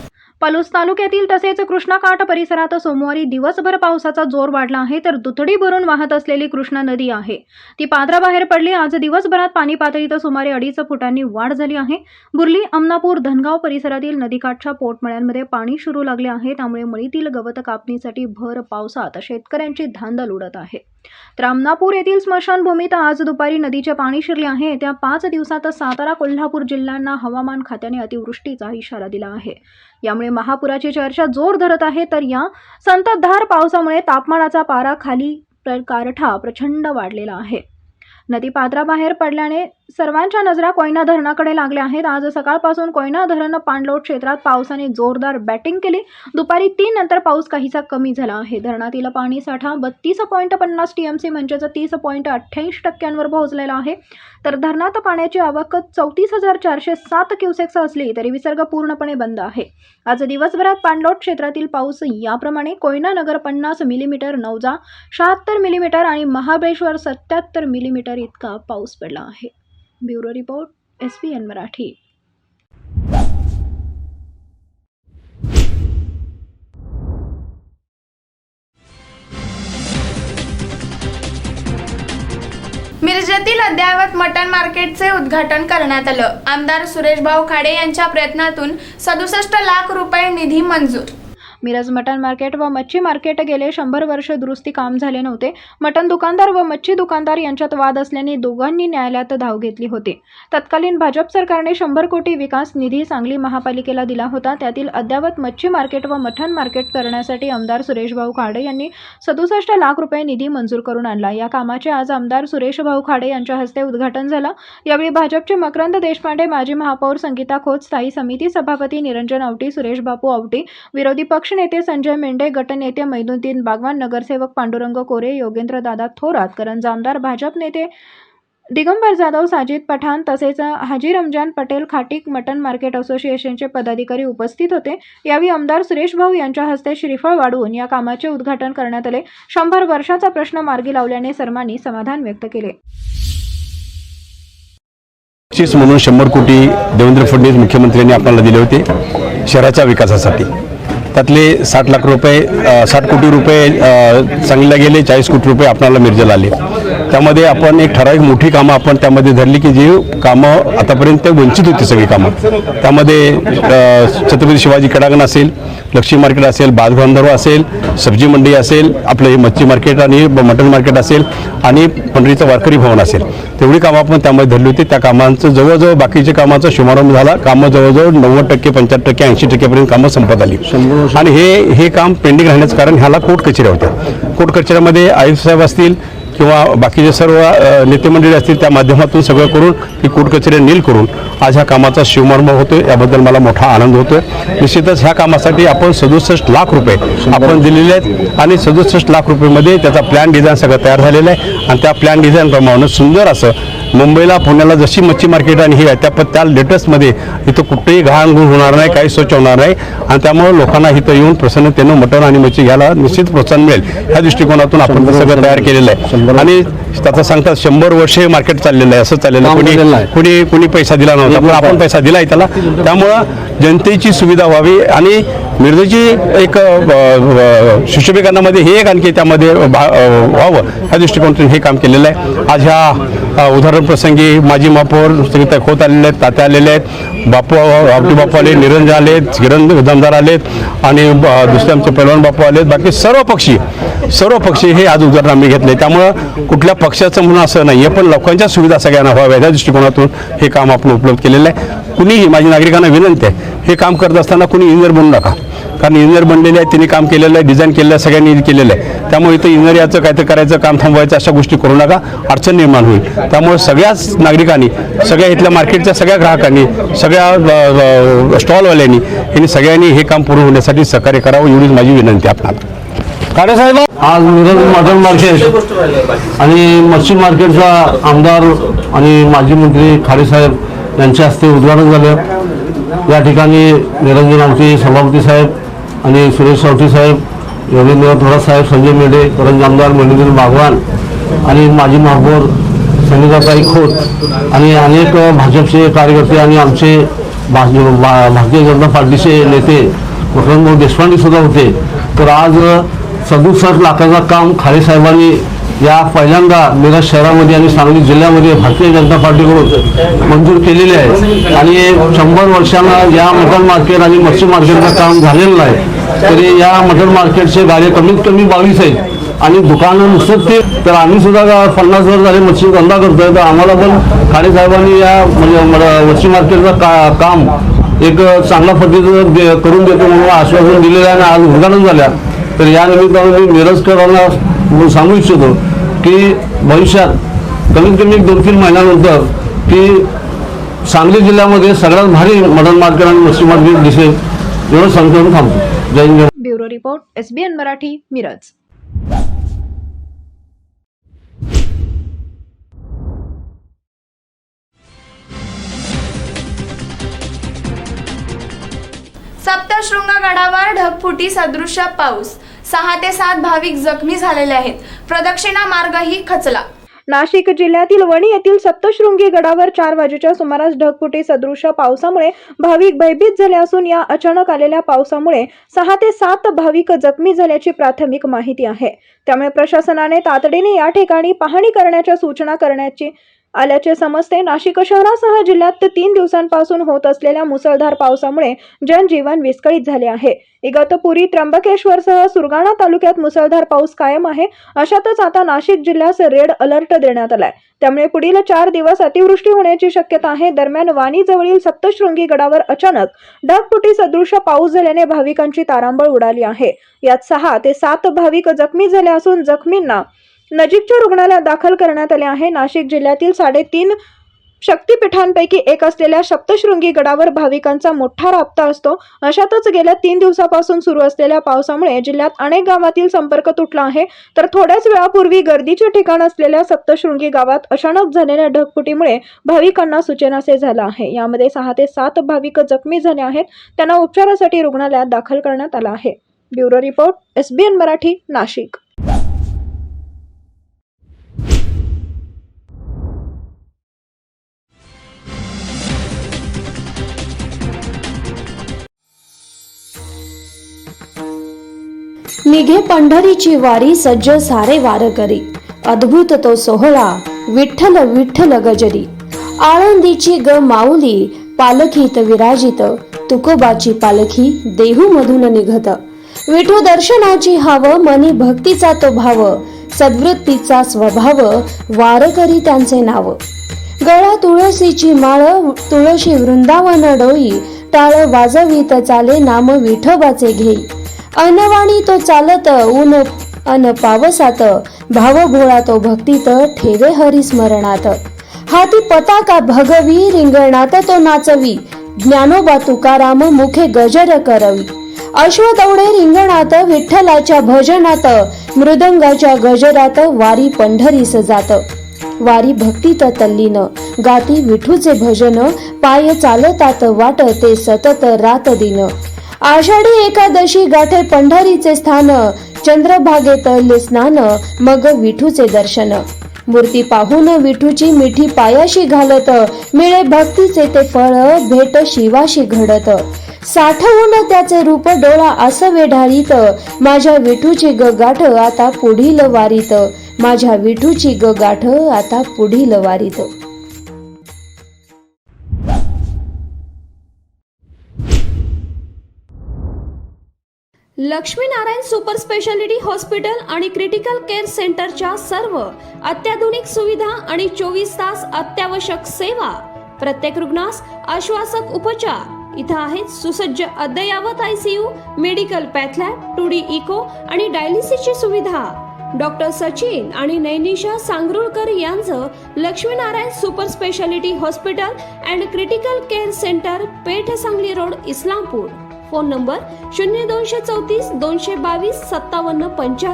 पलूस तालुक्यातील तसेच कृष्णाकाठ परिसरात सोमवारी दिवसभर पावसाचा जोर वाढला आहे, तर दुथडी भरून वाहत असलेली कृष्णा नदी आहे ती पात्राबाहेर पडली. आज दिवसभरात पाणी पातळीत सुमारे 2.5 फुटांनी वाढ झाली आहे. बुर्ली, आमनापूर, धनगाव परिसरातील नदीकाठच्या पोटमळ्यांमध्ये पाणी शिरू लागले आहे. त्यामुळे मळीतील गवत कापणीसाठी भर पावसात शेतकऱ्यांची धांदल उडत आहे. तर आमनापूर येथील स्मशानभूमीत आज दुपारी नदीचे पाणी शिरले आहे. येत्या 5 दिवसात सातारा, कोल्हापूर जिल्ह्यांना हवामान खात्याने अतिवृष्टीचा इशारा दिला आहे. यामुळे महापुराची चर्चा जोर धरत आहे. तर या संततधार पावसामुळे तापमानाचा पारा खाली गारठा प्रचंड वाढलेला आहे. नदी पात्राबाहेर पडल्याने सर्वांच्या नजरा कोयना धरणाकडे लागल्या आहेत. आज सकाळपासून कोयना धरण पाणलोट क्षेत्रात पावसाने जोरदार बॅटिंग केली. दुपारी 3 नंतर पाऊस काहीसा कमी झाला आहे. धरणातील पाणी साठा 32.50 TMC म्हणजेच 30.88% पोहोचलेला आहे. तर धरणात पाण्याची आवक 34,407 क्युसेक्स असली तरी विसर्ग पूर्णपणे बंद आहे. आज दिवसभरात पाणलोट क्षेत्रातील पाऊस याप्रमाणे: कोयना नगर 50 मिलीमीटर, नवजा 76 मिलीमीटर आणि महाबळेश्वर 77 मिलीमीटर इतका पाऊस पडला आहे. Bureau report, SBN Marathi. मिरजेतील अद्ययावत मटण मार्केटचे उद्घाटन करण्यात आलं. आमदार सुरेशभाऊ खाडे यांच्या प्रयत्नातून 67 लाख रुपये निधी मंजूर. मिरज मटण मार्केट व मच्छी मार्केट गेले 100 वर्ष दुरुस्ती काम झाले नव्हते. मटण दुकानदार व मच्छी दुकानदार यांच्यात वाद असल्याने दोघांनी न्यायालयात धाव घेतली होती. तत्कालीन भाजप सरकारने 100 कोटी विकास निधी सांगली महापालिकेला दिला होता. त्यातील अद्ययावत मच्छी मार्केट व मटण मार्केट करण्यासाठी आमदार सुरेशभाऊ खाडे यांनी 67 लाख रुपये निधी मंजूर करून आणला. या कामाचे आज आमदार सुरेशभाऊ खाडे यांच्या हस्ते उद्घाटन झालं. यावेळी भाजपचे मकरंद देशपांडे, माजी महापौर संगीता खोत, स्थायी समिती सभापती निरंजन आवटी, सुरेश बापू आवटी, विरोधी पक्ष नेते संजय मेंढे, गटनेते मैनुद्दीन बागवान, नगरसेवक पांडुरंग कोरे, योगेंद्र दादा थोरात, करंज आमदार, भाजप नेते दिगंबर जाधव, साजिद पठाण तसेच हाजी रमजान पटेल, खाटीक मटण मार्केट असोसिएशनचे पदाधिकारी उपस्थित होते. यावेळी आमदार सुरेश भाऊ यांच्या हस्ते श्रीफळ वाढवून या कामाचे उद्घाटन करण्यात आले. 100 वर्षाचा प्रश्न मार्गी लावल्याने सर्वांनी समाधान व्यक्त केले. म्हणून 100 कोटी देवेंद्र फडणवीस मुख्यमंत्र्यांनी आपल्याला दिले होते शहराच्या विकासासाठी. त्यातले 60 लाख रुपये 60 कोटी रुपये सांगलीला गेले, 40 कोटी रुपये आपल्याला मिरजेला आले. त्यामध्ये आपण एक ठराविक मोठी कामं आपण त्यामध्ये धरली की जी कामं आतापर्यंत वंचित होती सगळी कामं. त्यामध्ये छत्रपती शिवाजी क्रीडांगण असेल, लक्ष्मी मार्केट असेल, बालगंधर्व असेल, सब्जी मंडी असेल, आपलं मच्छी मार्केट आणि मटण मार्केट असेल आणि पंढरीचं वारकरी भवन असेल, तेवढी कामं आपण त्यामध्ये धरली होती. त्या कामांचं जवळजवळ बाकीच्या कामाचा शुभारंभ झाला. कामं जवळजवळ 90%, 75%, 80% कामं संपत आली. आणि हे काम पेंडिंग राहण्याचं कारण ह्याला कोर्ट कचेऱ्या होत्या. कोर्ट कचेऱ्यामध्ये आयुक्त साहेब असतील किंवा बाकीचे सर्व नेते मंडळी असतील त्या माध्यमातून सगळं करून ही कोर्ट कचेऱ्या नील करून आज ह्या कामाचा शुभारंभ होतोय. याबद्दल मला मोठा आनंद होतोय. निश्चितच ह्या कामासाठी आपण 67 लाख रुपये आपण दिलेले आहेत आणि 67 लाख रुपयेमध्ये त्याचा प्लॅन डिझाईन सगळं तयार झालेलं आहे. आणि त्या प्लॅन डिझाईनप्रमाणे सुंदर असं मुंबईला, पुण्याला जशी मच्छी मार्केट आणि हे आहे त्या लेटेस्टमध्ये इथं कुठेही घाणघूण होणार नाही, काही स्वच्छ होणार नाही. आणि त्यामुळे लोकांना इथं येऊन प्रसन्नतेनं मटण आणि मच्छी घ्यायला निश्चित प्रोत्साहन मिळेल. ह्या दृष्टिकोनातून आपण ते सगळं तयार केलेलं आहे. आणि त्याचा सांगतात 100 वर्ष हे मार्केट चाललेलं आहे, असं चाललेलं आहे. कुणी पैसा दिला नव्हता, पण आपण पैसा दिलाय त्याला. त्यामुळं जनतेची सुविधा व्हावी आणि मिरजेची एक सुशोभीकरणामध्ये हे एक आणखी त्यामध्ये व्हावं ह्या दृष्टिकोनातून हे काम केलेलं आहे. आज ह्या उदाहरण प्रसंगी माजी महापौर संगीता खोत आलेले आहेत, तात्या आलेले आहेत, बापू आवटी बापू आले, निरंजन आलेत, किरण दमदार आलेत आणि दुसरे आमचे पैलवान बापू आलेत. बाकी सर्व पक्षी हे आज उदाहरण आम्ही घेतले. त्यामुळं कुठल्या पक्षाचं म्हणून असं नाही आहे, पण लोकांच्या सुविधा सगळ्यांना व्हाव्या या दृष्टिकोनातून हे काम आपण उपलब्ध केलेलं आहे. कुणीही, माझी नागरिकांना विनंती आहे, हे काम करत असताना कुणी इंजिनियर बनू नका. कारण इंजिनियर बनलेले आहेत, त्यांनी काम केलेलं आहे, डिझाईन केलेलं आहे, सगळ्यांनी केलेलं आहे. त्यामुळे इथं इंजिनियर याचं काहीतरी करायचं, काम थांबवायचं अशा गोष्टी करू नका, अडचण निर्माण होईल. त्यामुळे सगळ्याच नागरिकांनी, सगळ्या इथल्या मार्केटच्या सगळ्या ग्राहकांनी, सगळ्या स्टॉलवाल्यांनी यांनी सगळ्यांनी हे काम पूर्ण होण्यासाठी सहकार्य करावं एवढीच माझी विनंती आपल्याला. खाडे साहेब, आज मिरज मटण मार्केट आणि मच्छी मार्केटचा आमदार आणि माजी मंत्री खाडे साहेब यांच्या हस्ते उद्घाटन झालं. या ठिकाणी निरंजन आवटी सभापती साहेब आणि सुरेश आवटी साहेब रवींद्र थोरातसाहेब, संजय मेढे, करंज आमदार मनिंद्र बागवान आणि माजी महापौर संगीताताई खोत आणि अनेक भाजपचे कार्यकर्ते आणि आमचे भारतीय जनता पार्टीचे नेते वसंतभाऊ देशपांडे सुद्धा होते. तर आज 67 लाखाचं काम खाडे साहेबांनी या पहिल्यांदा मिरज शहरामध्ये आणि सांगली जिल्ह्यामध्ये भारतीय जनता पार्टीकडून मंजूर केलेले आहे. आणि 100 वर्षांना या मटन मार्केट आणि मच्छी मार्केटचं काम झालेलं नाही. तरी या मटन मार्केटचे गाडे कमीत कमी 22 आहेत आणि दुकानं नुसतं ते. तर आम्ही सुद्धा 50 वर्ष झाले मच्छी धंदा करतोय. तर आम्हाला पण खाडे साहेबांनी या मच्छी मार्केटचं काम एक चांगल्या पद्धतीनं करून देतो म्हणून आश्वासन दिलेलं आहे आणि आज उद्घाटन झाल्या. तर या निमित्तानं मी मिरजकरांना सांगू इच्छितो की भविष्यात कमीत कमी 2-3 महिन्यानंतर की सांगली जिल्ह्यामध्ये सगळ्यात भारी मटन मार्केट आणि मच्छी मार्केट दिसेल एवढं सांगून थांबतो. जय हिंद. Bureau report, SBN Marathi, Miraj. सप्तशृंगगडावर ढगफुटी सदृश्य पाऊस, 6 ते 7 भाविक जखमी झालेले आहेत. प्रदक्षिणा मार्गही खचला. नाशिक जिल्ह्यातील वणी येथील सप्तशृंगी गडावर 4 वाजेच्या सुमारास ढगफुटी सदृश्य पावसामुळे भाविक भयभीत झाले असून या अचानक आलेल्या पावसामुळे 6 ते 7 भाविक जखमी झाल्याची प्राथमिक माहिती आहे. त्यामुळे प्रशासनाने तातडीने या ठिकाणी पाहणी करण्याच्या सूचना करण्याची आल्याचे समजते. नाशिक शहरासह जिल्ह्यात 3 दिवसांपासून होत असलेल्या मुसळधार पावसामुळे जनजीवन विस्कळीत झाले आहे. इगतपुरी, त्र्यंबकेश्वरसह सुरगाणा तालुक्यात मुसळधार पाऊस कायम आहे. अशातच आता नाशिक जिल्ह्यास रेड अलर्ट देण्यात आलाय. त्यामुळे पुढील 4 दिवस अतिवृष्टी होण्याची शक्यता आहे. दरम्यान वाणी जवळील सप्तशृंगी गडावर अचानक ढगफुटी सदृश्य पाऊस झाल्याने भाविकांची तारांबळ उडाली आहे. यात 6 ते 7 भाविक जखमी झाले असून जखमींना नजीकच्या रुग्णालयात दाखल करण्यात आले आहे. नाशिक जिल्ह्यातील 3.5 शक्तिपीठांपैकी एक असलेल्या सप्तशृंगी गडावर भाविकांचा मोठा राबता असतो. अशातच गेल्या 3 दिवसापासून सुरू असलेल्या पावसामुळे जिल्ह्यात अनेक गावातील संपर्क तुटला आहे. तर थोड्याच वेळापूर्वी गर्दीचे ठिकाण असलेल्या सप्तशृंगी गावात अचानक झालेल्या ढगफुटीमुळे भाविकांना सूचनासे झाला आहे. यामध्ये 6 ते 7 भाविक जखमी झाले आहेत. त्यांना उपचारासाठी रुग्णालयात दाखल करण्यात आला आहे. Bureau report, SBN Marathi, Nashik. निघे पंढरीची वारी सज्ज सारे वारकरी, अद्भुत तो सोहळा विठ्ठल विठ्ठल गजरी. आळंदीची ग माऊली पालखीत विराजित, तुकोबाची पालखी देहू मधून निघत. विठू दर्शनाची हाव, मनी भक्तीचा तो भाव, सद्वृत्तीचा स्वभाव वारकरी त्यांचे नाव. गळा तुळशीची माळ, तुळशी वृंदावन डोई, टाळ वाजवीत चाले नाम विठोबाचे घेई. अनवाणी तो चालत ऊन अन पावसात, भाव भोळा तो भक्तीत ठेवे हरी स्मरणात. हाती पताका भगवी, रिंगणात तो नाचवी, ज्ञानोबा तुकाराम मुखे गजर करवी. अश्व दौडे रिंगणात, विठ्ठलाच्या भजनात, मृदंगाच्या गजरात वारी पंढरीस जात. वारी भक्तीत तल्लीन, गाती विठूचे भजन, पाय चालतात वाट ते सतत रात दिन. आषाढी एकादशी गाठे पंढरीचे स्थान, चंद्रभागेतले स्नान, मग विठूचे दर्शन. मूर्ती पाहून विठूची मिठी पायाशी घालत, मिळे भक्तीचे ते फळ, भेट शिवाशी घडत. साठवून त्याचे रूप डोळा आसवे ढाळीत, माझ्या विठूची ग गाठ आता पुढील वारीत, माझ्या विठूची ग गाठ आता पुढील वारीत. लक्ष्मीनारायण सुपर स्पेशालिटी हॉस्पिटल आणि क्रिटिकल केअर सेंटरच्या सर्व अत्याधुनिक सुविधा आणि 24 तास अत्यावश्यक सेवा. प्रत्येक रुग्णास आश्वासक उपचार. इथं आहेत सुसज्ज अद्ययावत ICU, medical path lab, 2D echo आणि डायलिसिसची सुविधा. डॉक्टर सचिन आणि नैनिशा सांगरुळकर यांचं Laxminarayan super speciality hospital and critical care centre, Peth Sangli road, Islampur. Phone number 0234 222 5775.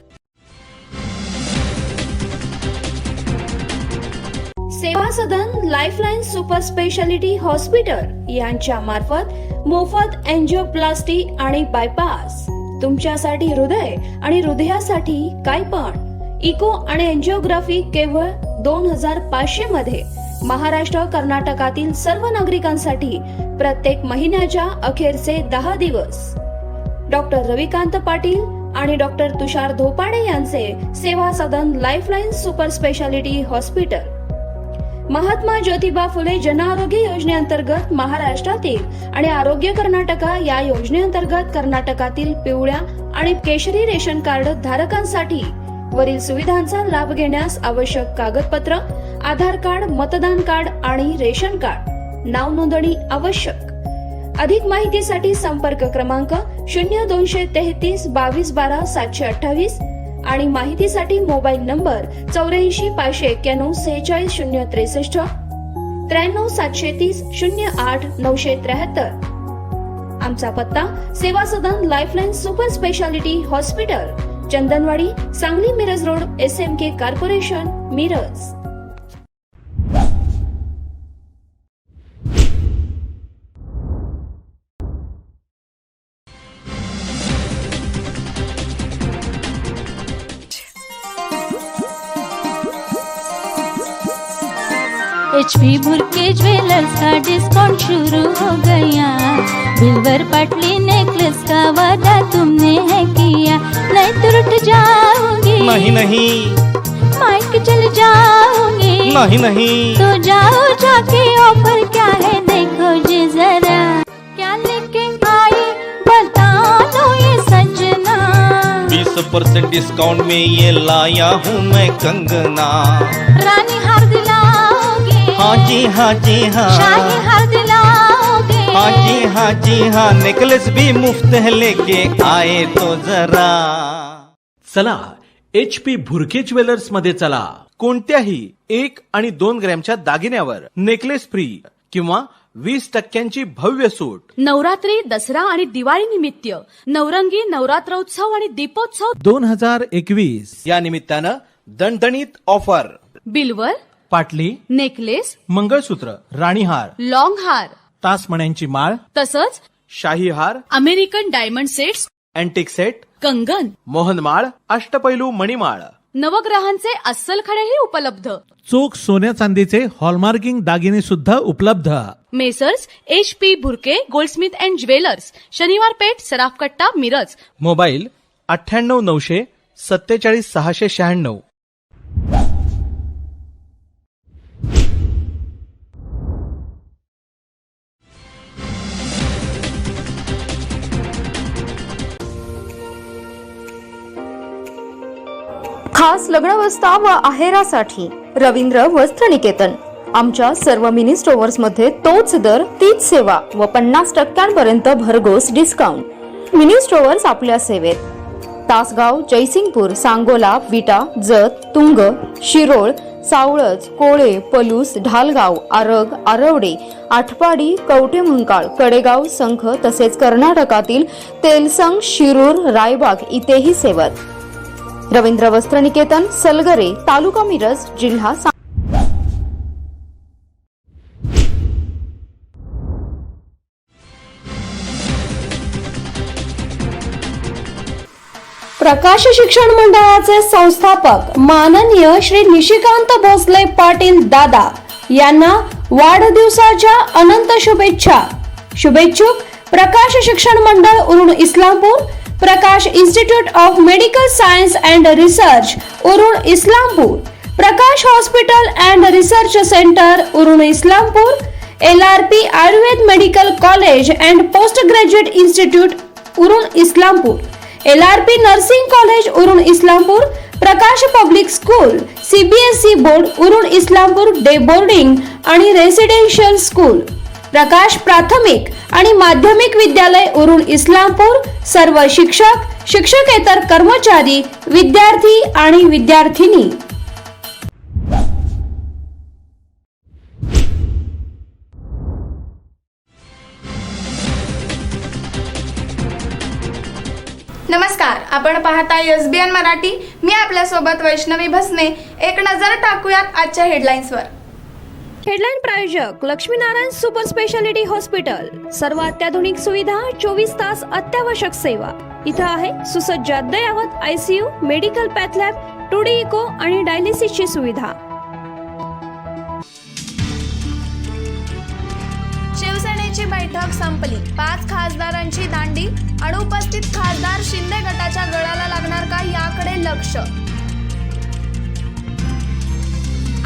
Seva Sadan lifeline super speciality hospital यांच्या मार्फत मोफत एंजिओप्लास्टी आणि बायपास, तुमच्यासाठी हृदय आणि हृदयासाठी काय पण. इको आणि एंजिओग्राफी केवळ 2500 मध्ये. महाराष्ट्र कर्नाटकातील सर्व नागरिकांसाठी प्रत्येक महिन्याच्या अखेरचे 10 दिवस. डॉक्टर रविकांत पाटील आणि डॉक्टर तुषार धोपाडे यांचे Seva Sadan lifeline super speciality hospital. Mahatma Jyotiba Phule Jan Arogya योजनेअंतर्गत महाराष्ट्रातील आणि आरोग्य कर्नाटका या योजनेअंतर्गत कर्नाटकातील पिवळ्या आणि केशरी रेशन कार्ड धारकांसाठी वरील सुविधांचा लाभ घेण्यास आवश्यक कागदपत्र आधार कार्ड, मतदान कार्ड आणि रेशन कार्ड. नाव नोंदणी आवश्यक. अधिक माहितीसाठी संपर्क क्रमांक 0233 22 12 728 आणि माहितीसाठी मोबाईल नंबर 84 591 46 063 93 730 08 973. आमचा पत्ता Seva Sadan lifeline super speciality hospital, Chandanwadi, Sangli Miraj road, SMK corporation, Miraj. HP Bhurke jewellers का डिस्काउंट शुरू हो गया. बिल्वर पटली नेकलेस का वादा तुमने है किया, नहीं तो रुठ जाओगी. नहीं नहीं माइक चल जाओगी. नहीं नहीं तो जाओ जाके ऑफर क्या है देखो जी जरा. क्या लेके आई बता दो ये सजना. 20% डिस्काउंट में ये लाया हूँ मैं कंगना. रानी हार दिलाओगे. हाँ जी हाँ जी हाँ. शाही हार दिलाओगे. हाँ जी हाँ जी हाँ. नेकलेस भी मुफ्त है लेके आए तो जरा. चला HP भुरके ज्वेलर्स मध्ये चला. कोणत्याही 1 आणि 2 ग्रॅमच्या दागिन्यावर नेकलेस फ्री किंवा 20% भव्य सूट. नवरात्री, दसरा आणि दिवाळी निमित्त नवरंगी नवरात्रोत्सव आणि दीपोत्सव 2021 या निमित्तानं दणदणीत ऑफर. बिल्वर, पाटली, नेकलेस, मंगळसूत्र, राणीहार, लॉंग हार, तासमण्यांची माळ, तसंच शाही हार, American diamond sets, antique set, कंगन, मोहनमाळ, अष्टपैलू मणिमाळ, नवग्रहांचे अस्सल खडेही उपलब्ध. चोख सोन्या चांदीचे हॉलमार्किंग दागिने सुद्धा उपलब्ध. Messrs HP Bhurke Goldsmith and jewellers, शनिवार पेठ, सराफकट्टा, मिरज. मोबाईल 98 900 47 696. खास लग्नावस्था व आहेरासाठी रवींद्र वस्त्र निकेतन. आमच्या सर्व मिनी स्टोअर्स मध्ये तोच दर, तीच सेवा व 50% भरघोस डिस्काउंट. मिनी स्टोअर्स आपल्या सेवेत. तासगाव, जयसिंगपूर, सांगोला, विटा, जत, तुंग, शिरोळ, सावळज, कोळे, पलूस, ढालगाव, आरग, आरवडे, आठपाडी, कवठे मंकाळ, कडेगाव, संख तसेच कर्नाटकातील तेलसंग, शिरूर, रायबाग इथेही सेवत. रवींद्र वस्त्र निकेतन, सलगरे, तालुका मिरज, जिल्हा प्रकाश शिक्षण मंडळाचे संस्थापक माननीय श्री निशिकांत भोसले पाटील दादा यांना वाढदिवसाच्या अनंत शुभेच्छा. शुभेच्छुक Prakash Shikshan Mandal Urun Islampur, Prakash institute of medical science and research Urun Islampur, Prakash hospital and research centre Urun Islampur, LRP Ayurved medical college and post graduate institute Urun Islampur, LRP nursing college Urun Islampur, Prakash public school, CBSE board Urun Islampur day boarding आणि रेसिडेन्शियल स्कूल, प्रकाश प्राथमिक आणि माध्यमिक विद्यालय उरुण इस्लामपूर, सर्व शिक्षक, शिक्षकेतर कर्मचारी, विद्यार्थी आणि विद्यार्थिनी. नमस्कार, आपण पाहताय SBN मराठी. मी आपल्यासोबत वैष्णवी भसने. एक नजर टाकूयात आजच्या हेडलाईन्सवर. हेडलाईन प्रायोजक लक्ष्मीनारायण सुपर स्पेशालिटी हॉस्पिटल. सर्व अत्याधुनिक सुविधा, 24 तास अत्यावश्यक सेवा. इथं आहे सुसज्ज अद्ययावत ICU, medical path lab, 2D echo आणि डायलिसिसची सुविधा. शिवसेनेची बैठक संपली. 5 खासदारांची दांडी. अनुपस्थित खासदार शिंदे गटाच्या गळाला लागणार का याकडे लक्ष.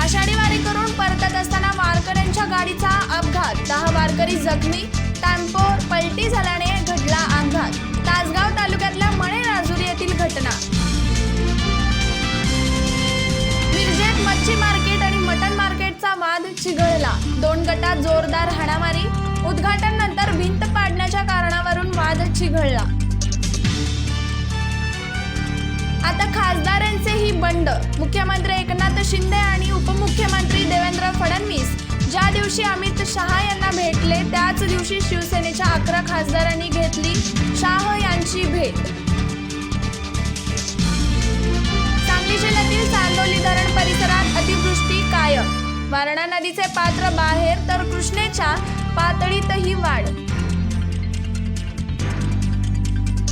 आषाढी वारी करून परतत असताना वारकऱ्यांच्या गाडीचा अपघात. 10 वारकरी जखमी. टेम्पो पलटी झाल्याने घडला अपघात. तासगाव तालुक्यातल्या मणे राजुरी येथील घटना. मिरजेत मच्छी मार्केट आणि मटन मार्केटचा वाद चिघळला. 2 गटात जोरदार हाणामारी. उद्घाटन नंतर भिंत पाडण्याच्या कारणावरून वाद चिघळला. आता खासदारांचेही बंड. मुख्यमंत्री एकनाथ शिंदे आणि उपमुख्यमंत्री देवेंद्र फडणवीस ज्या दिवशी अमित शहा यांना भेटले त्याच दिवशी शिवसेनेच्या 11 खासदारांनी घेतली शाह यांची भेट. सांगली जिल्ह्यातील चांदोली धरण परिसरात अतिवृष्टी कायम. वारणा नदीचे पात्र बाहेर तर कृष्णेच्या पातळीतही वाढ.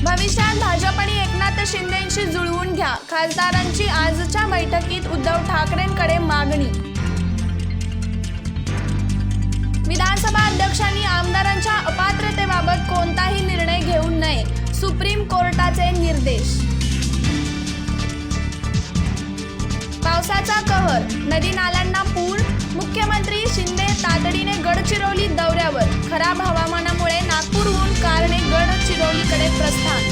भविष्यात भाजप आणि एकनाथ शिंदेंशी जुळवून घ्या. खासदारांची आजच्या बैठकीत उद्धव ठाकरेंकडे मागणी. विधानसभा अध्यक्षांनी आमदारांच्या अपात्रतेबाबत कोणताही निर्णय घेऊ नये. सुप्रीम कोर्टाचे निर्देश. पावसाचा कहर. नदी नाल्यांना पूर. मुख्यमंत्री शिंदे तातडीने गडचिरोली दौऱ्यावर. खराब हवामानामुळे नागपूरहून कारने गडचिरोलीकडे प्रस्थान.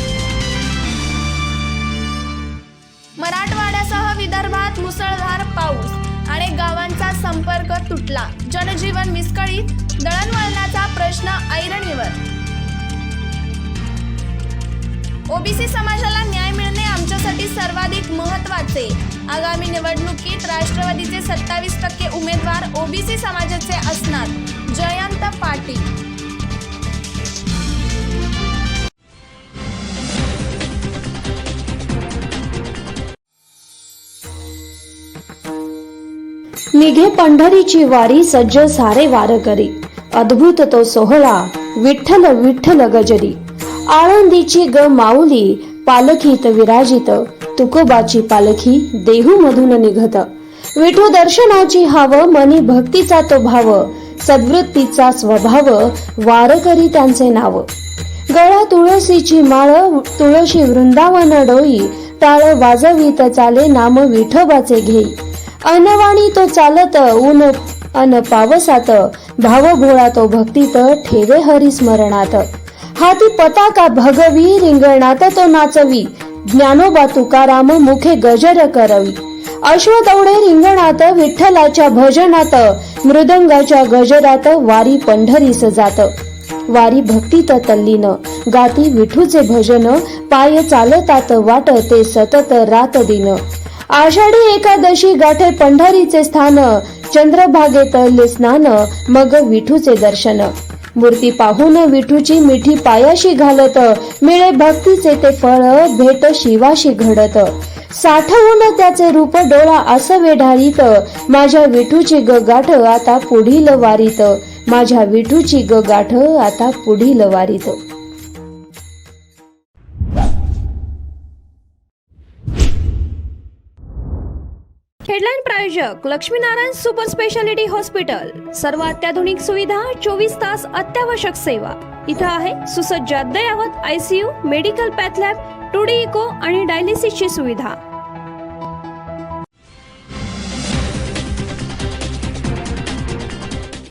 मराठवाड्यासह विदर्भात मुसळधार पाऊस. अनेक गावांचा संपर्क तुटला. जनजीवन विस्कळीत. दळणवळणाचा प्रश्न ऐरणीवर. ओबीसी समाजाला न्याय मिळणे आमच्यासाठी सर्वाधिक महत्त्वाचे. आगामी निवडणुकीत राष्ट्रवादीचे 27% उमेदवार ओबीसी समाजाचे असणार. जयंत पाटील. निघे पंढरीची वारी सज्ज सारे वारकरी. अद्भुत तो सोहळा विठ्ठल विठ्ठल गजरी. आळंदीची ग माऊली पालखीत विराजित. तुकोबाची पालखी देहू मधून निघत. विठू दर्शनाची हाव मनी भक्तीचा तो भाव. सद्वृत्तीचा स्वभाव वारकरी त्यांचे नाव. गळा तुळशीची माळ तुळशी वृंदावन डोई. टाळ वाजवीत चाले नाम विठोबाचे घेई. अनवाणी तो चालत ऊन अन पावसात. भाव भोळा तो भक्तीत ठेवे हरी स्मरणात. हाती पताका भगवी रिंगणात तो नाचवी. ज्ञानोबा तुकाराम मुखे गजर करवी. अश्व दौडे रिंगणात विठ्ठलाच्या भजनात. मृदंगाच्या गजरात वारी पंढरीस जात. वारी भक्तीत तल्लीन गाती विठूचे भजन. पाय चालतात वाट ते सतत रात दिन. आषाढी एकादशी गाठे पंढरीचे स्थान. चंद्रभागेतले स्नान मग विठूचे दर्शन. मूर्ती पाहून विठूची मिठी पायाशी घालत. मिळे भक्तीचे ते फळ भेट शिवाशी घडत. साठवून त्याचे रूप डोळा असवे ढाळीत. माझ्या विठूची ग गाठ आता पुढील वारीत. माझ्या विठूची ग गाठ आता पुढील वारीत. हेडलाईन प्रायोजक लक्ष्मीनारायण सुपर स्पेशालिटी हॉस्पिटल. सर्व अत्याधुनिक सुविधा, 24 तास अत्यावश्यक सेवा. इथं आहे सुसज्ज अद्ययावत ICU, medical path lab, 2D echo आणि डायलिसिसची सुविधा.